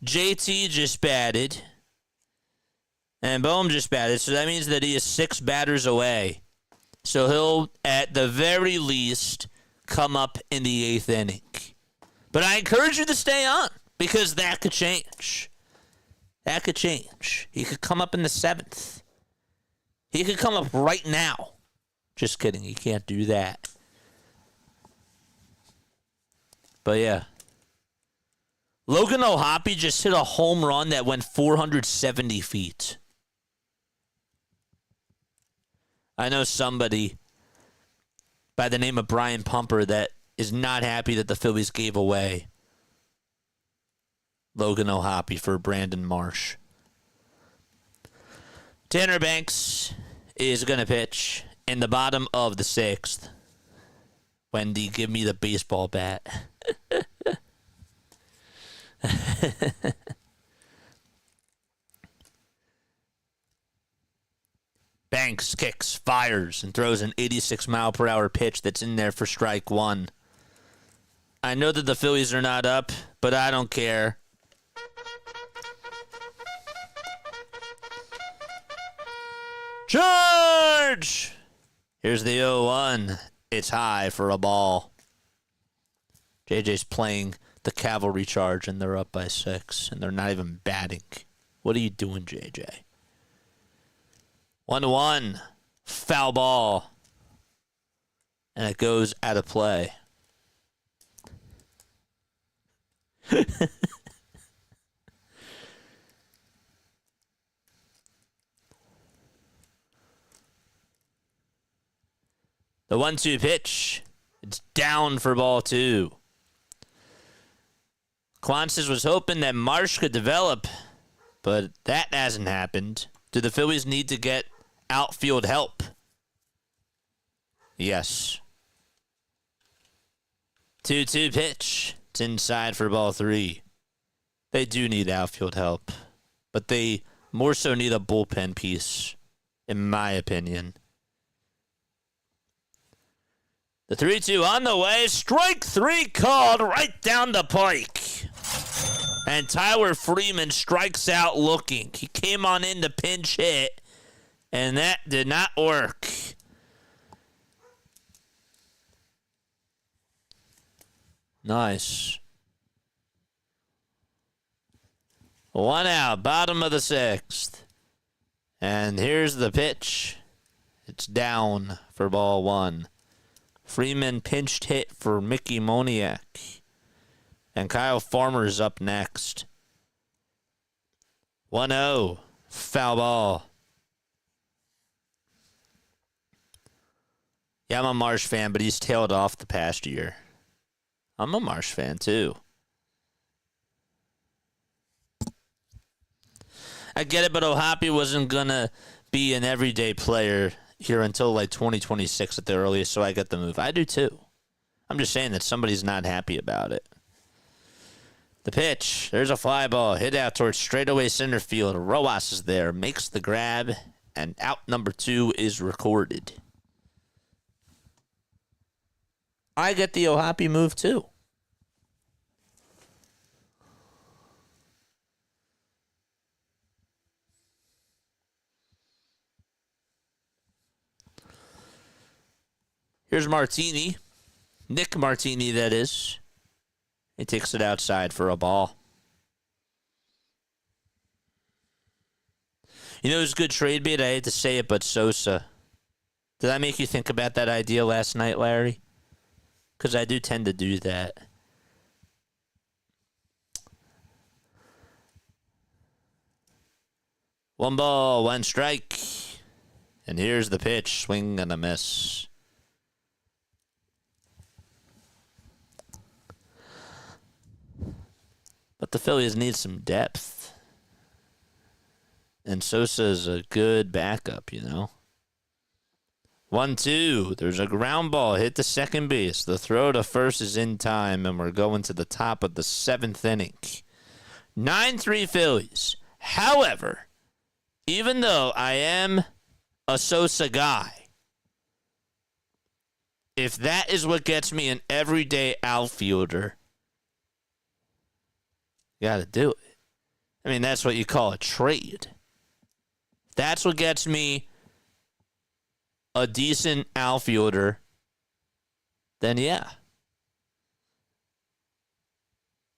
JT just batted. And Bohm just batted. So that means that he is 6 batters away. So he'll, at the very least, come up in the 8th inning. But I encourage you to stay on, because that could change. That could change. He could come up in the 7th. He could come up right now. Just kidding. He can't do that. But yeah. Logan O'Hoppe just hit a home run that went 470 feet. I know somebody by the name of Brian Pumper that is not happy that the Phillies gave away Logan O'Hoppe for Brandon Marsh. Tanner Banks is going to pitch in the bottom of the 6th. Wendy, give me the baseball bat. Banks kicks, fires, and throws an 86-mile-per-hour pitch that's in there for strike 1. I know that the Phillies are not up, but I don't care. Charge! Here's the 0-1. It's high for a ball. JJ's playing the cavalry charge, and they're up by 6, and they're not even batting. What are you doing, JJ? 1-1. Foul ball. And it goes out of play. The 1-2 pitch. It's down for ball 2. Clancis was hoping that Marsh could develop, but that hasn't happened. Do the Phillies need to get outfield help? Yes. 2-2 pitch. It's inside for ball 3. They do need outfield help, but they more so need a bullpen piece, in my opinion. The 3-2 on the way. Strike 3 called right down the pike. And Tyler Freeman strikes out looking. He came on in to pinch hit, and that did not work. Nice. 1 out, bottom of the 6th. And here's the pitch. It's down for ball 1. Freeman pinched hit for Mickey Moniak. And Kyle Farmer's up next. 1-0. Foul ball. Yeah, I'm a Marsh fan, but he's tailed off the past year. I'm a Marsh fan, too. I get it, but O'Hoppe wasn't going to be an everyday player here until like 2026 at the earliest, so I get the move. I do, too. I'm just saying that somebody's not happy about it. The pitch. There's a fly ball. Hit out towards straightaway center field. Rojas is there. Makes the grab, and out number 2 is recorded. I get the O'Hoppe move, too. Here's Martini. Nick Martini, that is. He takes it outside for a ball. You know who's a good trade bait? I hate to say it, but Sosa. Did that make you think about that idea last night, Larry? Because I do tend to do that. One ball, one strike. And here's the pitch. Swing and a miss. But the Phillies need some depth. And Sosa is a good backup, you know. 1-2. There's a ground ball hit to second base. The throw to first is in time, and we're going to the top of the 7th inning. 9-3 Phillies. However, even though I am a Sosa guy, if that is what gets me an everyday outfielder, you got to do it. I mean, that's what you call a trade. That's what gets me a decent outfielder, then yeah.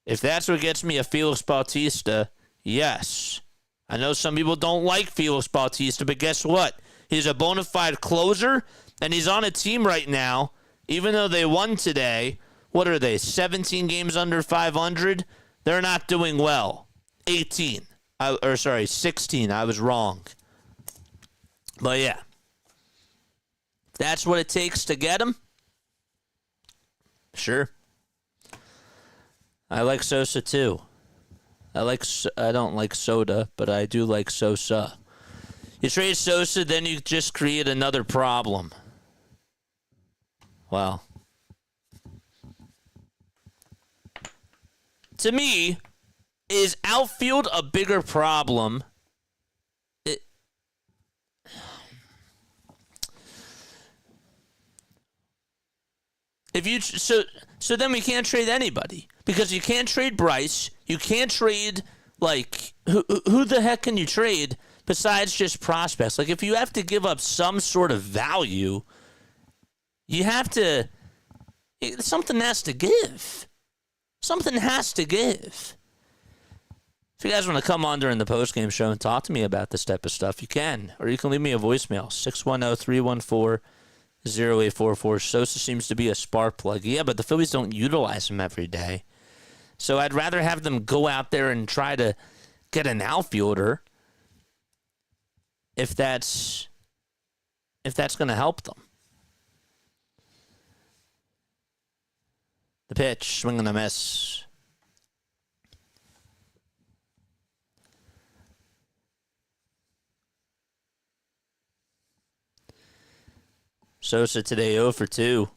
If that's what gets me a Felix Bautista, yes. I know some people don't like Felix Bautista, but guess what? He's a bona fide closer, and he's on a team right now, even though they won today. What are they, 17 games under 500? They're not doing well. 16. I was wrong. But yeah. That's what it takes to get him. Sure. I like Sosa too. I don't like soda, but I do like Sosa. You trade Sosa, then you just create another problem. Well, to me, is outfield a bigger problem? So then we can't trade anybody, because you can't trade Bryce. You can't trade, like, who the heck can you trade besides just prospects? Like, if you have to give up some sort of value, you have to, something has to give. Something has to give. If you guys want to come on during the postgame show and talk to me about this type of stuff, you can. Or you can leave me a voicemail, 610-314-0844. Sosa seems to be a spark plug. Yeah, but the Phillies don't utilize him every day. So I'd rather have them go out there and try to get an outfielder if that's going to help them. The pitch, swing and a miss. Sosa today 0 for 2.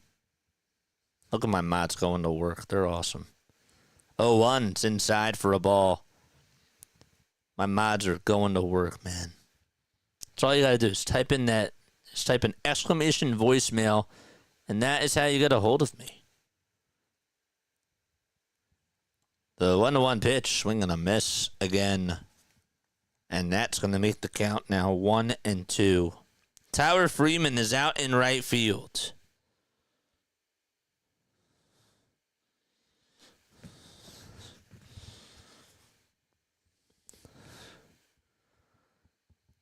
Look at my mods going to work. They're awesome. 0-1. It's inside for a ball. My mods are going to work, man. That's all you got to do is type in exclamation voicemail, and that is how you get a hold of me. The 1-1 pitch, swing and a miss again. And that's going to make the count now 1-2. Tyler Freeman is out in right field.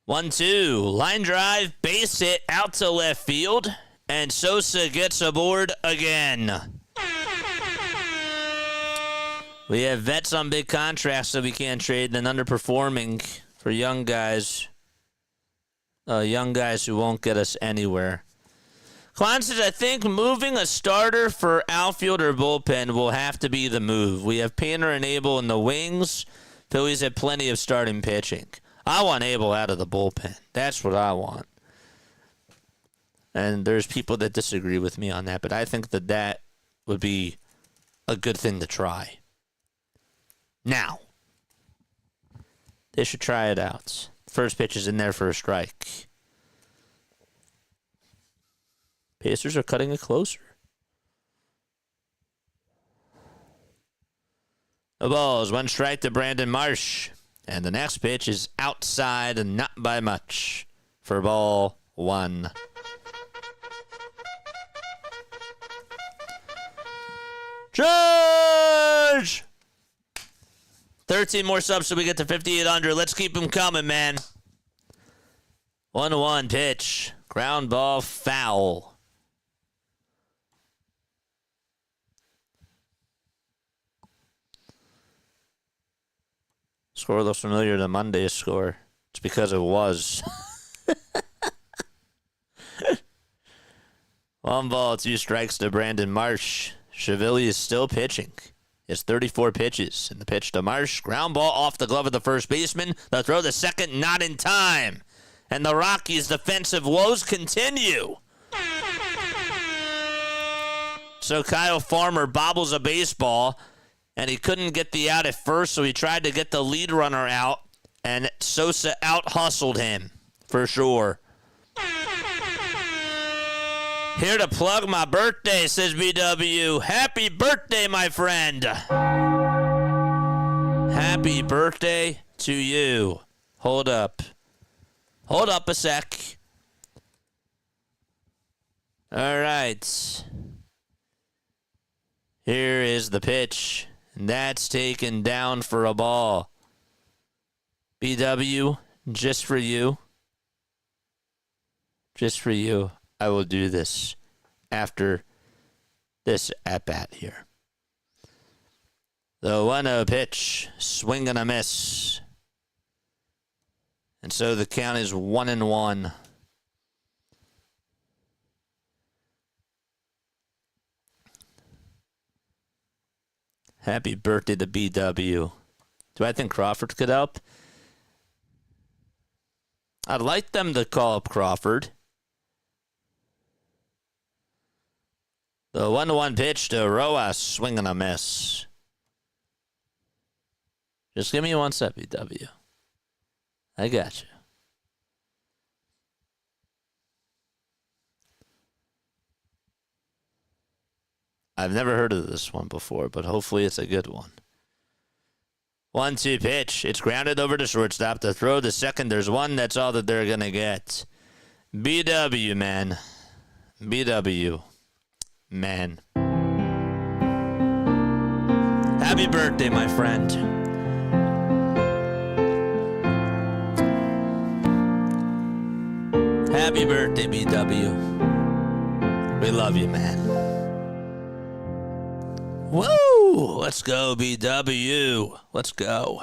One, two, line drive, base hit out to left field, and Sosa gets aboard again. We have vets on big contracts that we can't trade, and underperforming for young guys. Young guys who won't get us anywhere. Klein says, I think moving a starter for outfield or bullpen will have to be the move. We have Painter and Abel in the wings. Phillies have plenty of starting pitching. I want Abel out of the bullpen. That's what I want. And there's people that disagree with me on that, but I think that would be a good thing to try. Now, they should try it out. First pitch is in there for a strike. Pacers are cutting it closer. The ball is 1 strike to Brandon Marsh. And the next pitch is outside and not by much for ball 1. Charge! 13 more subs so we get to 5,800. Let's keep them coming, man. 1-1 pitch. Ground ball foul. Score looks familiar to Monday's score. It's because it was. 1 ball, 2 strikes to Brandon Marsh. Chiavelli is still pitching. It's 34 pitches. And the pitch to Marsh. Ground ball off the glove of the first baseman. The throw to second, not in time. And the Rockies' defensive woes continue. So Kyle Farmer bobbles a baseball. And he couldn't get the out at first, so he tried to get the lead runner out. And Sosa out-hustled him, for sure. Here to plug my birthday, says BW. Happy birthday, my friend. Happy birthday to you. Hold up. Hold up a sec. All right. Here is the pitch. And that's taken down for a ball. BW, just for you. Just for you. I will do this after this at-bat here. The 1-0 pitch. Swing and a miss. And so the count is 1-1. Happy birthday to BW. Do I think Crawford could help? I'd like them to call up Crawford. The 1-1 pitch to Rojas, swing and a miss. Just give me 1 sec, BW. I got you. I've never heard of this one before, but hopefully it's a good one. 1-2 pitch. It's grounded over to shortstop. The throw to second. There's one. That's all that they're going to get. BW, man. BW. Man. Happy birthday, my friend. Happy birthday, BW. We love you, man. Woo! Let's go, BW. Let's go.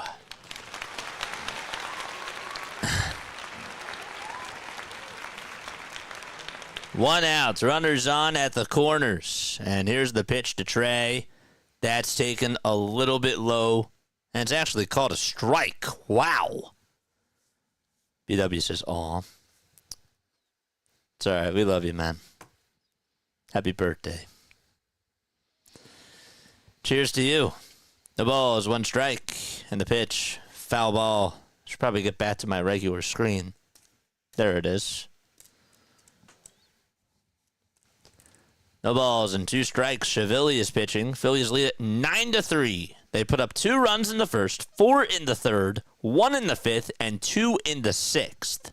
One out. Runners on at the corners. And here's the pitch to Trey. That's taken a little bit low, and it's actually called a strike. Wow. BW says, aw. It's all right. We love you, man. Happy birthday. Cheers to you. The ball is 1 strike, and the pitch, foul ball. Should probably get back to my regular screen. There it is. No balls and 2 strikes. Chiavelli is pitching. Phillies lead it 9-3. They put up 2 runs in the first, 4 in the third, 1 in the fifth, and 2 in the sixth.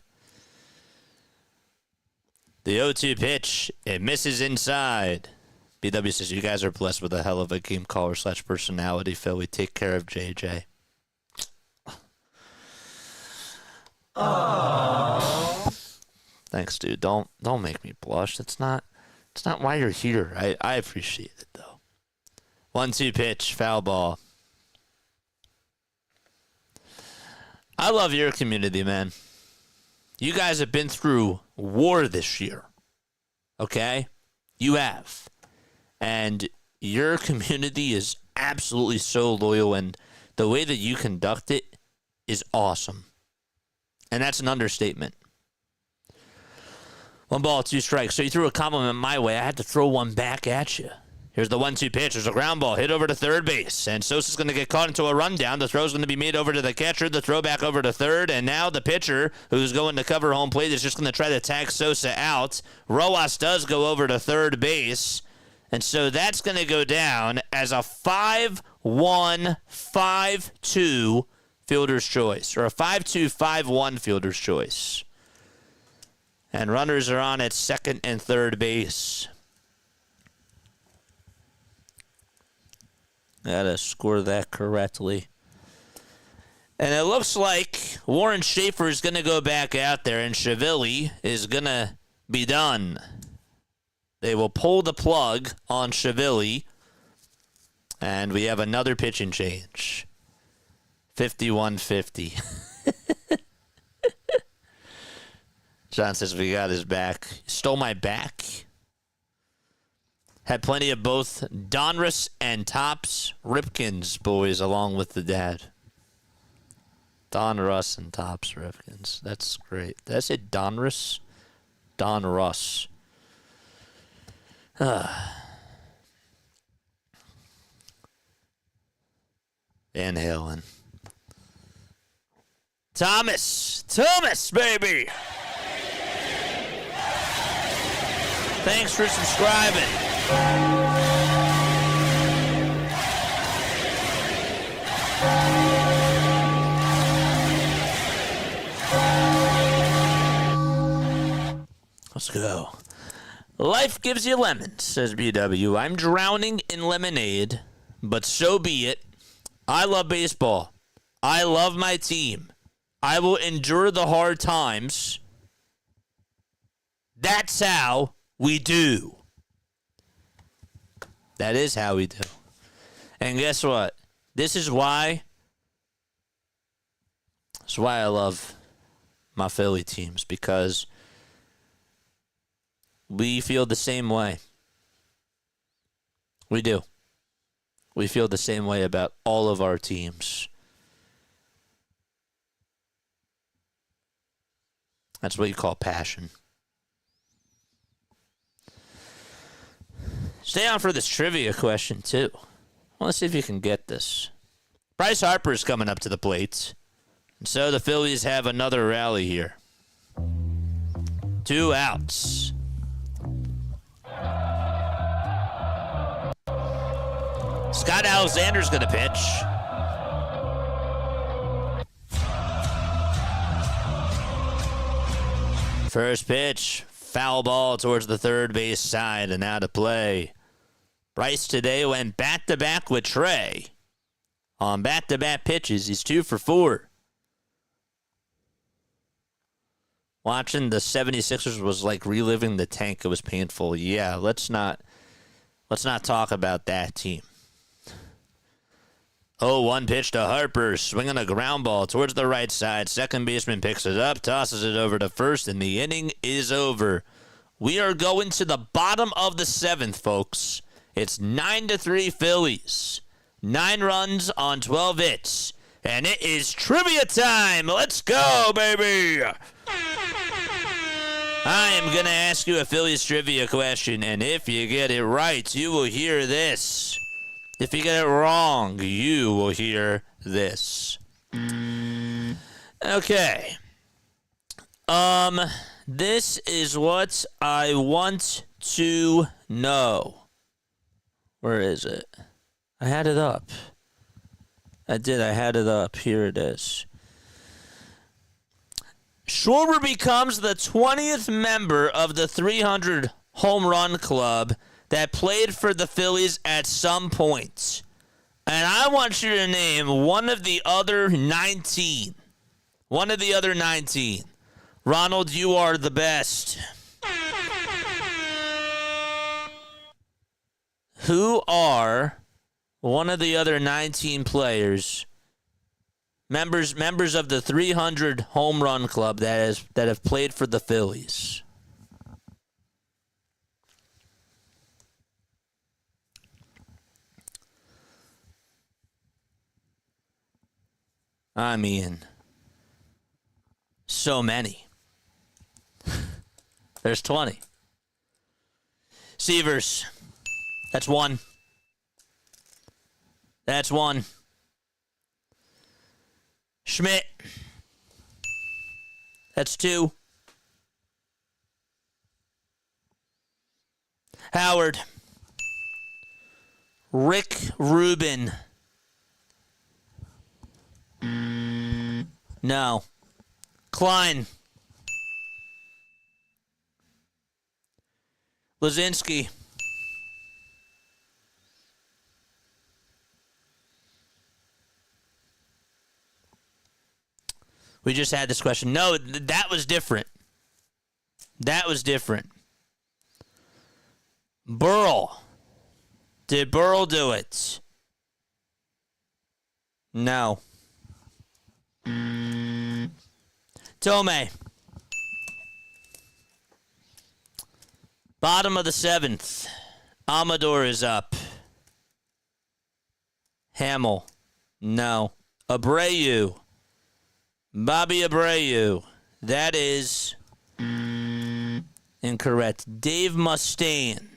The 0-2 pitch, it misses inside. BW says, you guys are blessed with a hell of a game caller / personality, Phil. We take care of JJ. Thanks, dude. Don't make me blush. It's not why you're here. I appreciate it, though. 1-2 pitch, foul ball. I love your community, man. You guys have been through war this year. Okay? You have. And your community is absolutely so loyal, and the way that you conduct it is awesome. And that's an understatement. 1 ball, 2 strikes. So you threw a compliment my way. I had to throw one back at you. Here's the 1-2 pitch. There's a ground ball hit over to third base. And Sosa's going to get caught into a rundown. The throw's going to be made over to the catcher. The throw back over to third. And now the pitcher, who's going to cover home plate, is just going to try to tag Sosa out. Rojas does go over to third base. And so that's going to go down as a 5-1, 5-2 fielder's choice. Or a 5-2, 5-1 fielder's choice. And runners are on at second and third base. Gotta score that correctly. And it looks like Warren Schaefer is going to go back out there, and Chiavelli is going to be done. They will pull the plug on Chiavelli, and we have another pitching change. 51-50. John says we got his back. Stole my back. Had plenty of both Donruss and Topps Ripkins boys along with the dad. Donruss and Topps Ripkins. That's great. Did I say Donruss? Donruss. Van Halen. Thomas, baby. Thanks for subscribing. Let's go. Life gives you lemons, says BW. I'm drowning in lemonade, but so be it. I love baseball. I love my team. I will endure the hard times. That's how we do. That is how we do. And guess what? This is why I love my Philly teams, because we feel the same way. We do. We feel the same way about all of our teams. That's what you call passion. Stay on for this trivia question, too. Well, let's see if you can get this. Bryce Harper is coming up to the plate. And so the Phillies have another rally here. 2 outs. Scott Alexander's going to pitch. First pitch, foul ball towards the third base side and out of play. Bryce today went back-to-back with Trey. On back-to-back pitches, he's 2 for 4. Watching the 76ers was like reliving the tank. It was painful. Yeah, let's not talk about that team. 0-1 pitch to Harper, swinging a ground ball towards the right side. Second baseman picks it up, tosses it over to first, and the inning is over. We are going to the bottom of the 7th, folks. It's 9-3 Phillies. 9 runs on 12 hits. And it is trivia time. Let's go, baby. I am going to ask you a Phillies trivia question, and if you get it right, you will hear this. If you get it wrong, you will hear this. Okay. This is what I want to know. Where is it? I had it up. I did. I had it up. Here it is. Schwarber becomes the 20th member of the 300 home run club that played for the Phillies at some point. And I want you to name one of the other 19. One of the other 19. Ronald, you are the best. Who are one of the other 19 players, members of the 300 home run club that have played for the Phillies? I mean, so many. There's 20. Severs. That's 1. That's 1. Schmidt. That's 2. Howard. Rick Rubin. No. Klein. Lazinski. We just had this question. No, that was different. That was different. Burrell. Did Burrell do it? No. Tomei. Bottom of the 7th. Amador is up. Hamill. No. Abreu. Bobby Abreu. That is incorrect. Dave Mustaine.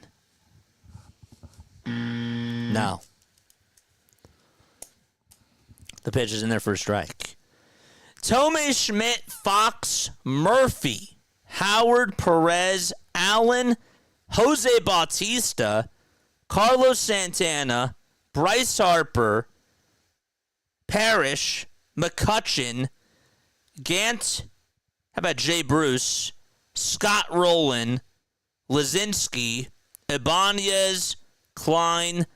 No. The pitch is in there for a strike. Tomei, Schmidt, Fox, Murphy, Howard, Perez, Allen, Jose Bautista, Carlos Santana, Bryce Harper, Parrish, McCutchen, Gant, how about Jay Bruce, Scott Rowland, Lazinski, Ibanez, Klein,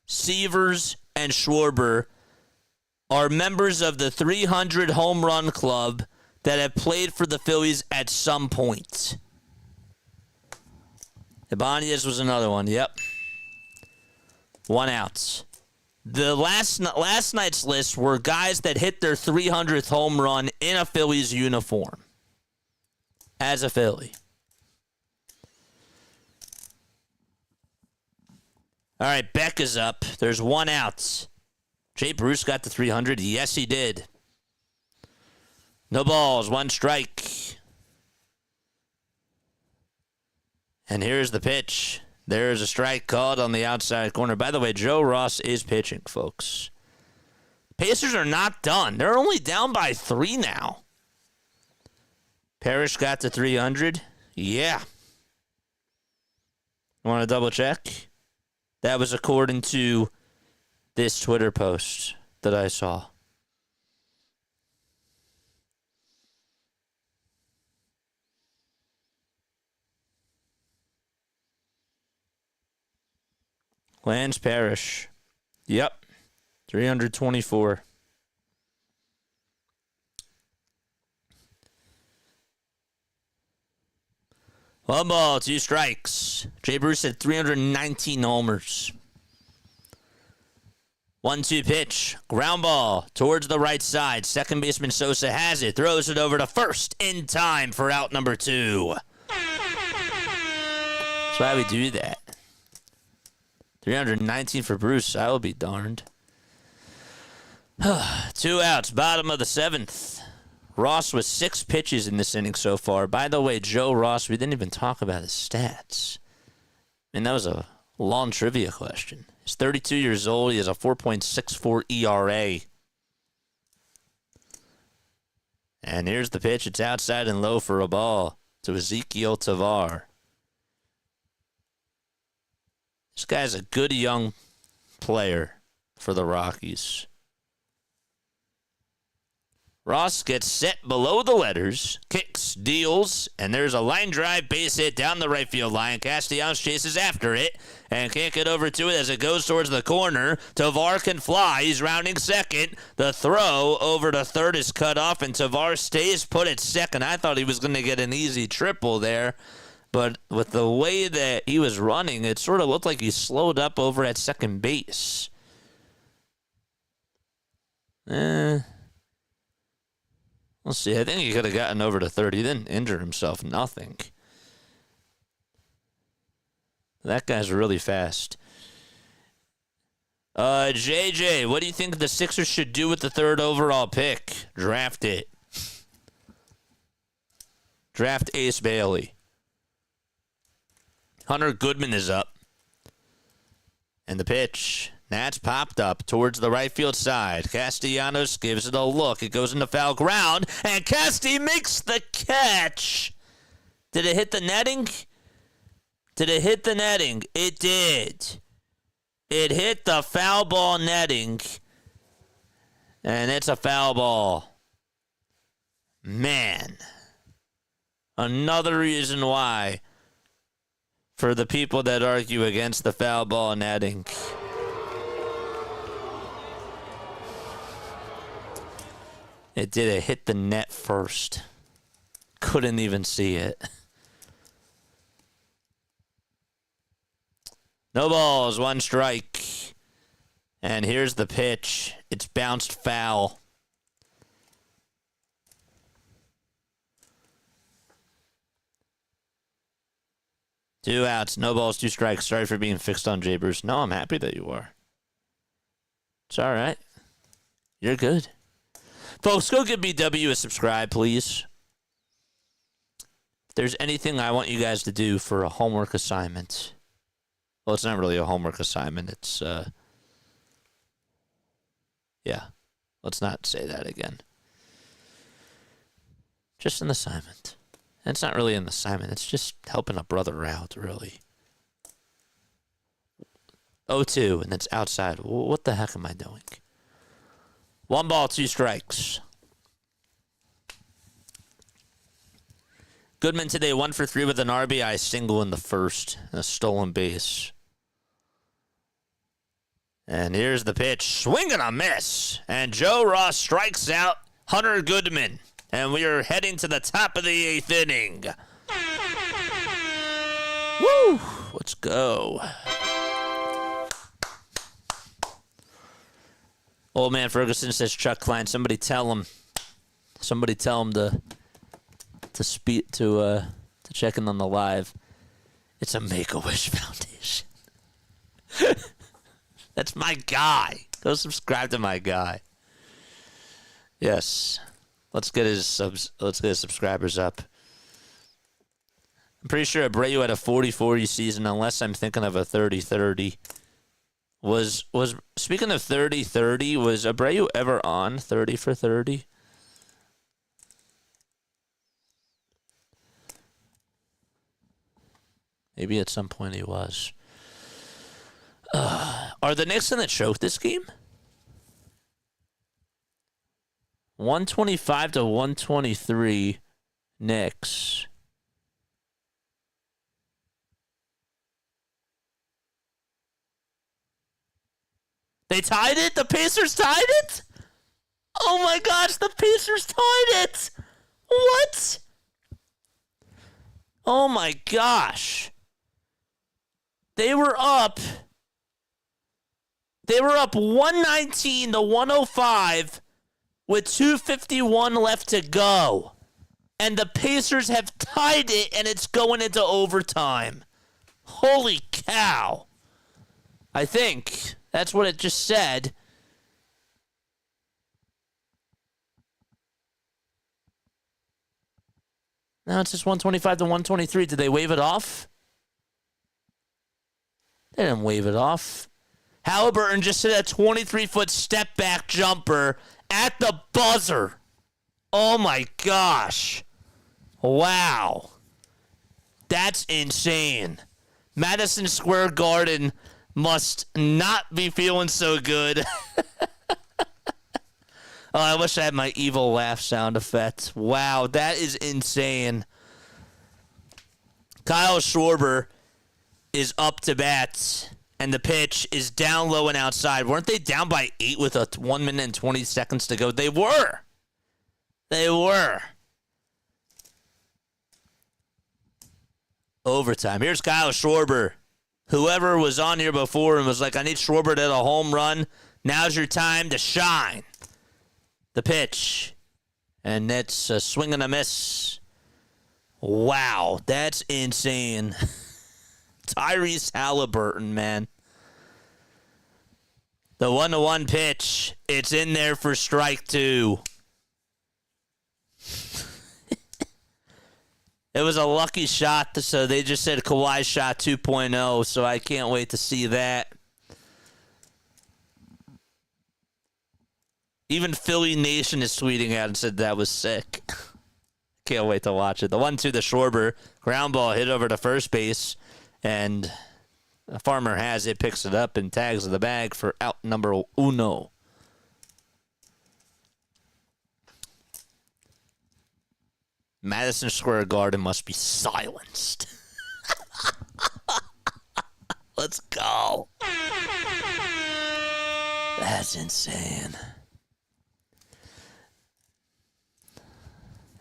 Severs, and Schwarber are members of the 300 home run club that have played for the Phillies at some point. Ibanez was another one. Yep. 1 out. The last night's list were guys that hit their 300th home run in a Phillies uniform. As a Philly. All right, Beck is up. There's 1 out. Jay Bruce got the 300. Yes, he did. No balls, 1 strike. And here's the pitch. There's a strike called on the outside corner. By the way, Joe Ross is pitching, folks. Pacers are not done. They're only down by 3 now. Parrish got to 300. Yeah. Want to double check? That was according to this Twitter post that I saw. Lance Parrish. Yep. 324. One ball, 2 strikes. Jay Bruce had 319 homers. 1-2 pitch. Ground ball towards the right side. Second baseman Sosa has it. Throws it over to first in time for out number 2. That's why we do that. 319 for Bruce. I will be darned. 2 outs, bottom of the 7th. Ross with 6 pitches in this inning so far. By the way, Joe Ross, we didn't even talk about his stats. And that was a long trivia question. He's 32 years old. He has a 4.64 ERA. And here's the pitch. It's outside and low for a ball to Ezequiel Tovar. This guy's a good young player for the Rockies. Ross gets set below the letters, kicks, deals, and there's a line drive base hit down the right field line. Castellanos chases after it and can't get over to it as it goes towards the corner. Tovar can fly. He's rounding second. The throw over to third is cut off, and Tovar stays put at second. I thought he was going to get an easy triple there, but with the way that he was running, it sort of looked like he slowed up over at second base. We'll see. I think he could have gotten over to third. He didn't injure himself. Nothing. That guy's really fast. JJ, what do you think the Sixers should do with the 3rd overall pick? Draft it. Draft Ace Bailey. Hunter Goodman is up. And the pitch. That's popped up towards the right field side. Castellanos gives it a look. It goes into foul ground, and Casti makes the catch. Did it hit the netting? Did it hit the netting? It did. It hit the foul ball netting, and it's a foul ball. Man. Another reason why for the people that argue against the foul ball netting. It did. It hit the net first. Couldn't even see it. No balls, 1 strike. And here's the pitch. It's bounced foul. Two outs, no balls, 2 strikes. Sorry for being fixed on Jay Bruce. No, I'm happy that you are. It's all right. You're good. Folks, go give BW a subscribe, please. If there's anything I want you guys to do for a homework assignment. Well, it's not really a homework assignment. It's, yeah. Let's not say that again. Just an assignment. And it's not really an assignment. It's just helping a brother out, really. 0-2, and it's outside. What the heck am I doing? 1 ball, 2 strikes. Goodman today 1 for 3 with an RBI single in the first, and a stolen base. And here's the pitch. Swing and a miss. And Joe Ross strikes out Hunter Goodman. And we are heading to the top of the 8th inning. Woo! Let's go. Old man Ferguson says, Chuck Klein, somebody tell him to speak to check in on the live. It's a Make-A-Wish Foundation. That's my guy. Go subscribe to my guy. Yes. Let's get his subscribers up. I'm pretty sure Abreu had a 40-40 season, unless I'm thinking of a 30-30. Was speaking of 30-30, was Abreu ever on 30 for 30? Maybe at some point he was. Are the Knicks going to choke this game? 125 to 123 Knicks. They tied it? The Pacers tied it? Oh my gosh, the Pacers tied it! What? Oh my gosh. They were up 119 to 105 with 2:51 left to go. And the Pacers have tied it, and it's going into overtime. Holy cow. I think. That's what it just said. Now it's just 125 to 123. Did they wave it off? They didn't wave it off. Halliburton just hit a 23-foot step-back jumper at the buzzer. Oh, my gosh. Wow. That's insane. Madison Square Garden must not be feeling so good. Oh, I wish I had my evil laugh sound effect. Wow, that is insane. Kyle Schwarber is up to bat, and the pitch is down low and outside. Weren't they down by 8 with 1 minute and 20 seconds to go? They were. They were. Overtime. Here's Kyle Schwarber. Whoever was on here before and was like, I need Schwarber to hit a home run. Now's your time to shine. The pitch. And it's a swing and a miss. Wow, that's insane. Tyrese Halliburton, man. The 1-1 pitch. It's in there for strike 2. It was a lucky shot, so they just said Kawhi shot 2.0, so I can't wait to see that. Even Philly Nation is tweeting out and said that was sick. Can't wait to watch it. The 1-2 to Schwarber. Ground ball hit over to first base. And the Farmer has it, picks it up, and tags the bag for out number 1. Madison Square Garden must be silenced. Let's go. That's insane.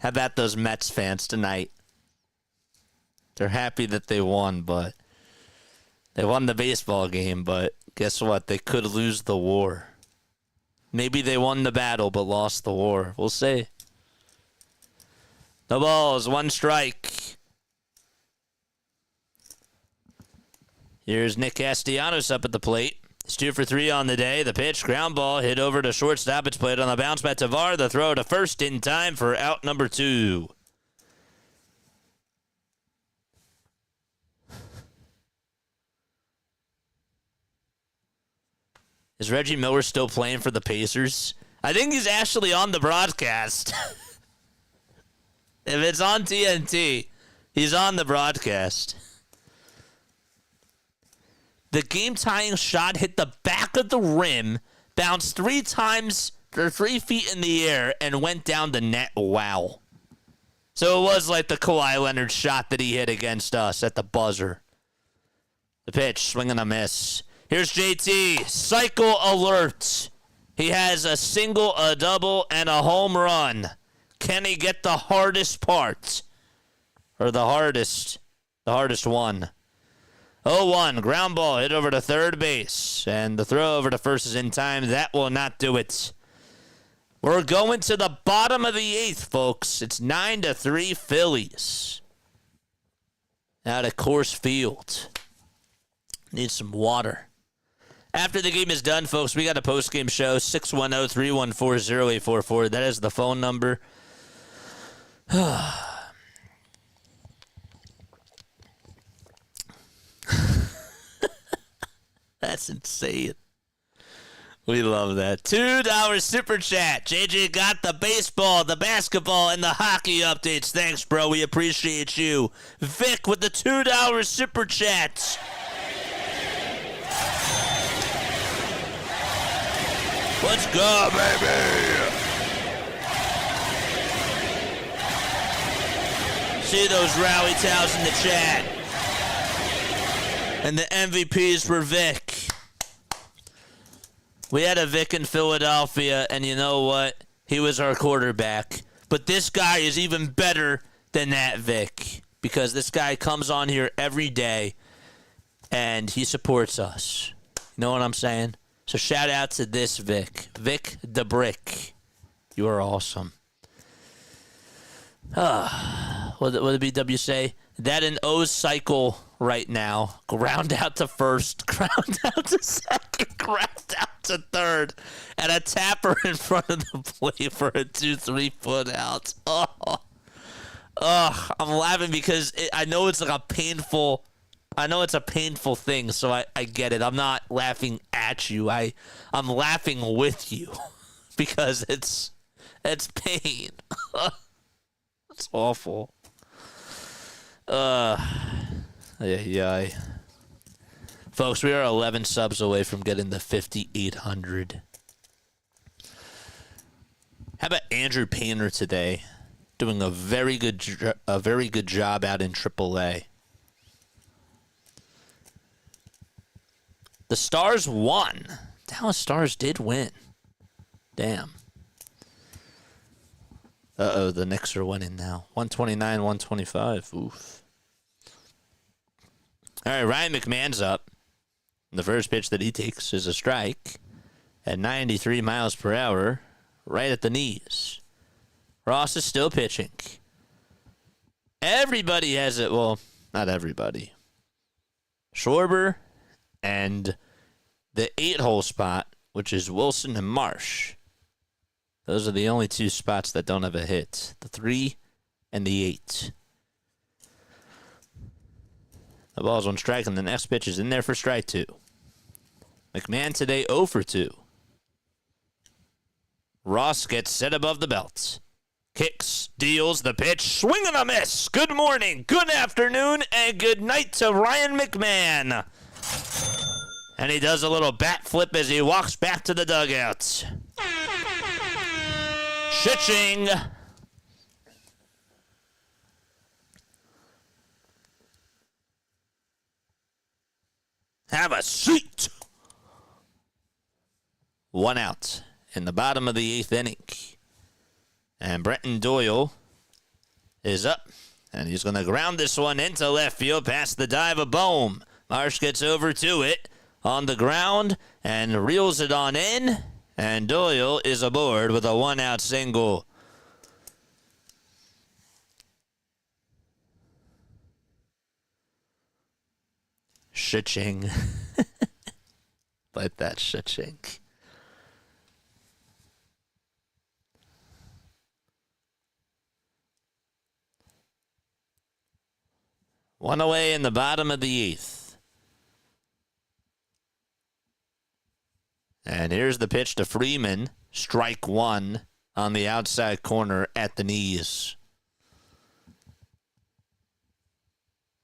How about those Mets fans tonight? They're happy that they won, but they won the baseball game, but guess what? They could lose the war. Maybe they won the battle but lost the war. We'll see. No balls, 1 strike. Here's Nick Castellanos up at the plate. It's 2 for 3 on the day. The pitch, ground ball, hit over to shortstop. It's played on the bounce by Tavar. The throw to first in time for out number 2. Is Reggie Miller still playing for the Pacers? I think he's actually on the broadcast. If it's on TNT, he's on the broadcast. The game-tying shot hit the back of the rim, bounced 3 times or 3 feet in the air, and went down the net. Wow. So it was like the Kawhi Leonard shot that he hit against us at the buzzer. The pitch, swing and a miss. Here's JT. Cycle alert. He has a single, a double, and a home run. Can he get the hardest part? Or the hardest one. 0-1, ground ball hit over to third base. And the throw over to first is in time. That will not do it. We're going to the bottom of the 8th, folks. It's 9-3 Phillies. Out at Coors Field. Need some water. After the game is done, folks, we got a postgame show, 610-314-0844. That is the phone number. That's insane. We love that. $2 super chat. JJ got the baseball, the basketball, and the hockey updates. Thanks, bro. We appreciate you. Vic with the $2 super chat. Let's go, baby. See those rally towels in the chat. And the MVPs for Vic. We had a Vic in Philadelphia, and you know what? He was our quarterback. But this guy is even better than that Vic, because this guy comes on here every day, and he supports us. You know what I'm saying? So shout out to this Vic. Vic the Brick. You are awesome. What did BW say? That an O cycle right now. Ground out to first, ground out to second, ground out to third, and a tapper in front of the plate for a 2-3 foot out. Oh, I'm laughing because I know it's like a painful. I know it's a painful thing, so I get it. I'm not laughing at you. I'm laughing with you because it's pain. It's awful. Yeah. Folks, we are 11 subs away from getting the 5,800. How about Andrew Painter today, doing a very good job out in AAA. The Stars won. Dallas Stars did win. Damn. Uh-oh, the Knicks are winning now. 129, 125. Oof. All right, Ryan McMahon's up. The first pitch that he takes is a strike at 93 miles per hour, right at the knees. Ross is still pitching. Everybody has it. Well, not everybody. Schwarber and the 8-hole spot, which is Wilson and Marsh. Those are the only two spots that don't have a hit. The 3 and the 8. The ball's on strike, and the next pitch is in there for strike 2. McMahon today 0 for 2. Ross gets set above the belt. Kicks, deals the pitch, swing and a miss. Good morning, good afternoon, and good night to Ryan McMahon. And he does a little bat flip as he walks back to the dugout. Shitching. Have a seat. 1 out in the bottom of the 8th inning. And Brenton Doyle is up. And he's going to ground this one into left field past the dive of Bohm. Marsh gets over to it on the ground and reels it on in. And Doyle is aboard with a 1-out single. Shitching. Like that shitching. One away in the bottom of the 8th. And here's the pitch to Freeman. Strike 1 on the outside corner at the knees.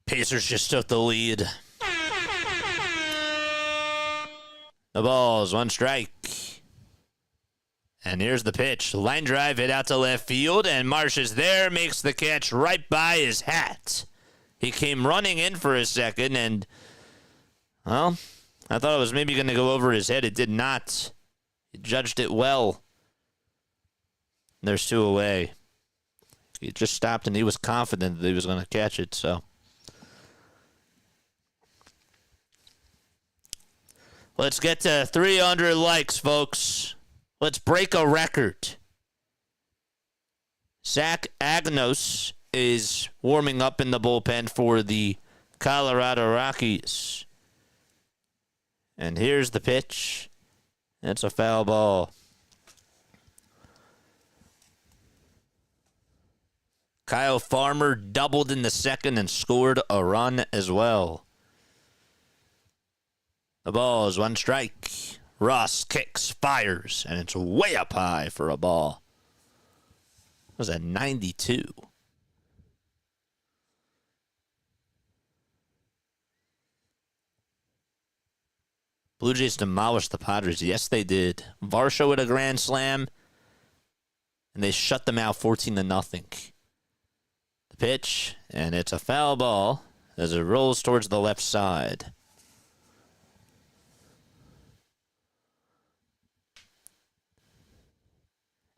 Pacers just took the lead. The ball's 1 strike. And here's the pitch. Line drive hit out to left field, and Marsh is there, makes the catch right by his hat. He came running in for a second, and, well, I thought it was maybe going to go over his head. It did not. He judged it well. There's 2 away. He just stopped, and he was confident that he was going to catch it, so. Let's get to 300 likes, folks. Let's break a record. Zach Agnos is warming up in the bullpen for the Colorado Rockies. And here's the pitch. It's a foul ball. Kyle Farmer doubled in the second and scored a run as well. The ball is 1 strike. Ross kicks, fires, and it's way up high for a ball. It was a 92. Blue Jays demolished the Padres. Yes, they did. Varsho with a grand slam, and they shut them out 14-0. The pitch, and it's a foul ball as it rolls towards the left side.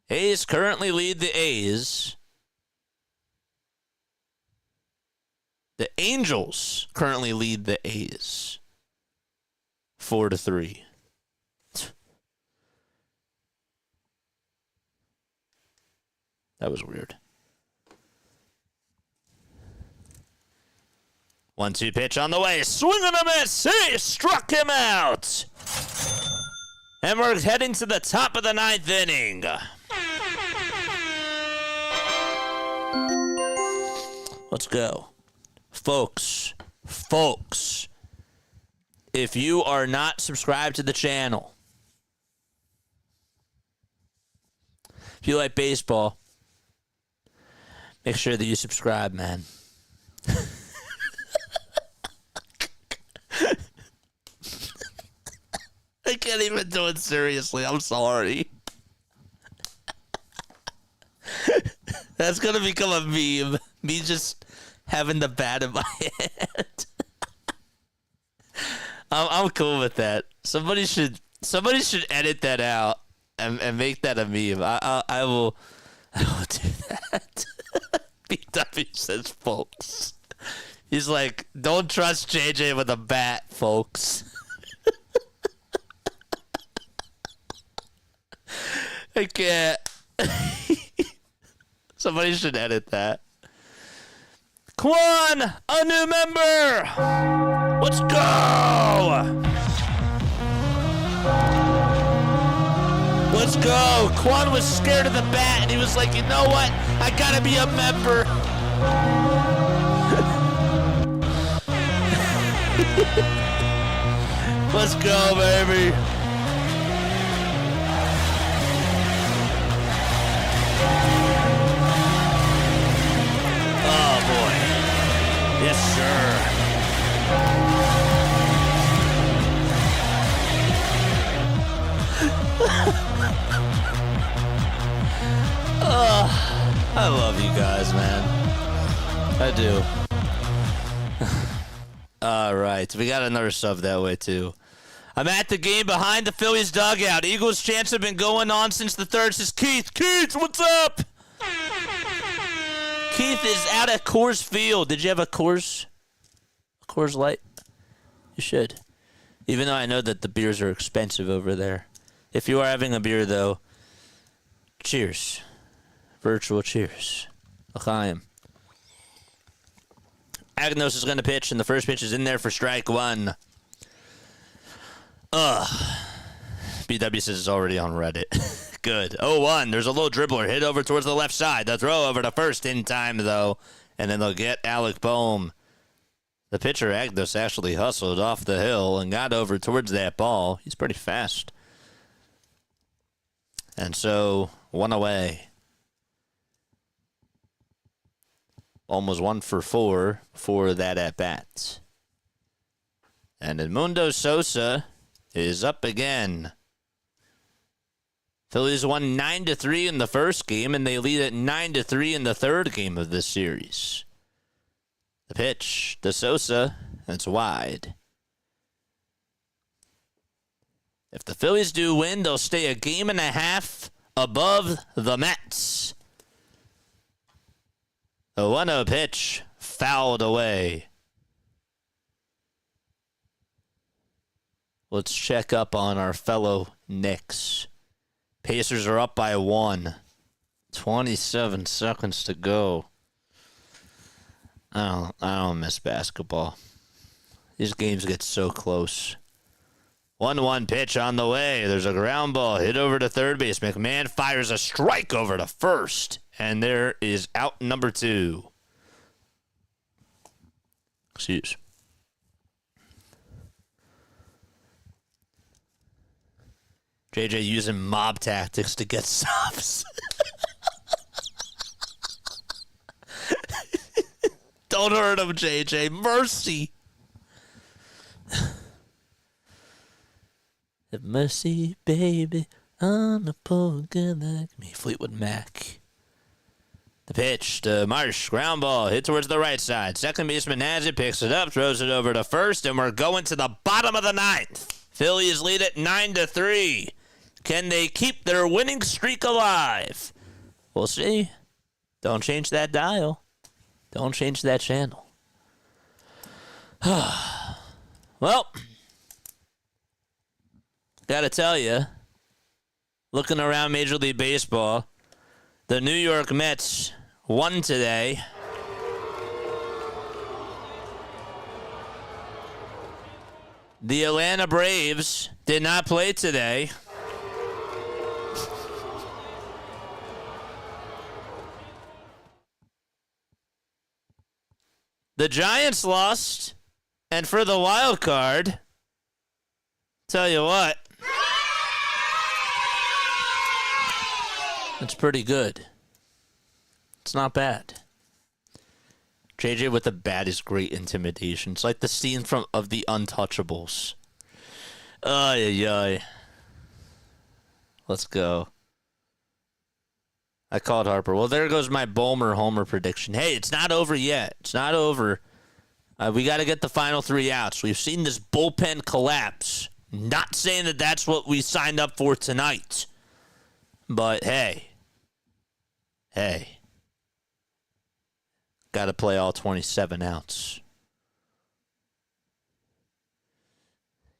A's currently lead the A's. The Angels currently lead the A's 4-3. That was weird. 1-2 pitch on the way. Swing and a miss. He struck him out. And we're heading to the top of the 9th inning. Let's go. Folks, if you are not subscribed to the channel, if you like baseball, make sure that you subscribe, man. I can't even do it seriously. I'm sorry. That's going to become a meme. Me just having the bat in my hand. I'm cool with that. Somebody should edit that out and make that a meme. I will do that. BW says, folks. He's like, don't trust JJ with a bat, folks. I can't. Somebody should edit that. Quan, a new member. Let's go. Let's go. Quan was scared of the bat, and he was like, you know what? I gotta be a member. Let's go, baby. Oh, boy. Yes, sir. Oh, I love you guys, man. I do. All right. We got another sub that way, too. I'm at the game behind the Phillies dugout. Eagles' chants have been going on since the third. Says Keith, what's up? Keith is out at Coors Field. Did you have a Coors Light? You should. Even though I know that the beers are expensive over there. If you are having a beer, though, cheers. Virtual cheers. L'chaim. Agnos is going to pitch, and the first pitch is in there for strike one. BW says it's already on Reddit. Good. 0-1. There's a low dribbler hit over towards the left side. The throw over to first in time, though. And then they'll get Alec Boehm. The pitcher, Agnos, actually hustled off the hill and got over towards that ball. He's pretty fast. And so, one away. Almost 1 for 4 for that at-bat. And Edmundo Sosa is up again. Phillies won 9-3 in the first game, and they lead at 9-3 in the third game of this series. The pitch to Sosa, it's wide. If the Phillies do win, they'll stay a game and a half above the Mets. The 1-0 pitch fouled away. Let's check up on our fellow Knicks. Pacers are up by 1. 27 seconds to go. I don't miss basketball. These games get so close. 1-1 pitch on the way. There's a ground ball hit over to third base. McMahon fires a strike over to first. And there is out number 2. Excuse. JJ using mob tactics to get subs. Don't hurt him, JJ. Mercy. Have mercy, baby, on a poor girl like me. Fleetwood Mac. The pitch to Marsh. Ground ball hit towards the right side. Second baseman has it, picks it up, throws it over to first, and we're going to the bottom of the 9th. Phillies lead it 9-3. Can they keep their winning streak alive? We'll see. Don't change that dial. Don't change that channel. Well, gotta tell you, looking around Major League Baseball, the New York Mets won today. The Atlanta Braves did not play today. The Giants lost, and for the wild card, tell you what, it's pretty good. It's not bad. JJ with the bat is great intimidation. It's like the scene of The Untouchables. Ay, ay, ay. Let's go. I called Harper. Well, there goes my Bulmer homer prediction. Hey, it's not over yet. It's not over. We got to get the final 3 outs. We've seen this bullpen collapse. Not saying that that's what we signed up for tonight. But hey. Got to play all 27 outs.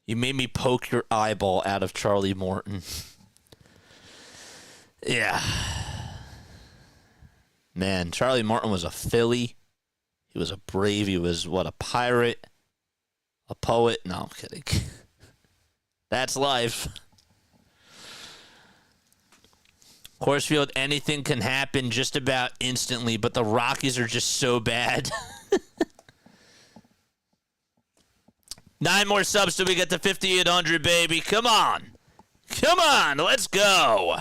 You made me poke your eyeball out of Charlie Morton. Yeah. Man, Charlie Morton was a Philly. He was a Brave. He was, a pirate? A poet? No, I'm kidding. That's life. Coors Field, anything can happen just about instantly, but the Rockies are just so bad. 9 more subs till we get to 5,800, baby. Come on. Come on. Let's go.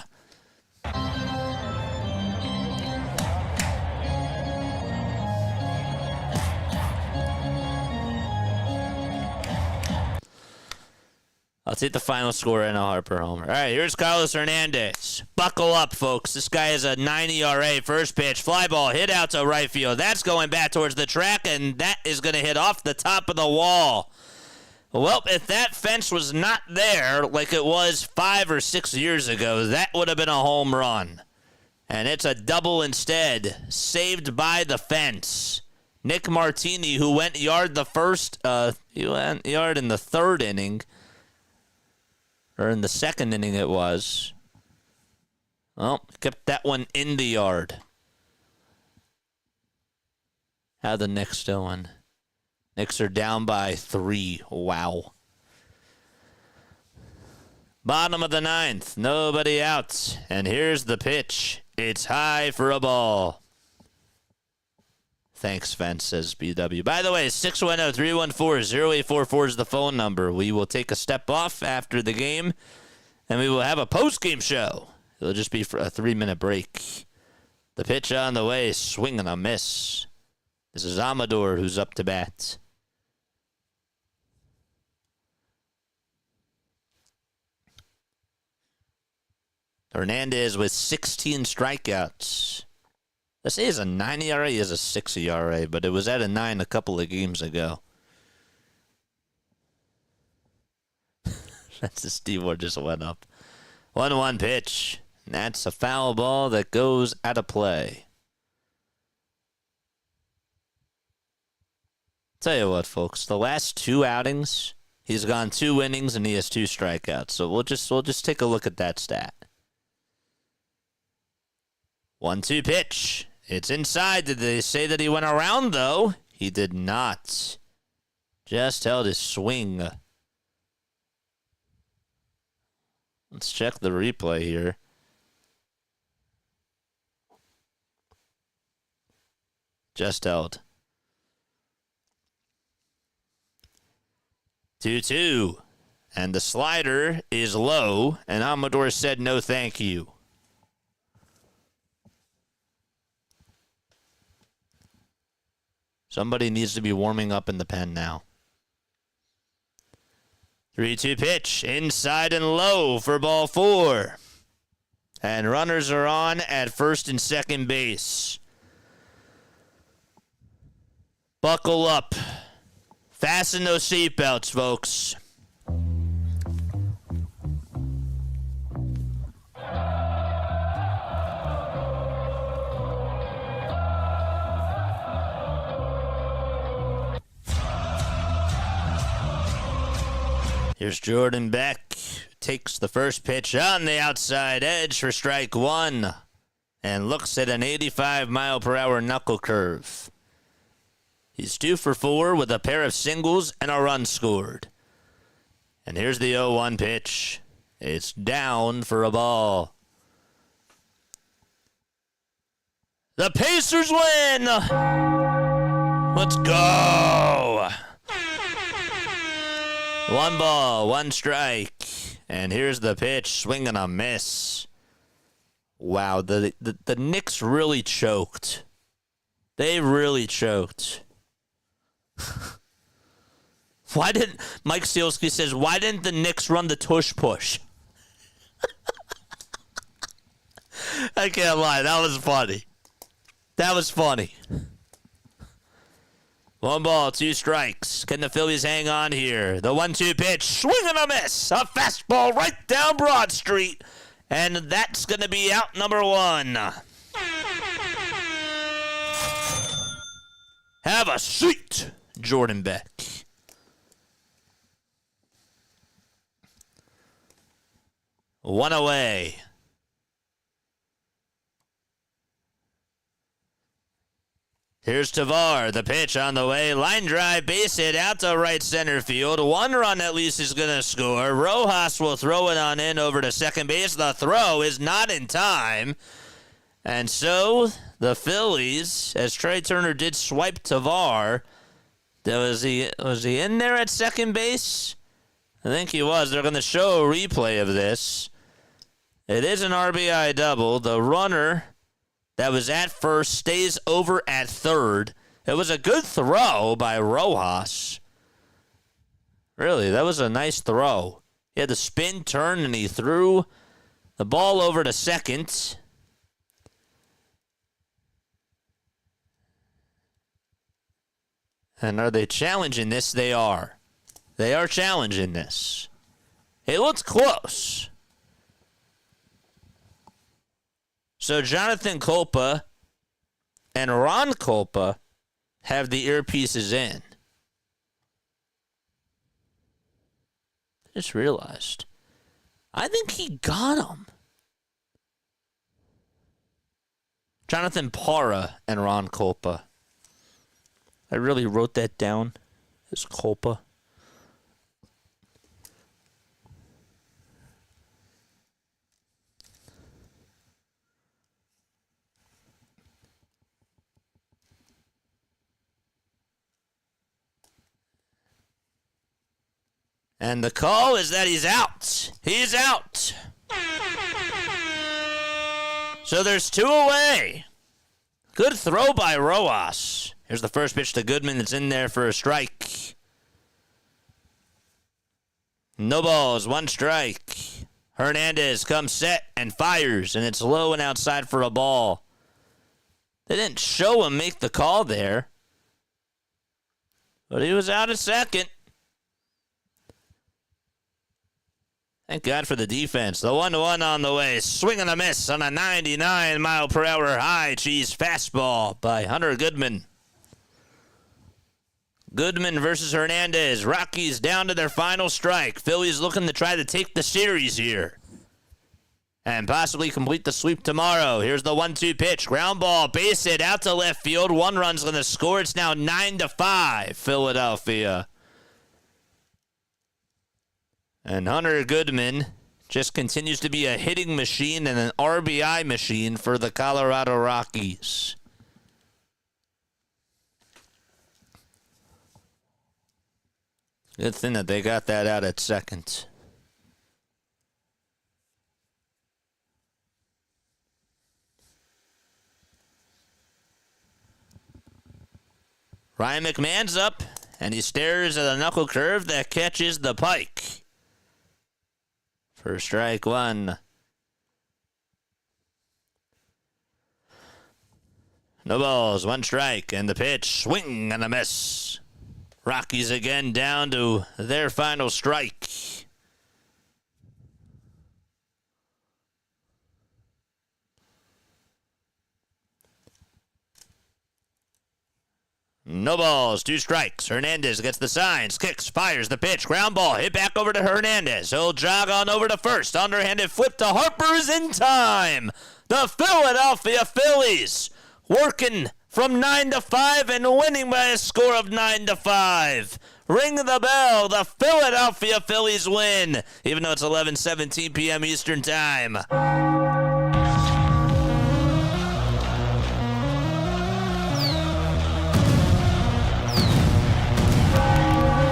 I'll take the final score and a Harper homer. All right, here's Carlos Hernandez. Buckle up, folks. This guy is a 9 ERA. First pitch, fly ball, hit out to right field. That's going back towards the track, and that is going to hit off the top of the wall. Well, if that fence was not there like it was 5 or 6 years ago, that would have been a home run. And it's a double instead, saved by the fence. Nick Martini, who went yard in the 3rd inning, or in the 2nd inning it was. Well, kept that one in the yard. How the Knicks doing? Knicks are down by 3. Wow. Bottom of the 9th. Nobody out. And here's the pitch. It's high for a ball. Thanks, Fence, says BW. By the way, 610-314-0844 is the phone number. We will take a step off after the game, and we will have a post-game show. It'll just be for a 3-minute break. The pitch on the way, swing and a miss. This is Amador who's up to bat. Hernandez with 16 strikeouts. Let's say it's a 9 ERA, is a 6 ERA, but it was at a 9 a couple of games ago. That's the Steve Ward just went up. 1-1 pitch. And that's a foul ball that goes out of play. Tell you what, folks, the last 2 outings, he's gone 2 innings and he has 2 strikeouts. So we'll just take a look at that stat. 1-2 pitch. It's inside. Did they say that he went around, though? He did not. Just held his swing. Let's check the replay here. Just held. 2-2. And the slider is low, and Amador said no thank you. Somebody needs to be warming up in the pen now. 3-2 pitch. Inside and low for ball 4. And runners are on at first and second base. Buckle up. Fasten those seatbelts, folks. Here's Jordan Beck. Takes the first pitch on the outside edge for strike 1. And looks at an 85-mile-per-hour knuckle curve. He's 2 for 4 with a pair of singles and a run scored. And here's the 0-1 pitch. It's down for a ball. The Pacers win! Let's go! 1 ball, 1 strike. And here's the pitch, swing and a miss. Wow, the Knicks really choked. They really choked. Mike Sealski says, why didn't the Knicks run the tush push? I can't lie, that was funny. That was funny. 1 ball, 2 strikes. Can the Phillies hang on here? The 1-2 pitch, swing and a miss. A fastball right down Broad Street. And that's going to be out number 1. Have a seat, Jordan Beck. One away. Here's Tavar, the pitch on the way. Line drive, base hit out to right center field. 1 run at least is going to score. Rojas will throw it on in over to second base. The throw is not in time. And so the Phillies, as Trey Turner did swipe Tavar, was he in there at second base? I think he was. They're going to show a replay of this. It is an RBI double. The runner that was at first stays over at third. It was a good throw by Rojas. Really, that was a nice throw. He had the spin, turn, and he threw the ball over to second. And are they challenging this? They are. They are challenging this. It looks close. So Jonathan Kolpa and Ron Kolpa have the earpieces in. Just realized. I think he got him. Jonathan Parra and Ron Kolpa. I really wrote that down as Kolpa. And the call is that he's out. He's out. So there's 2 away. Good throw by Rojas. Here's the first pitch to Goodman that's in there for a strike. No balls, 1 strike. Hernandez comes set and fires, and it's low and outside for a ball. They didn't show him make the call there, but he was out at second. Thank God for the defense. The 1-1 on the way. Swing and a miss on a 99-mile-per-hour high cheese fastball by Hunter Goodman. Goodman versus Hernandez. Rockies down to their final strike. Phillies looking to try to take the series here and possibly complete the sweep tomorrow. Here's the 1-2 pitch. Ground ball, base hit out to left field. 1 run's going to score. It's now 9-5, Philadelphia. And Hunter Goodman just continues to be a hitting machine and an RBI machine for the Colorado Rockies. Good thing that they got that out at second. Ryan McMahon's up, and he stares at a knuckle curve that catches the pike. For strike 1. No balls, 1 strike, and the pitch, swing and a miss. Rockies again down to their final strike. No balls, 2 strikes. Hernandez gets the signs, kicks, fires the pitch. Ground ball, hit back over to Hernandez. He'll jog on over to first. Underhanded flip to Harper is in time. The Philadelphia Phillies working from 9-5 and winning by a score of 9-5. Ring the bell. The Philadelphia Phillies win, even though it's 11:17 p.m. Eastern Time.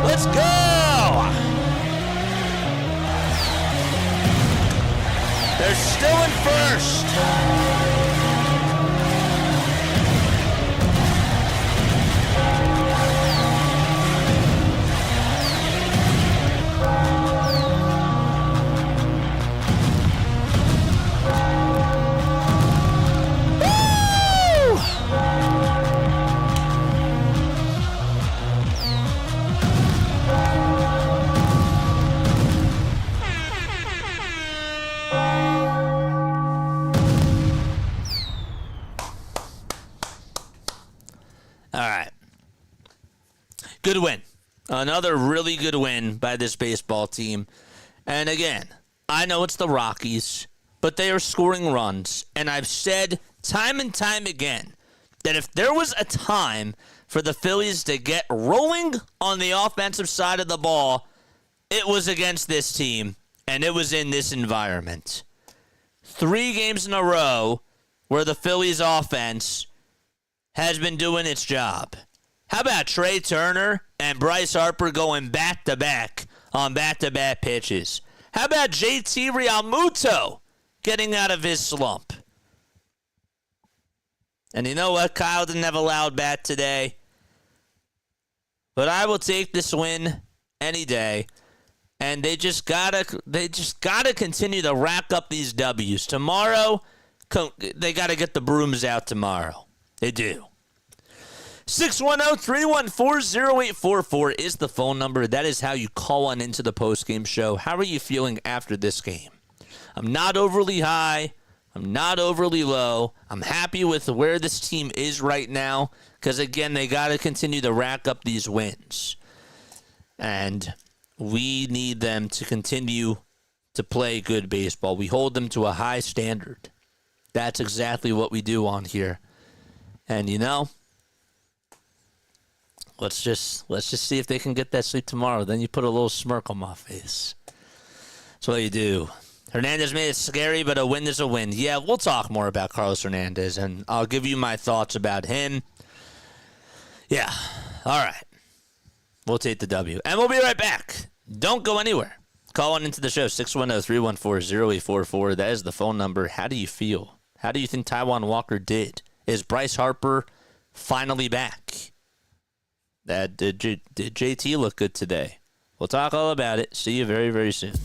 Let's go! They're still in first. All right. Good win. Another really good win by this baseball team. And again, I know it's the Rockies, but they are scoring runs. And I've said time and time again that if there was a time for the Phillies to get rolling on the offensive side of the ball, it was against this team, and it was in this environment. 3 games in a row where the Phillies offense has been doing its job. How about Trey Turner and Bryce Harper going back-to-back on back-to-back pitches? How about JT Realmuto getting out of his slump? And you know what? Kyle didn't have a loud bat today. But I will take this win any day. And they just gotta continue to rack up these W's. Tomorrow, they gotta get the brooms out tomorrow. They do. 610-314-0844 is the phone number. That is how you call on into the postgame show. How are you feeling after this game? I'm not overly high. I'm not overly low. I'm happy with where this team is right now because, again, they got to continue to rack up these wins. And we need them to continue to play good baseball. We hold them to a high standard. That's exactly what we do on here. And, you know, let's just see if they can get that sleep tomorrow. Then you put a little smirk on my face. That's what you do. Hernandez made it scary, but a win is a win. Yeah, we'll talk more about Carlos Hernandez, and I'll give you my thoughts about him. Yeah, all right. We'll take the W. And we'll be right back. Don't go anywhere. Call on into the show, 610-314-0844. That is the phone number. How do you feel? How do you think Taijuan Walker did? Is Bryce Harper finally back? Did JT look good today? We'll talk all about it. See you very, very soon.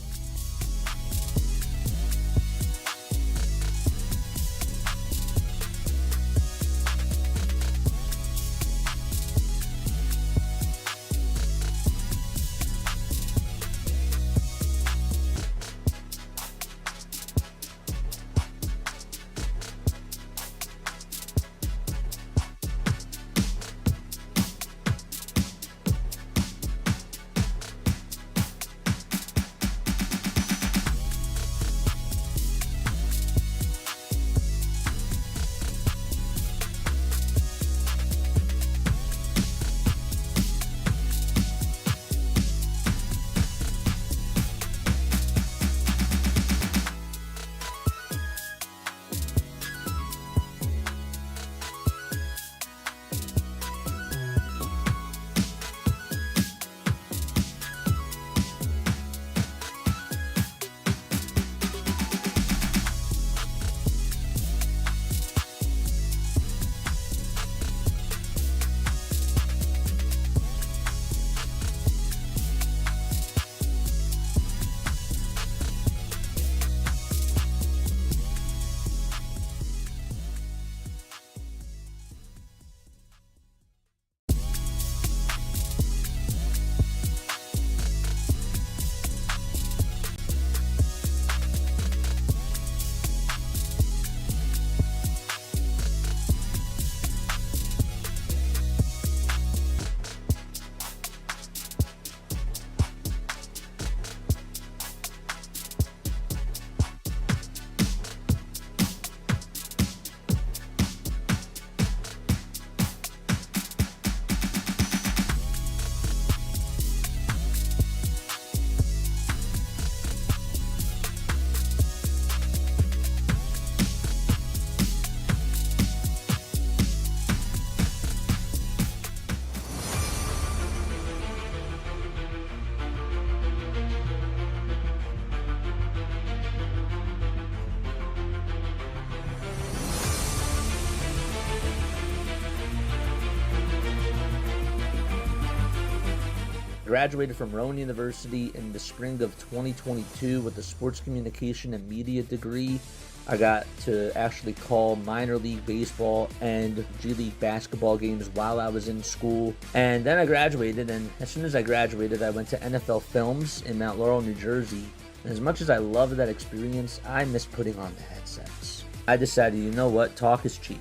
Graduated from Rowan University in the spring of 2022 with a sports communication and media degree. I got to actually call minor league baseball and G League basketball games while I was in school. And then I graduated, and as soon as I graduated, I went to NFL Films in Mount Laurel, New Jersey. And as much as I loved that experience, I miss putting on the headsets. I decided, you know what, talk is cheap.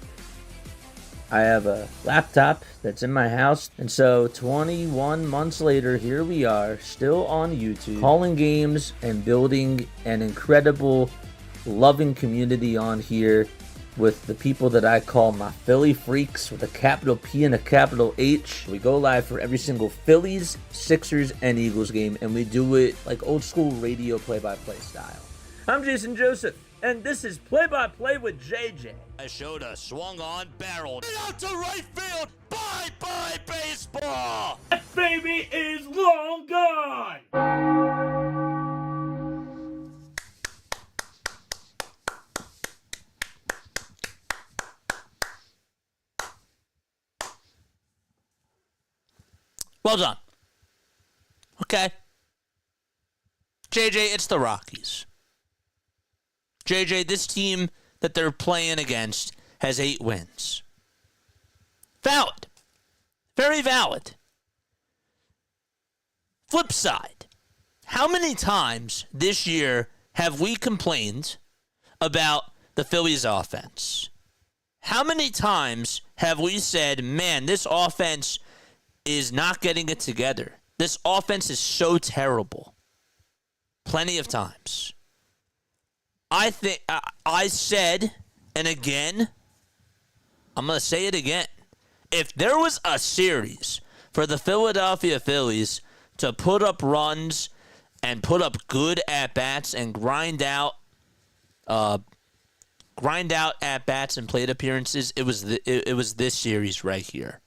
I have a laptop that's in my house, and so 21 months later, here we are, still on YouTube, calling games and building an incredible, loving community on here with the people that I call my Philly freaks with a capital P and a capital H. We go live for every single Phillies, Sixers, and Eagles game, and we do it like old school radio play-by-play style. I'm Jason Joseph, and this is Play-by-Play with JJ. I showed a swung on, barreled out to right field. Bye-bye baseball. That baby is long gone. Well done. Okay. JJ, it's the Rockies. JJ, this team that they're playing against has 8 wins. Valid. Very valid. Flip side. How many times this year have we complained about the Phillies offense? How many times have we said, man, this offense is not getting it together? This offense is so terrible. Plenty of times. I think I said, and again, I'm going to say it again. If there was a series for the Philadelphia Phillies to put up runs and put up good at-bats and grind out at-bats and plate appearances, it was this series right here.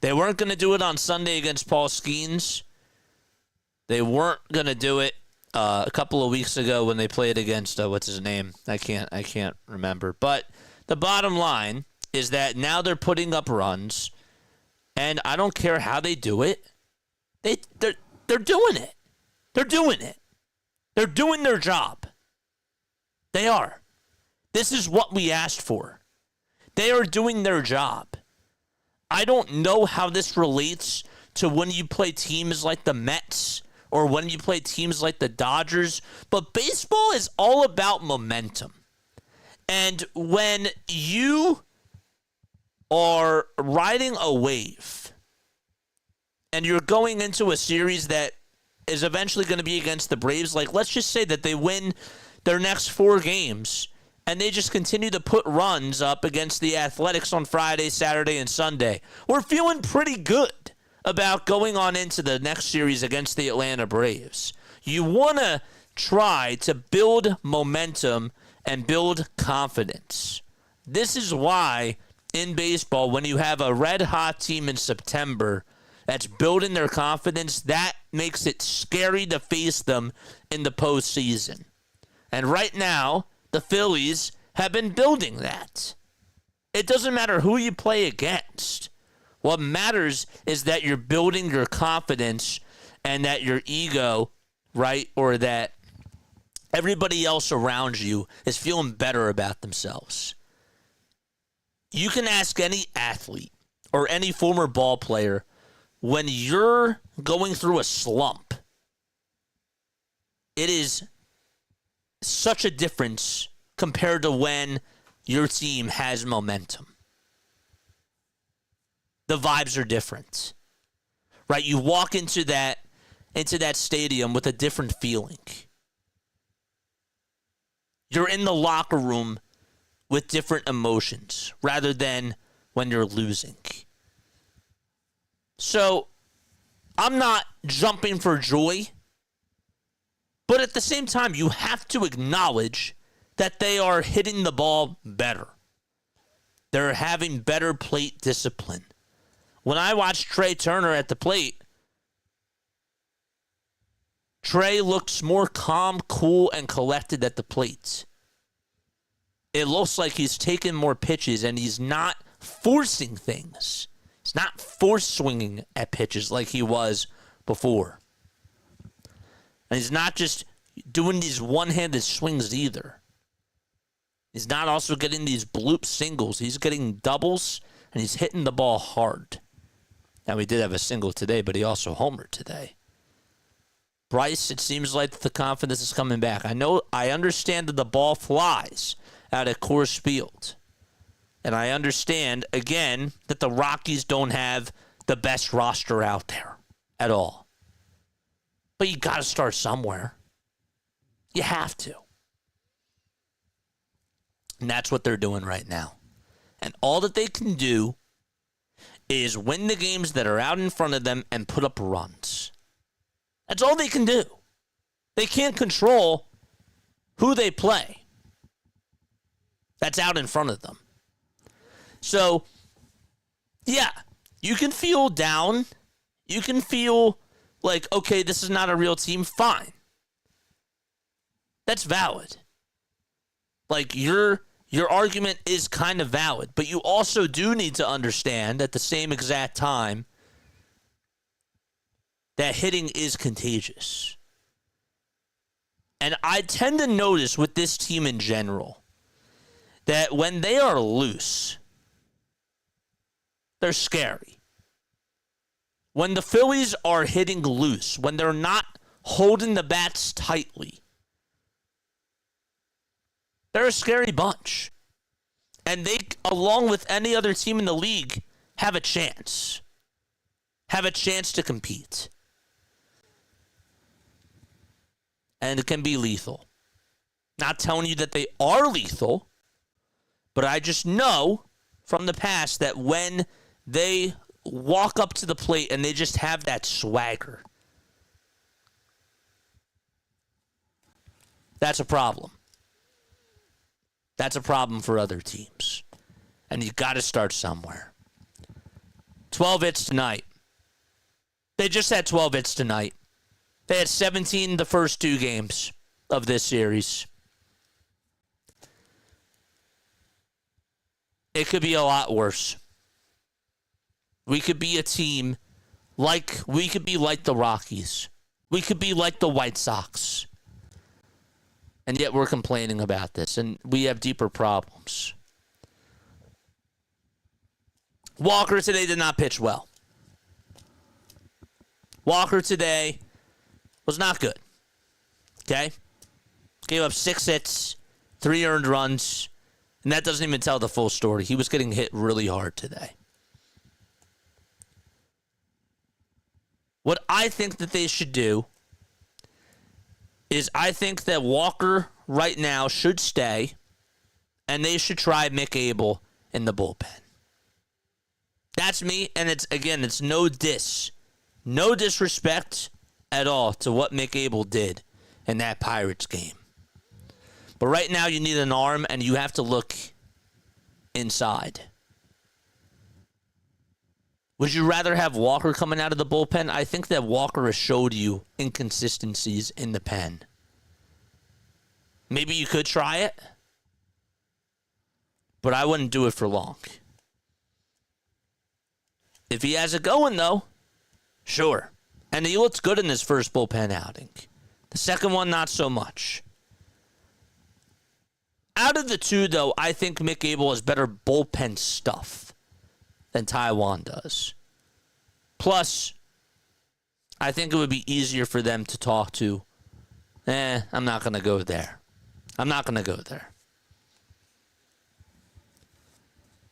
They weren't going to do it on Sunday against Paul Skeens. They weren't going to do it a couple of weeks ago when they played against, what's his name? I can't remember. But the bottom line is that now they're putting up runs, and I don't care how they do it. They're doing it. They're doing it. They're doing their job. They are. This is what we asked for. They are doing their job. I don't know how this relates to when you play teams like the Mets or when you play teams like the Dodgers, but baseball is all about momentum. And when you are riding a wave and you're going into a series that is eventually going to be against the Braves, like let's just say that they win their next 4 games and they just continue to put runs up against the Athletics on Friday, Saturday, and Sunday. We're feeling pretty good about going on into the next series against the Atlanta Braves. You want to try to build momentum and build confidence. This is why in baseball, when you have a red-hot team in September that's building their confidence, that makes it scary to face them in the postseason. And right now, the Phillies have been building that. It doesn't matter who you play against. What matters is that you're building your confidence and that your ego, right, or that everybody else around you is feeling better about themselves. You can ask any athlete or any former ball player when you're going through a slump, it is such a difference compared to when your team has momentum. The vibes are different, right? You walk into that stadium with a different feeling. You're in the locker room with different emotions rather than when you're losing. So I'm not jumping for joy, but at the same time, you have to acknowledge that they are hitting the ball better. They're having better plate discipline. When I watched Trey Turner at the plate, Trey looks more calm, cool, and collected at the plate. It looks like he's taking more pitches and he's not forcing things. He's not force swinging at pitches like he was before. And he's not just doing these one-handed swings either. He's not also getting these bloop singles. He's getting doubles, and he's hitting the ball hard. Now, he did have a single today, but he also homered today. Bryce, it seems like the confidence is coming back. I understand that the ball flies out at Coors Field. And I understand, again, that the Rockies don't have the best roster out there at all. But you got to start somewhere. You have to. And that's what they're doing right now. And all that they can do is win the games that are out in front of them and put up runs. That's all they can do. They can't control who they play. That's out in front of them. So, yeah, you can feel down. You can feel like, okay, this is not a real team. Fine. That's valid. Like, your argument is kind of valid, but you also do need to understand at the same exact time that hitting is contagious. And I tend to notice with this team in general that when they are loose, they're scary. When the Phillies are hitting loose, when they're not holding the bats tightly, they're a scary bunch. And they, along with any other team in the league, have a chance. Have a chance to compete. And it can be lethal. Not telling you that they are lethal, but I just know from the past that when they walk up to the plate and they just have that swagger, that's a problem. That's a problem for other teams. And you got to start somewhere. 12 hits tonight. They just had 12 hits tonight. They had 17 the first two games of this series. It could be a lot worse. We could be a team we could be like the Rockies. We could be like the White Sox. And yet we're complaining about this, and we have deeper problems. Walker today did not pitch well. Walker today was not good. Okay? Gave up 6 hits, 3 earned runs, and that doesn't even tell the full story. He was getting hit really hard today. What I think that they should do is I think that Walker right now should stay, and they should try Mick Abel in the bullpen. That's me, and it's no disrespect at all to what Mick Abel did in that Pirates game. But right now you need an arm, and you have to look inside. Would you rather have Walker coming out of the bullpen? I think that Walker has showed you inconsistencies in the pen. Maybe you could try it, but I wouldn't do it for long. If he has it going, though, sure. And he looked good in his first bullpen outing. The second one, not so much. Out of the two, though, I think Mick Abel has better bullpen stuff than Taijuan does. Plus, I think it would be easier for them to talk to. I'm not going to go there. I'm not going to go there.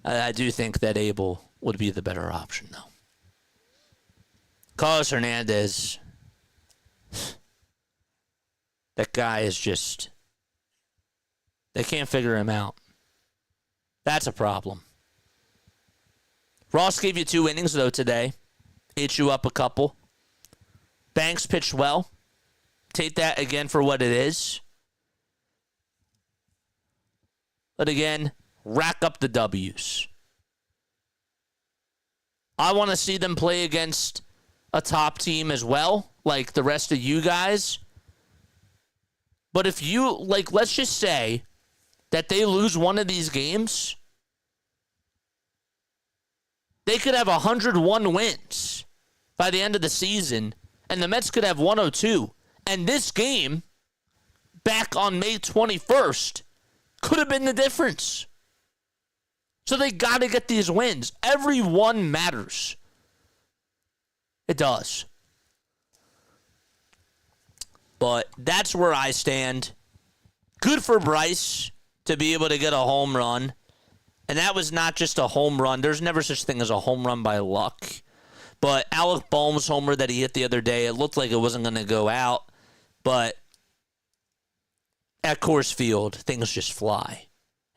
I do think that Abel would be the better option, though. Carlos Hernandez, that guy is just, they can't figure him out. That's a problem. Ross gave you 2 innings, though, today. Hit you up a couple. Banks pitched well. Take that again for what it is. But again, rack up the W's. I want to see them play against a top team as well, like the rest of you guys. But if you, let's just say that they lose one of these games, They could have 101 wins by the end of the season, and the Mets could have 102. And this game, back on May 21st, could have been the difference. So they got to get these wins. Every one matters. It does. But that's where I stand. Good for Bryce to be able to get a home run. And that was not just a home run. There's never such thing as a home run by luck. But Alec Boehm's homer that he hit the other day, it looked like it wasn't going to go out. But at Coors Field, things just fly.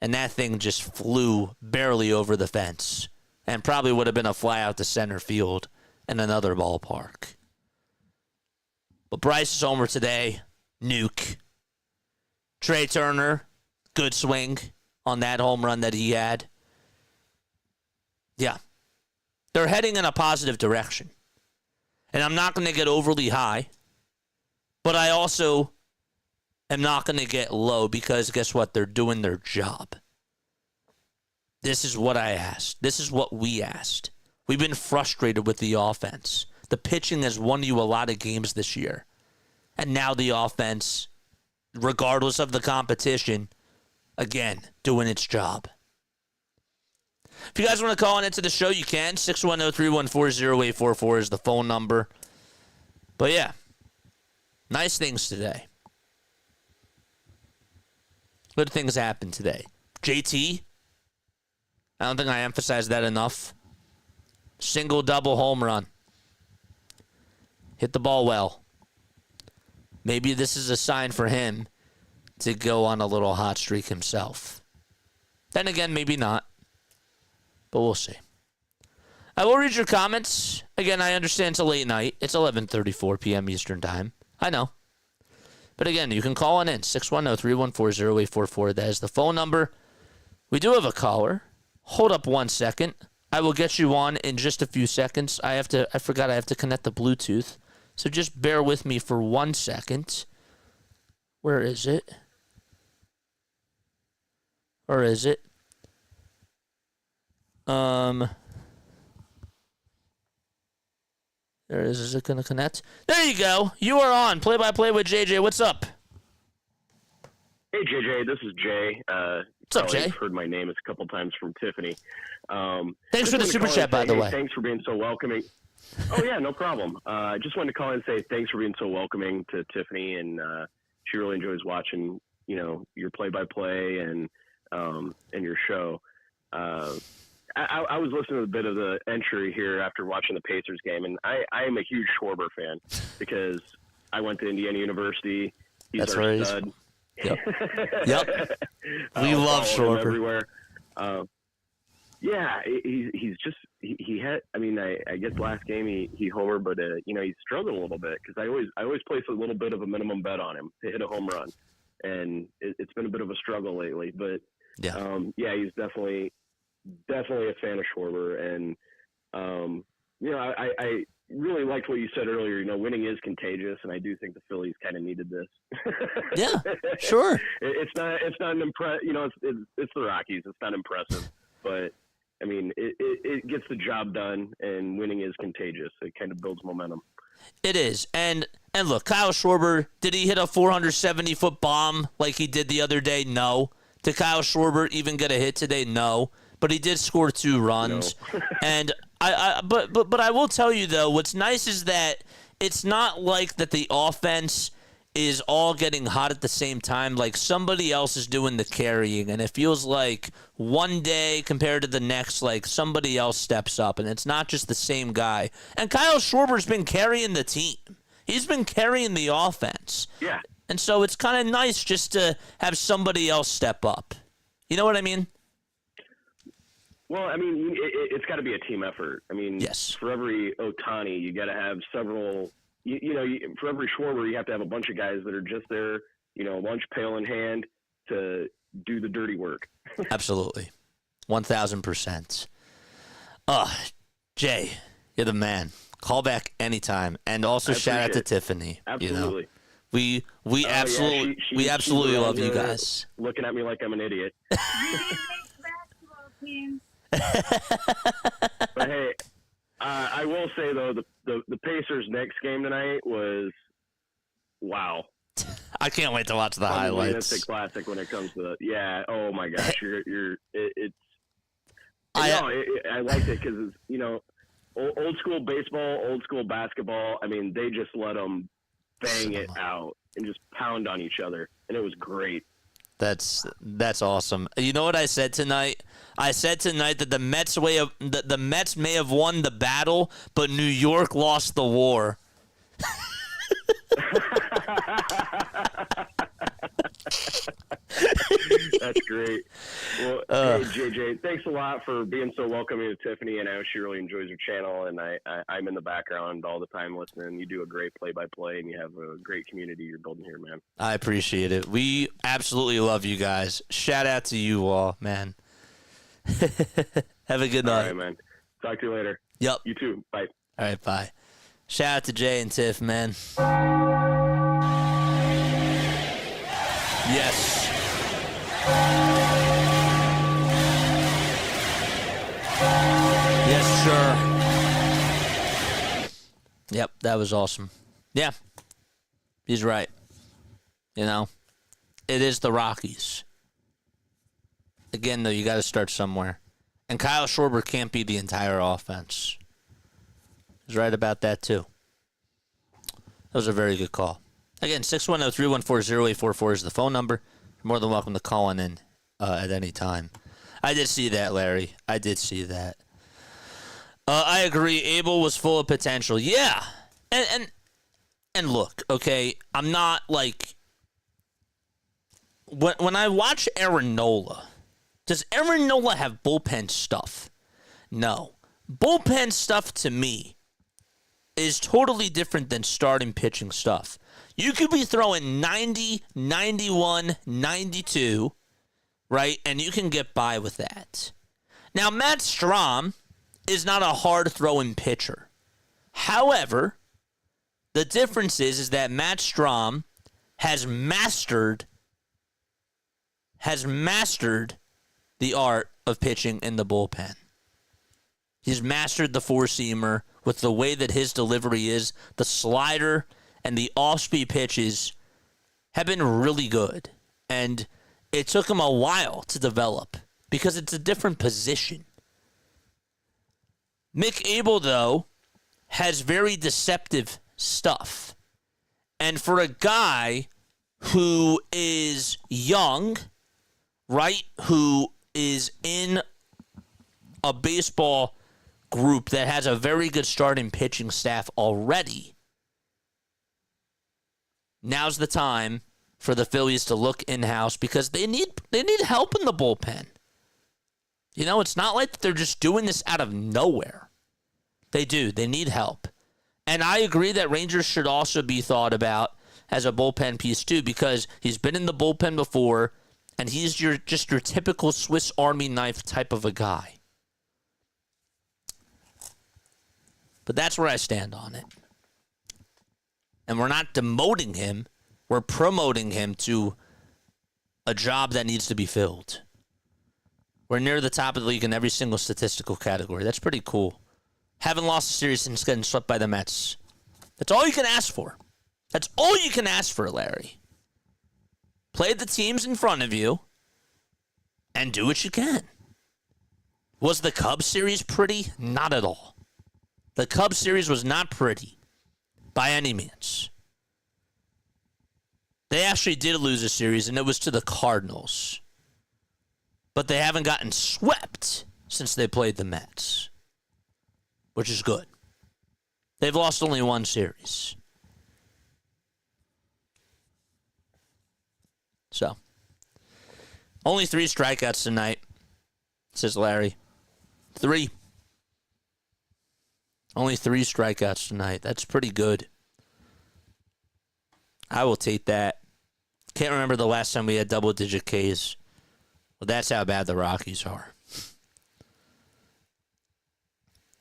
And that thing just flew barely over the fence. And probably would have been a fly out to center field in another ballpark. But Bryce's homer today, nuke. Trey Turner, good swing on that home run that he had. Yeah. They're heading in a positive direction. And I'm not going to get overly high. But I also am not going to get low because guess what? They're doing their job. This is what I asked. This is what we asked. We've been frustrated with the offense. The pitching has won you a lot of games this year. And now the offense, regardless of the competition, again, doing its job. If you guys want to call in into the show, you can. 610-314-0844 is the phone number. But yeah, nice things today. Good things happened today. JT, I don't think I emphasized that enough. Single, double home run. Hit the ball well. Maybe this is a sign for him to go on a little hot streak himself. Then again, maybe not. But we'll see. I will read your comments. Again, I understand it's a late night. It's 11:34 p.m. Eastern Time. I know. But again, you can call on in. 610-314-0844. That is the phone number. We do have a caller. Hold up 1 second. I will get you on in just a few seconds. I forgot I have to connect the Bluetooth. So just bear with me for 1 second. Where is it? Or is it? There it is. Is it going to connect? There you go. You are on. Play-by-play with JJ. What's up? Hey, JJ. This is Jay. What's up, Jay? I've heard my name a couple times from Tiffany. Thanks for the super chat, by the way. Thanks for being so welcoming. Oh, yeah, no problem. I just wanted to call and say thanks for being so welcoming to Tiffany, and she really enjoys watching, your play-by-play and your show. I was listening to a bit of the entry here after watching the Pacers game, and I am a huge Schwarber fan because I went to Indiana University. He's our stud. Yep. We love Schwarber everywhere. Yeah, he's just he had. I mean, I guess last game he homered, but he's struggling a little bit because I always place a little bit of a minimum bet on him to hit a home run, and it's been a bit of a struggle lately. But he's definitely a fan of Schwarber, and I really liked what you said earlier. Winning is contagious, and I do think the Phillies kind of needed this. Yeah, sure. It's not an it's the Rockies. It's not impressive, but I mean, it gets the job done, and winning is contagious. It kind of builds momentum. It is, and look, Kyle Schwarber, did he hit a 470-foot bomb like he did the other day? No. Did Kyle Schwarber even get a hit today? No. But he did score 2 runs, no. And but I will tell you though, what's nice is that it's not like that the offense is all getting hot at the same time. Like somebody else is doing the carrying, and it feels like one day compared to the next, like somebody else steps up, and it's not just the same guy. And Kyle Schwarber's been carrying the team. He's been carrying the offense. Yeah. And so it's kind of nice just to have somebody else step up. You know what I mean? Well, I mean, it's got to be a team effort. I mean, yes. For every Ohtani, you got to have several. For every Schwarber, you have to have a bunch of guys that are just there, lunch pail in hand to do the dirty work. Absolutely, 1,000%. Jay, you're the man. Call back anytime, and also shout out to Tiffany. Absolutely. We absolutely we absolutely love you guys. Looking at me like I'm an idiot. But hey, say though, the Pacers' next game tonight was wow. I can't wait to watch the highlights. It's a classic when it comes to oh my gosh, I liked it because it's old school baseball, old school basketball. I mean, they just let them bang it out and just pound on each other, and it was great. That's awesome. You know what I said tonight? I said tonight that the Mets may have won the battle, but New York lost the war. That's great. Well, hey, JJ, thanks a lot for being so welcoming to Tiffany, and I know she really enjoys your channel, and I'm in the background all the time listening. You do a great play-by-play, and you have a great community you're building here, man. I appreciate it. We absolutely love you guys. Shout out to you all, man. Have a good night. All right, man. Talk to you later. Yep. You too. Bye. All right, bye. Shout out to Jay and Tiff, man. Yes. Yes, sir. Yep, that was awesome. Yeah, he's right. It is the Rockies. Again, though, you got to start somewhere. And Kyle Schwarber can't be the entire offense. He's right about that, too. That was a very good call. Again, 610-314-0844 is the phone number. You're more than welcome to call in at any time. I did see that, Larry. I did see that. I agree. Abel was full of potential. Yeah. And look, okay, I'm not like... When I watch Aaron Nola, does Aaron Nola have bullpen stuff? No. Bullpen stuff to me is totally different than starting pitching stuff. You could be throwing 90, 91, 92, right? And you can get by with that. Now, Matt Strahm is not a hard-throwing pitcher. However, the difference is that Matt Strahm has mastered the art of pitching in the bullpen. He's mastered the four-seamer with the way that his delivery is. The slider and the off-speed pitches have been really good. And it took him a while to develop because it's a different position. Mick Abel, though, has very deceptive stuff. And for a guy who is young, right, who is in a baseball group that has a very good starting pitching staff already, now's the time for the Phillies to look in-house because they need help in the bullpen. It's not like they're just doing this out of nowhere. They do. They need help. And I agree that Rangers should also be thought about as a bullpen piece too because he's been in the bullpen before and he's just your typical Swiss Army knife type of a guy. But that's where I stand on it. And we're not demoting him. We're promoting him to a job that needs to be filled. We're near the top of the league in every single statistical category. That's pretty cool. Haven't lost a series since getting swept by the Mets. That's all you can ask for. That's all you can ask for, Larry. Play the teams in front of you and do what you can. Was the Cubs series pretty? Not at all. The Cubs series was not pretty by any means. They actually did lose a series, and it was to the Cardinals. But they haven't gotten swept since they played the Mets, which is good. They've lost only one series. So, only 3 strikeouts tonight, says Larry. 3. Only 3 strikeouts tonight. That's pretty good. I will take that. Can't remember the last time we had double-digit Ks. Well, that's how bad the Rockies are.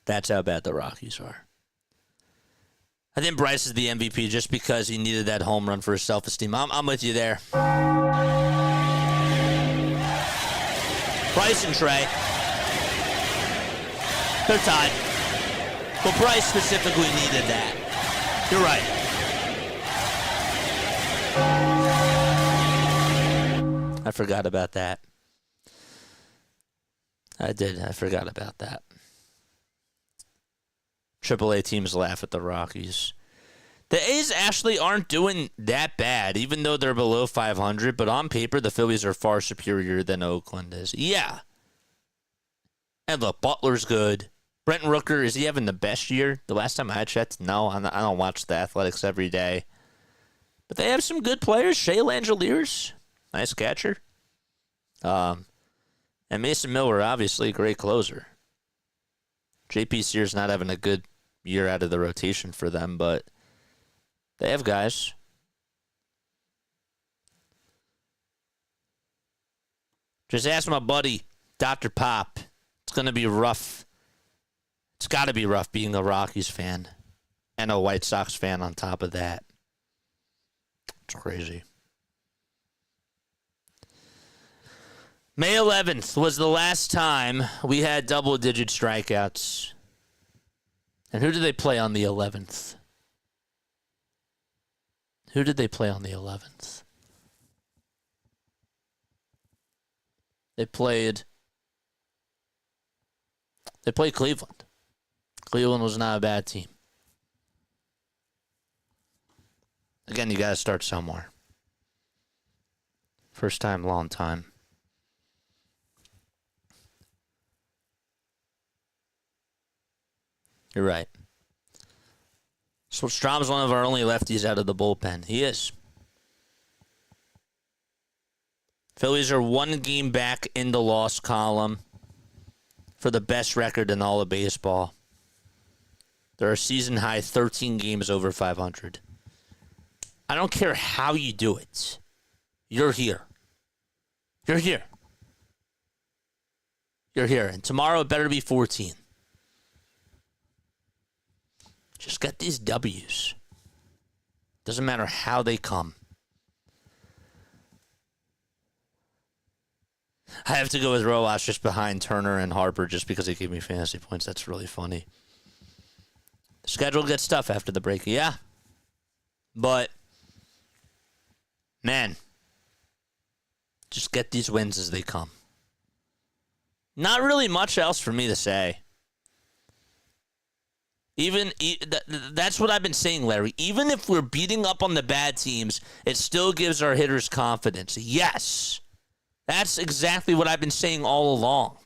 That's how bad the Rockies are. I think Bryce is the MVP just because he needed that home run for his self-esteem. I'm with you there. Bryce and Trey. They're tied. But Bryce specifically needed that. You're right. I forgot about that. I did. I forgot about that. AAA teams laugh at the Rockies. The A's actually aren't doing that bad, even though they're below 500. But on paper, the Phillies are far superior than Oakland is. Yeah. And look, Butler's good. Brenton Rooker, is he having the best year? The last time I checked, no. I don't watch the Athletics every day. But they have some good players. Shea Langeliers, nice catcher. And Mason Miller, obviously, great closer. JP Sears not having a good year out of the rotation for them, but they have guys. Just ask my buddy, Dr. Pop. It's going to be rough. It's got to be rough being a Rockies fan and a White Sox fan on top of that. It's crazy. May 11th was the last time we had double-digit strikeouts. And who did they play on the 11th? Who did they play on the 11th? They played Cleveland. Cleveland was not a bad team. Again, you got to start somewhere. First time, long time. You're right. So Strom's one of our only lefties out of the bullpen. He is. Phillies are one game back in the loss column for the best record in all of baseball. There are season high 13 games over 500. I don't care how you do it. You're here. You're here. You're here. And tomorrow it better be 14. Just get these W's. Doesn't matter how they come. I have to go with Rojas just behind Turner and Harper just because they gave me fantasy points. That's really funny. The schedule gets tough after the break. Yeah. But, man, just get these wins as they come. Not really much else for me to say. That's what I've been saying, Larry. Even if we're beating up on the bad teams, it still gives our hitters confidence. Yes. That's exactly what I've been saying all along.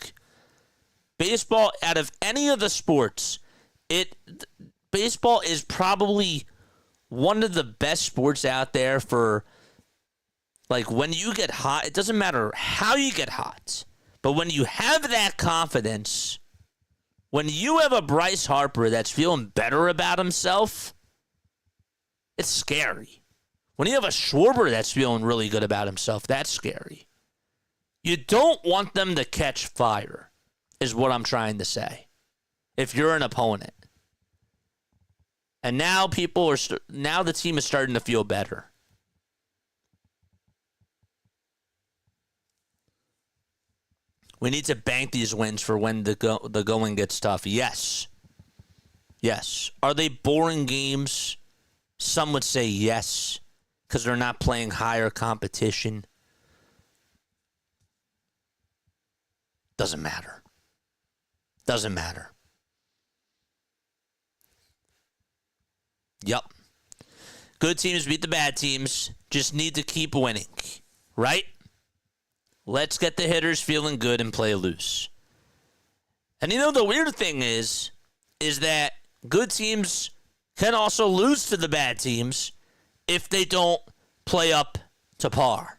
Baseball, out of any of the sports, baseball is probably one of the best sports out there for, like, when you get hot. It doesn't matter how you get hot, but when you have that confidence, when you have a Bryce Harper that's feeling better about himself, it's scary. When you have a Schwarber that's feeling really good about himself, that's scary. You don't want them to catch fire, is what I'm trying to say, if you're an opponent. And now now the team is starting to feel better. We need to bank these wins for when the going gets tough. Yes. Yes. Are they boring games? Some would say yes, because they're not playing higher competition. Doesn't matter. Doesn't matter. Yep. Good teams beat the bad teams. Just need to keep winning. Right? Let's get the hitters feeling good and play loose. And you know, the weird thing is that good teams can also lose to the bad teams if they don't play up to par.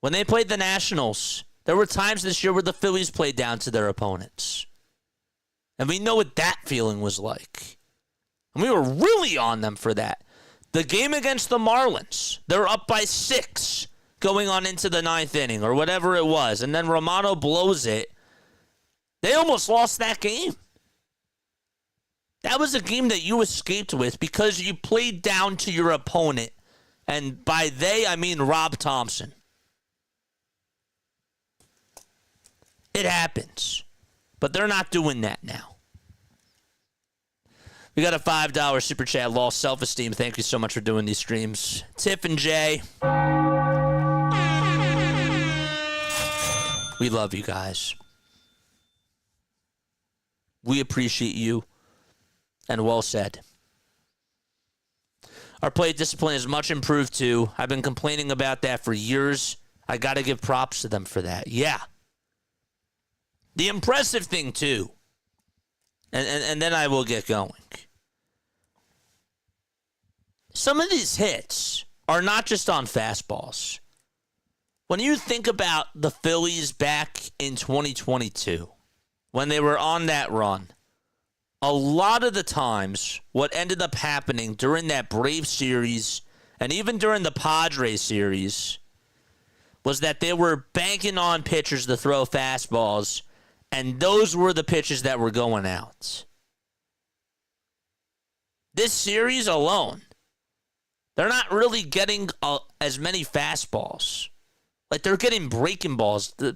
When they played the Nationals, there were times this year where the Phillies played down to their opponents. And we know what that feeling was like. And we were really on them for that. The game against the Marlins, they were up by 6 going on into the 9th inning or whatever it was. And then Romano blows it. They almost lost that game. That was a game that you escaped with because you played down to your opponent. And by they, I mean Rob Thompson. It happens. But they're not doing that now. We got a $5 super chat, lost self-esteem. Thank you so much for doing these streams. Tiff and Jay. We love you guys. We appreciate you. And well said. Our plate discipline is much improved too. I've been complaining about that for years. I got to give props to them for that. Yeah. The impressive thing too, and then I will get going. Some of these hits are not just on fastballs. When you think about the Phillies back in 2022, when they were on that run, a lot of the times what ended up happening during that Braves series and even during the Padres series was that they were banking on pitchers to throw fastballs, and those were the pitches that were going out. This series alone, they're not really getting as many fastballs. Like, they're getting breaking balls, the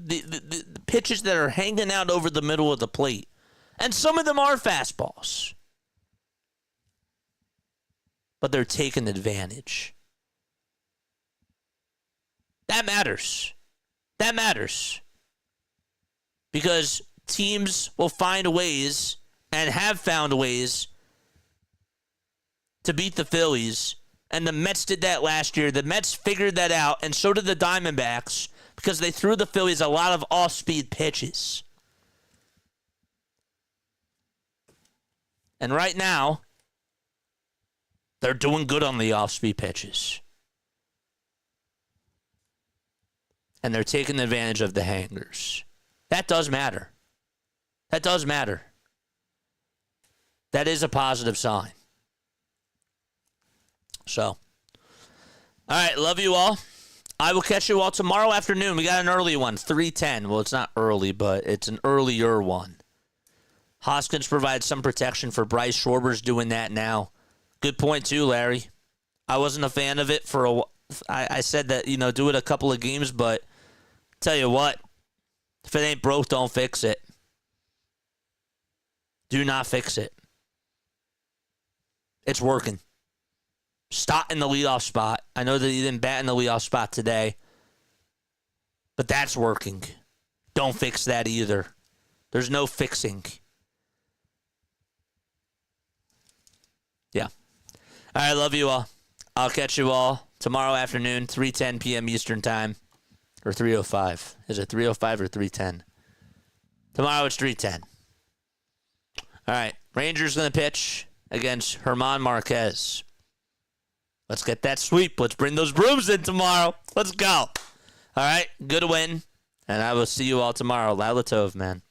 pitches that are hanging out over the middle of the plate. And some of them are fastballs. But they're taking advantage. That matters. That matters. Because teams will find ways and have found ways to beat the Phillies. And the Mets did that last year. The Mets figured that out, and so did the Diamondbacks, because they threw the Phillies a lot of off-speed pitches. And right now, they're doing good on the off-speed pitches. And they're taking advantage of the hangers. That does matter. That does matter. That is a positive sign. So, all right, love you all. I will catch you all tomorrow afternoon. We got an early one, 3:10. Well, it's not early, but it's an earlier one. Hoskins provides some protection for Bryce. Schwarber's doing that now. Good point, too, Larry. I wasn't a fan of it for a while. I said that, do it a couple of games, but tell you what, if it ain't broke, don't fix it. Do not fix it. It's working. Stott in the leadoff spot. I know that he didn't bat in the leadoff spot today, but that's working. Don't fix that either. There's no fixing. Yeah. All right, love you all. I'll catch you all tomorrow afternoon, 3:10 p.m. Eastern Time, or 3:05. Is it 3:05 or 3:10? Tomorrow it's 3:10. All right, Rangers going to pitch against German Marquez. Let's get that sweep. Let's bring those brooms in tomorrow. Let's go. All right, good win, and I will see you all tomorrow. Laila Tov, man.